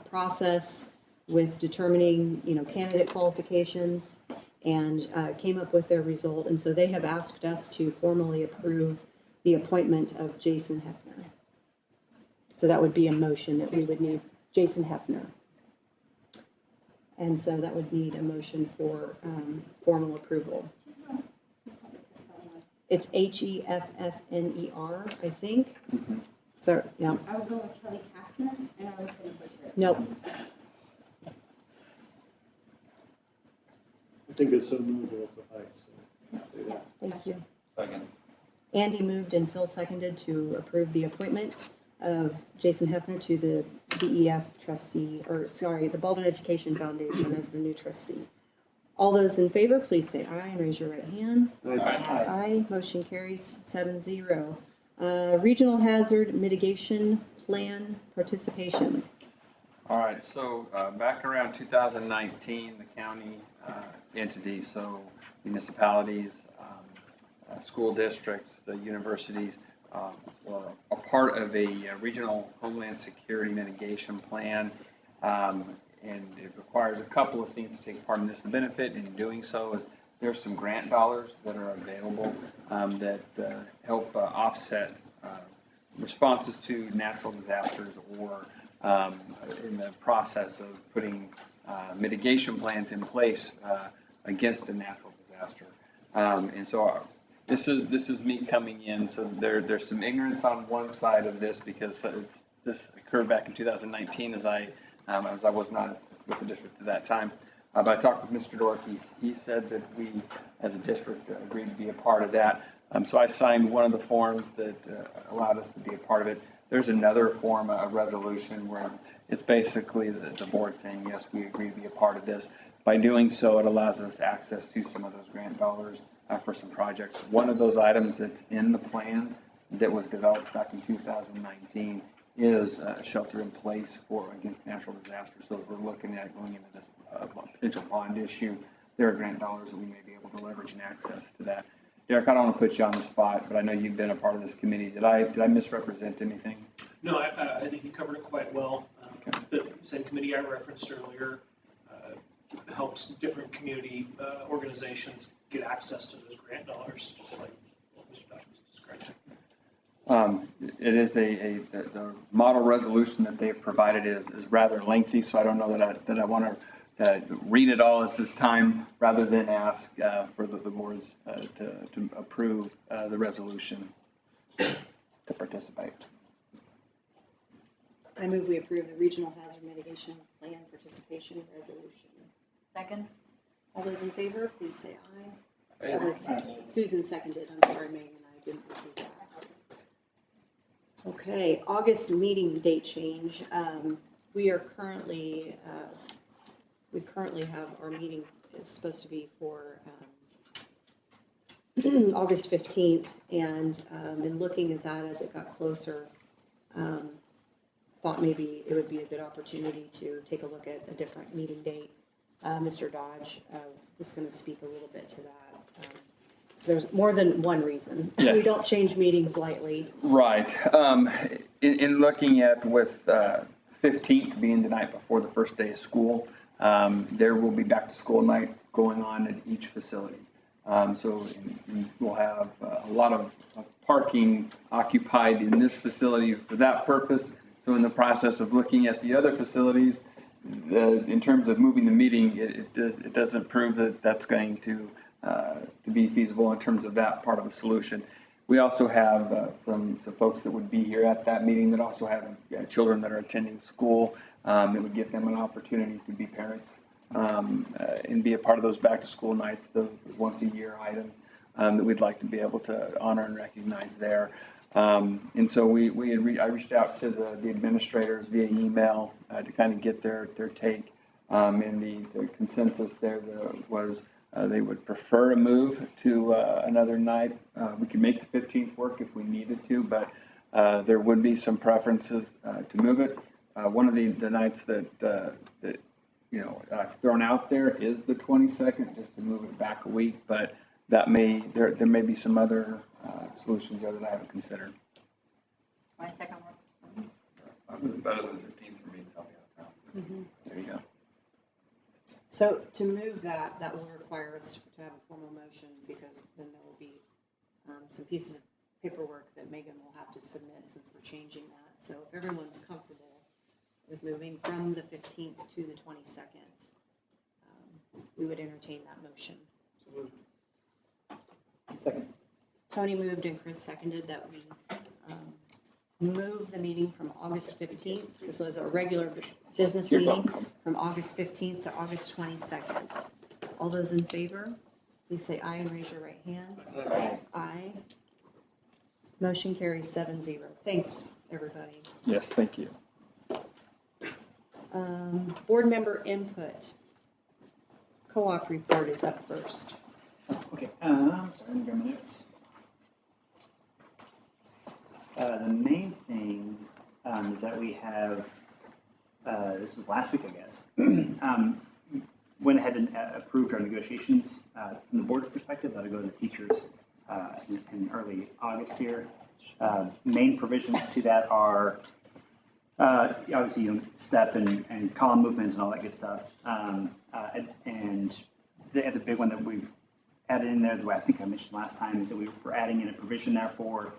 process with determining, candidate qualifications and came up with their result. And so they have asked us to formally approve the appointment of Jason Hefner. So that would be a motion that we would need, Jason Hefner. And so that would need a motion for formal approval. It's Hefner, I think. So, yeah. I was going with Kelly Hafner, and I was going to butcher it. Nope. I think it's so moved will suffice, so say that. Thank you. Second. Andy moved and Phil seconded to approve the appointment of Jason Hefner to the DEF trustee, the Baldwin Education Foundation as the new trustee. All those in favor, please say aye and raise your right hand. Aye. Aye. Motion carries 7-0. Regional Hazard Mitigation Plan participation. All right, so back around 2019, the county entities, so municipalities, school districts, the universities, were a part of a regional homeland security mitigation plan. And it requires a couple of things to take part in this. The benefit in doing so is there's some grant dollars that are available that help offset responses to natural disasters or in the process of putting mitigation plans in place against a natural disaster. And so this is me coming in. So there's some ignorance on one side of this because this occurred back in 2019 as I was not with the district at that time. But I talked with Mr. Dork. He said that we, as a district, agreed to be a part of that. So I signed one of the forms that allowed us to be a part of it. There's another form, a resolution, where it's basically the board saying, yes, we agree to be a part of this. By doing so, it allows us access to some of those grant dollars for some projects. One of those items that's in the plan that was developed back in 2019 is shelter in place against natural disasters. So as we're looking at going into this potential bond issue, there are grant dollars that we may be able to leverage and access to that. Derek, I don't want to put you on the spot, but I know you've been a part of this committee. Did I misrepresent anything? No, I think you covered it quite well. Okay. The same committee I referenced earlier helps different community organizations get access to those grant dollars, just like Mr. Dutch was describing. It is the model resolution that they've provided is rather lengthy, so I don't know that I want to read it all at this time, rather than ask for the boards to approve the resolution to participate. I move we approve the Regional Hazard Mitigation Plan participation resolution. Second. All those in favor, please say aye. Aye. That was Susan seconded. I'm sorry, Megan, I didn't repeat that. Okay, August meeting date change. We currently have our meeting is supposed to be for August 15th, and in looking at that as it got closer, thought maybe it would be a good opportunity to take a look at a different meeting date. Mr. Dodge was going to speak a little bit to that. So there's more than one reason. Yeah. We don't change meetings lightly. Right. In looking at with 15th being the night before the first day of school, there will be back to school night going on at each facility. So we'll have a lot of parking occupied in this facility for that purpose. So in the process of looking at the other facilities, in terms of moving the meeting, it doesn't prove that that's going to be feasible in terms of that part of the solution. We also have some folks that would be here at that meeting that also have children that are attending school. It would give them an opportunity to be parents and be a part of those back to school nights, those once a year items that we'd like to be able to honor and recognize there. And so I reached out to the administrators via email to kind of get their take. And the consensus there was they would prefer a move to another night. We could make the 15th work if we needed to, but there would be some preferences to move it. One of the nights that I've thrown out there is the 22nd, just to move it back a week, but there may be some other solutions there that I haven't considered. 22nd works. Better than 15th for me, so I'll be out of town. Mm-hmm. There you go. So to move that, that will require us to have a formal motion, because then there will be some pieces of paperwork that Megan will have to submit since we're changing that. So if everyone's comfortable with moving from the 15th to the 22nd, we would entertain that motion. Second. Tony moved and Chris seconded that we move the meeting from August 15th. This was a regular business You're meeting welcome. from August 15th to August 22nd. All those in favor, please say aye and raise your right hand. Aye. Aye. Motion carries 7-0. Thanks, everybody. Yes, thank you. Board member input. Co-op report is up first. Okay, sorry, let me grab my notes. The main thing is that we have, this was last week, I guess, went ahead and approved our negotiations from the board perspective. That'll go to the teachers in early August here. Main provisions to that are obviously, step and column movement and all that good stuff. And the big one that we've added in there, the way I think I mentioned last time, is that we're adding in a provision there for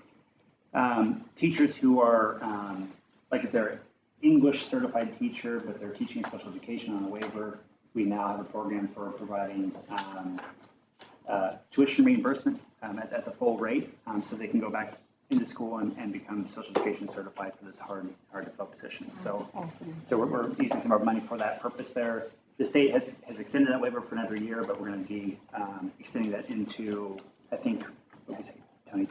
teachers who are, like if they're English certified teacher, but they're teaching special education on a waiver, we now have a program for providing tuition reimbursement at the full rate, so they can go back into school and become special education certified for this hard to fill position. So, awesome. So we're using some of our money for that purpose there. The state has extended that waiver for another year, but we're going to be extending that into, I think, what did I say, Tony,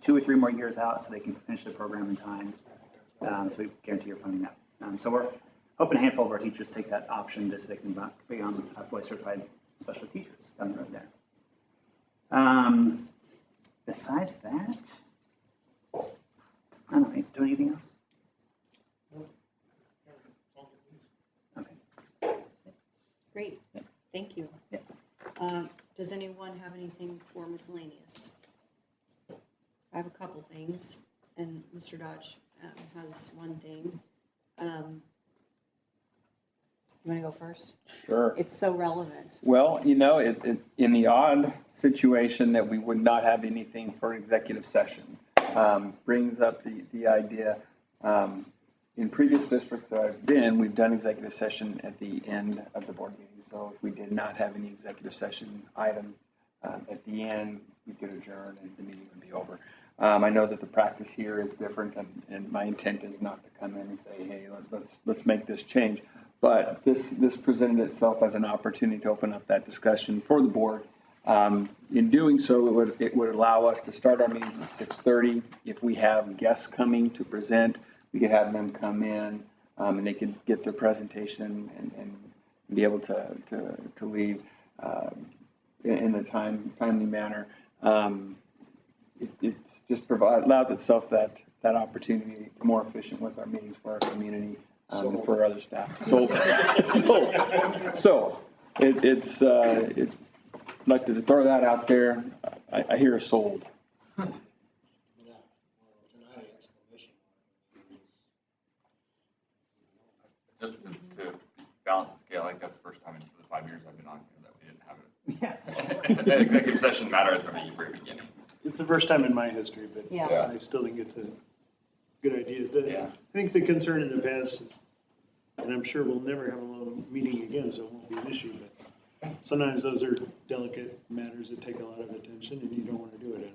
two or three more years out, so they can finish the program in time. So we guarantee you're funding that. So we're hoping a handful of our teachers take that option just so they can become fully certified special teachers down the road there. Besides that, I don't know, do anything else? Okay. Great, thank you. Does anyone have anything for miscellaneous? I have a couple things, and Mr. Dodge has one thing. You want to go first? Sure. It's so relevant. Well, in the odd situation that we would not have anything for executive session, brings up the idea, in previous districts that I've been, we've done executive session at the end of the board meeting. So if we did not have any executive session items, at the end, we could adjourn and the meeting would be over. I know that the practice here is different, and my intent is not to come in and say, hey, let's make this change. But this presented itself as an opportunity to open up that discussion for the board. In doing so, it would allow us to start our meetings at 6:30. If we have guests coming to present, we could have them come in and they could get their presentation and be able to leave in a timely manner. It just allows itself that opportunity to be more efficient with our meetings for our community and for other staff. So it's I'd like to throw that out there. I hear sold. Just to balance the scale, like that's the first time in the 5 years I've been on here that we didn't have it. Yes. That executive session matter from the very beginning. It's the first time in my history, but Yeah. I still think it's a good idea. Yeah. I think the concern in the past, and I'm sure we'll never have a little meeting again, so it won't be an issue, but sometimes those are delicate matters that take a lot of attention, and you don't want to do it at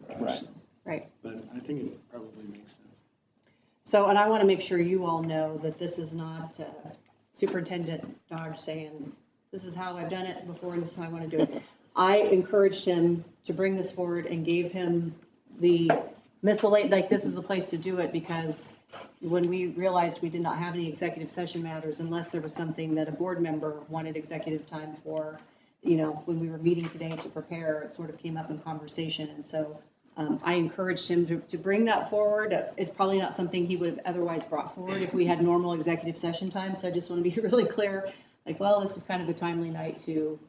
11 o'clock. Right. So, Right. but I think it probably makes sense. So, and I want to make sure you all know that this is not Superintendent Dodge saying, this is how I've done it before and this is how I want to do it. I encouraged him to bring this forward and gave him the miscellaneous, like this is the place to do it, because when we realized we did not have any executive session matters, unless there was something that a board member wanted executive time for, when we were meeting today to prepare, it sort of came up in conversation. And so I encouraged him to bring that forward. It's probably not something he would have otherwise brought forward if we had normal executive session time. So I just want to be really clear, this is kind of a timely night to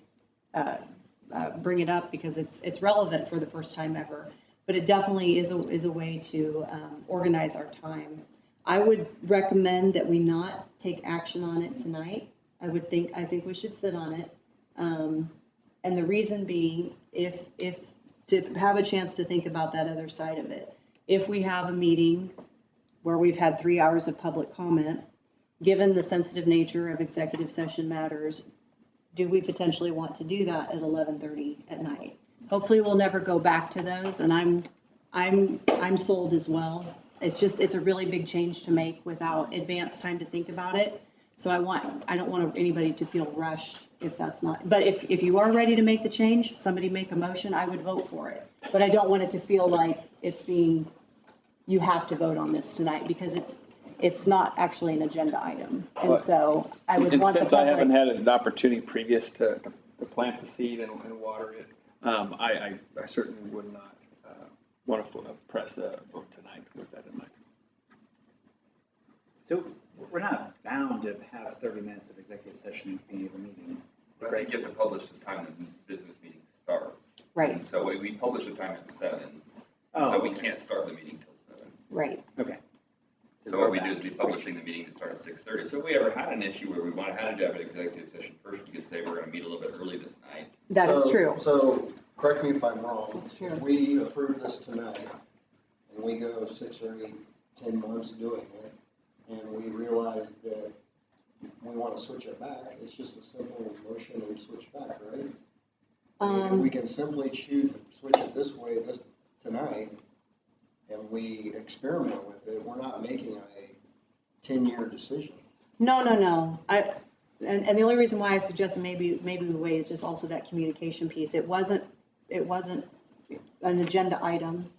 bring it up because it's relevant for the first time ever. But it definitely is a way to organize our time. I would recommend that we not take action on it tonight. I think we should sit on it. And the reason being, if to have a chance to think about that other side of it. If we have a meeting where we've had 3 hours of public comment, given the sensitive nature of executive session matters, do we potentially want to do that at 11:30 at night? Hopefully we'll never go back to those, and I'm sold as well. It's a really big change to make without advance time to think about it. So I don't want anybody to feel rushed if that's not, but if you are ready to make the change, somebody make a motion, I would vote for it. But I don't want it to feel like you have to vote on this tonight, because it's not actually an agenda item. And so I would want the And since I haven't public. had an opportunity previous to plant the seed and water it, I certainly would not want to press a vote tonight with that in mind. So we're not bound to have 30 minutes of executive session in the beginning of a meeting. But I think you have to publish the time the business meeting starts. Right. And so we publish the time at 7, Oh, so we okay. can't start the meeting till 7. Right. Okay. So what we do is we publishing the meeting to start at 6:30. So if we ever had an issue where we had to have an executive session first, we could say we're gonna meet a little bit early this night. That is true. So, correct me if I'm wrong. That's true. If we approve this tonight, and we go 6 or 8, 10 months doing it, and we realize that we want to switch it back, it's just a simple motion and switch back, right? We can simply switch it this way tonight, and we experiment with it. We're not making a 10-year decision. No. And the only reason why I suggested maybe we wait is just also that communication piece. It wasn't an agenda item.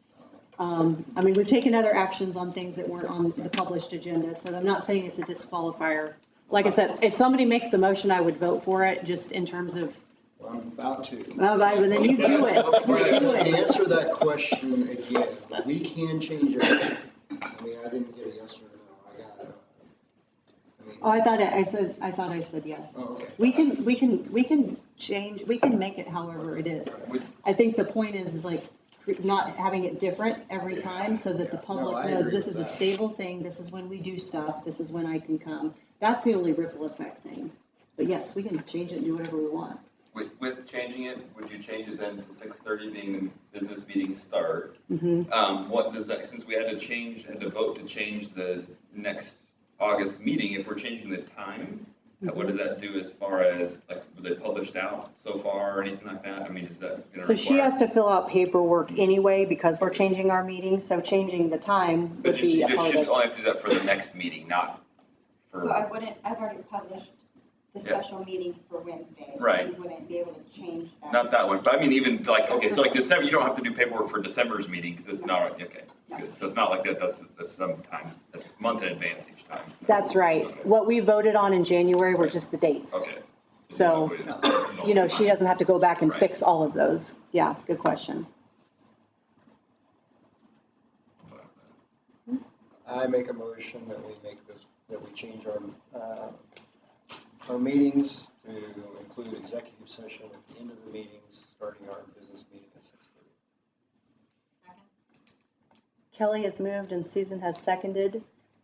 I mean, we've taken other actions on things that weren't on the published agenda, so I'm not saying it's a disqualifier. Like I said, if somebody makes the motion, I would vote for it, just in terms of. Well, I'm about to. Well, then you do it. To answer that question again, we can change it. I mean, I didn't get a yes or no. I got it. Oh, I thought I said yes. Oh, okay. We can change, we can make it however it is. I think the point is like not having it different every time, so that the public I knows agree this with is a that. stable thing, this is when we do stuff, this is when I can come. That's the only ripple effect thing. But yes, we can change it and do whatever we want. With changing it, would you change it then to 6:30 being the business meeting start? What does that, since we had to vote to change the next August meeting, if we're changing the time, what does that do as far as, like, were they published out so far or anything like that? I mean, is that gonna So she require- has to fill out paperwork anyway, because we're changing our meeting, so changing the time But would be a she part just of. only have to do that for the next meeting, not for. So I've already published the special meeting for Wednesday. So Right. you wouldn't be able to change that. Not that one, but I mean, even like, okay, so like December, you don't have to do paperwork for December's meeting, because it's not, okay, good. So it's not like that, that's some time, that's a month in advance each time. That's right. Okay. What we voted on in January were just the dates. Okay. So, she doesn't have to go back and Right. fix all of those. Yeah, good question. I make a motion that we change our meetings to include executive session at the end of the meetings, starting our business meeting at 6:30. Kelly has moved and Susan has seconded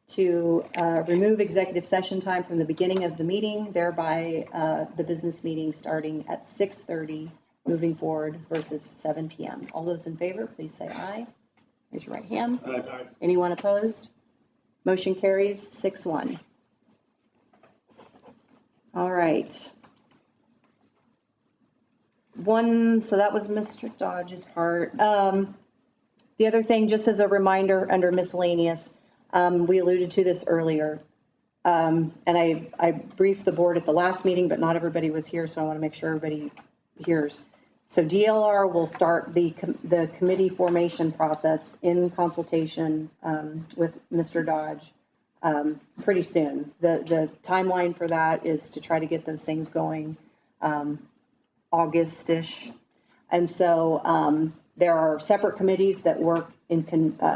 to remove executive session time from the beginning of the meeting, thereby the business meeting starting at 6:30, moving forward versus 7 p.m. All those in favor, please say aye. Raise your right hand. Aye. Anyone opposed? Motion carries 6-1. All right. So that was Mr. Dodge's part. The other thing, just as a reminder, under miscellaneous, we alluded to this earlier. And I briefed the board at the last meeting, but not everybody was here, so I want to make sure everybody hears. So DLR will start the committee formation process in consultation with Mr. Dodge pretty soon. The timeline for that is to try to get those things going August-ish. And so there are separate committees that work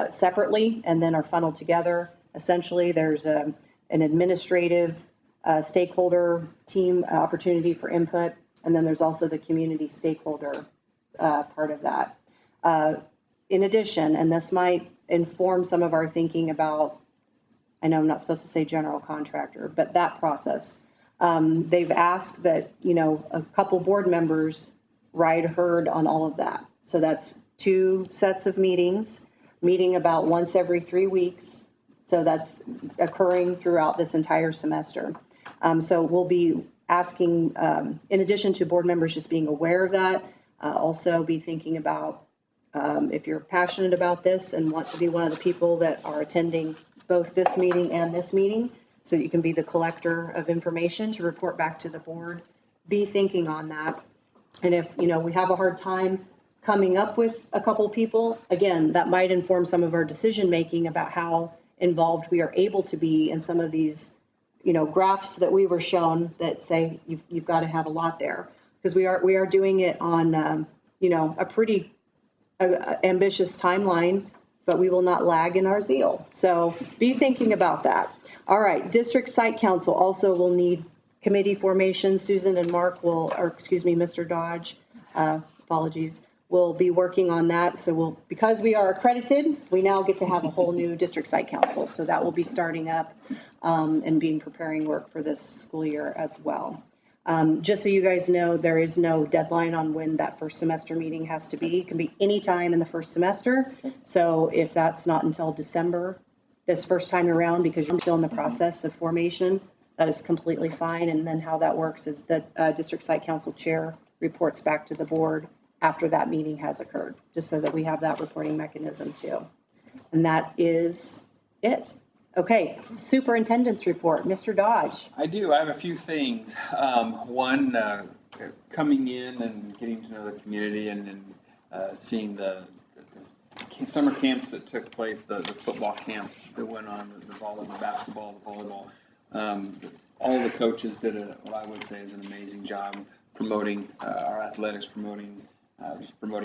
separately and then are funneled together. Essentially, there's an administrative stakeholder team opportunity for input, and then there's also the community stakeholder part of that. In addition, and this might inform some of our thinking about, I know I'm not supposed to say general contractor, but that process. They've asked that, a couple board members ride herd on all of that. So that's 2 sets of meetings, meeting about once every 3 weeks. So that's occurring throughout this entire semester. So we'll be asking, in addition to board members just being aware of that, also be thinking about if you're passionate about this and want to be one of the people that are attending both this meeting and this meeting, so you can be the collector of information to report back to the board, be thinking on that. And if, we have a hard time coming up with a couple people, again, that might inform some of our decision-making about how involved we are able to be in some of these, graphs that we were shown that say you've got to have a lot there. Because we are doing it on, a pretty ambitious timeline, but we will not lag in our zeal. So be thinking about that. All right, district site council also will need committee formation. Susan and Mark Mr. Dodge, apologies, will be working on that. So because we are accredited, we now get to have a whole new district site council. So that will be starting up and being preparing work for this school year as well. Just so you guys know, there is no deadline on when that first semester meeting has to be. It can be any time in the first semester. So if that's not until December, this first time around, because you're still in the process of formation, that is completely fine. And then how that works is that district site council chair reports back to the board after that meeting has occurred, just so that we have that reporting mechanism too. And that is it. Okay, superintendent's report, Mr. Dodge. I do. I have a few things. One, coming in and getting to know the community and seeing the summer camps that took place, the football camp that went on, the volleyball, the basketball, the volleyball. All the coaches did what I would say is an amazing job promoting our athletics, promoting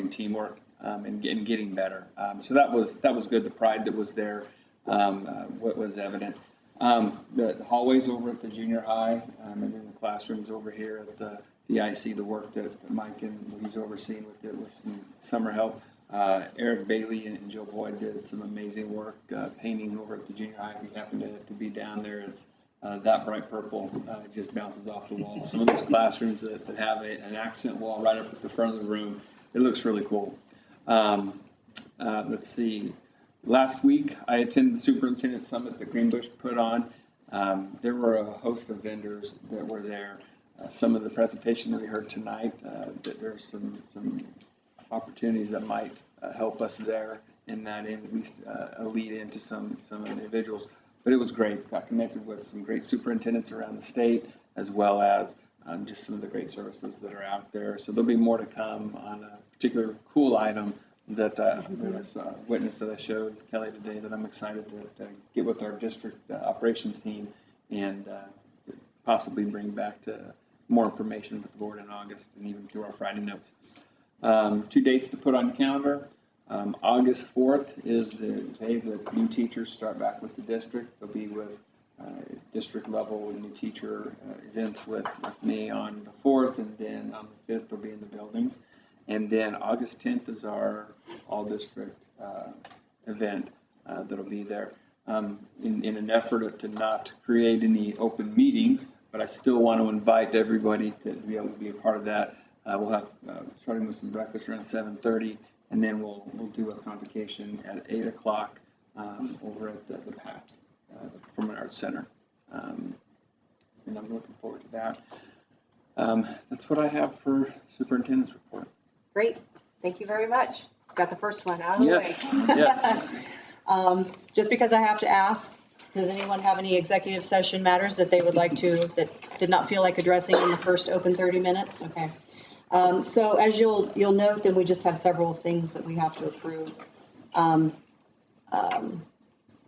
teamwork and getting better. So that was good. The pride that was there. What was evident. The hallways over at the junior high and then the classrooms over here at the IC, the work that Mike and he's overseeing with some summer help. Eric Bailey and Joe Boyd did some amazing work painting over at the junior high. If you happen to be down there, it's that bright purple just bounces off the wall. Some of those classrooms that have an accent wall right up at the front of the room, it looks really cool. Let's see. Last week, I attended the Superintendent Summit that Greenbush put on. There were a host of vendors that were there. Some of the presentation that we heard tonight, that there's some opportunities that might help us there in that, at least a lead into some individuals. But it was great. Got connected with some great superintendents around the state, as well as just some of the great services that are out there. So there'll be more to come on a particular cool item that there was a witness that I showed Kelly today that I'm excited to get with our district operations team and possibly bring back to more information with the board in August and even through our Friday notes. 2 dates to put on your calendar. August 4th is the day that new teachers start back with the district. They'll be with district level new teacher events with me on the 4th, and then on the 5th they'll be in the buildings. And then August 10th is our all-district event that'll be there. In an effort to not create any open meetings, but I still want to invite everybody to be able to be a part of that. We'll have, starting with some breakfast around 7:30, and then we'll do a convocation at 8 o'clock over at the PAC, Performing Arts Center. And I'm looking forward to that. That's what I have for superintendent's report. Great. Thank you very much. Got the first one out of the way. Yes. Just because I have to ask, does anyone have any executive session matters that they would like to, that did not feel like addressing in the first open 30 minutes? Okay. So as you'll note, then we just have several things that we have to approve.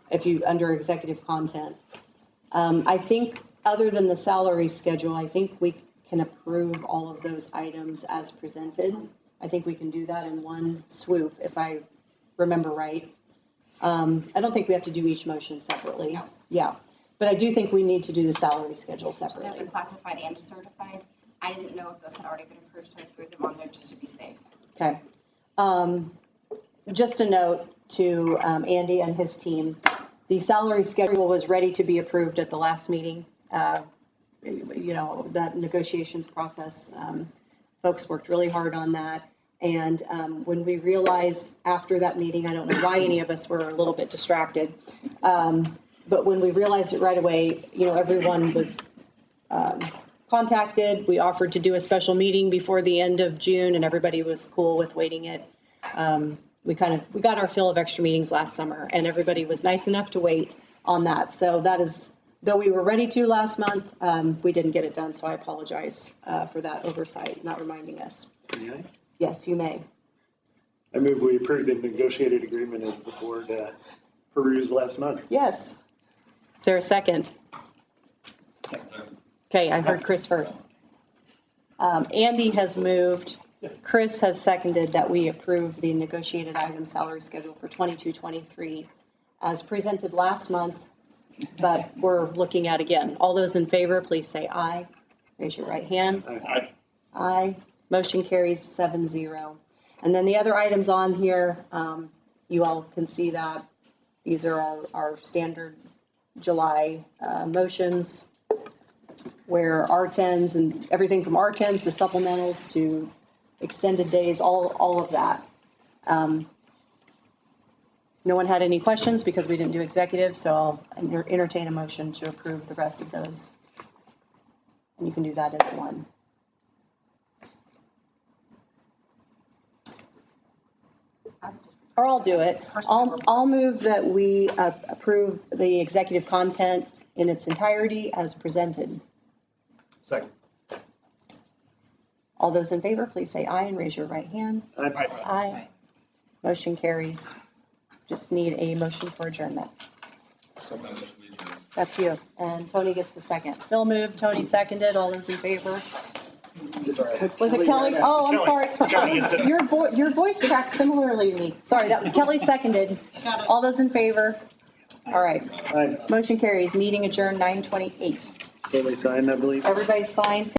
If you, under executive content. I think other than the salary schedule, I think we can approve all of those items as presented. I think we can do that in one swoop, if I remember right. I don't think we have to do each motion separately. No. Yeah, but I do think we need to do the salary schedule separately. There's a classified and a certified. I didn't know if those had already been approved, so I threw them on there just to be safe. Okay. Just a note to Andy and his team, the salary schedule was ready to be approved at the last meeting. that negotiations process. Folks worked really hard on that. And when we realized after that meeting, I don't know why any of us were a little bit distracted, but when we realized it right away, everyone was contacted. We offered to do a special meeting before the end of June, and everybody was cool with waiting it. We got our fill of extra meetings last summer, and everybody was nice enough to wait on that. So that is, though we were ready to last month, we didn't get it done. So I apologize for that oversight, not reminding us. Yes, you may. I move we approve the negotiated agreement as the board perused last month. Yes. Is there a second? Okay, I heard Chris first. Andy has moved. Chris has seconded that we approve the negotiated item salary schedule for 22-23 as presented last month, but we're looking at again. All those in favor, please say aye. Raise your right hand. Aye. Aye. Motion carries 7-0. And then the other items on here, you all can see that. These are our standard July motions, where R10s and everything from R10s to supplementals to extended days, all of that. No one had any questions because we didn't do executive, so I'll entertain a motion to approve the rest of those. And you can do that as one. Or I'll do it. I'll move that we approve the executive content in its entirety as presented. Second. All those in favor, please say aye and raise your right hand. Aye. Aye. Motion carries. Just need a motion for adjournment. That's you. And Tony gets the second. Phil moved, Tony seconded. All those in favor? Was it Kelly? Oh, I'm sorry. Your voice tracked similarly to me. Sorry, that was Kelly seconded. All those in favor? All right. Aye. Motion carries. Meeting adjourned 9:28. Totally signed, I believe. Everybody's signed.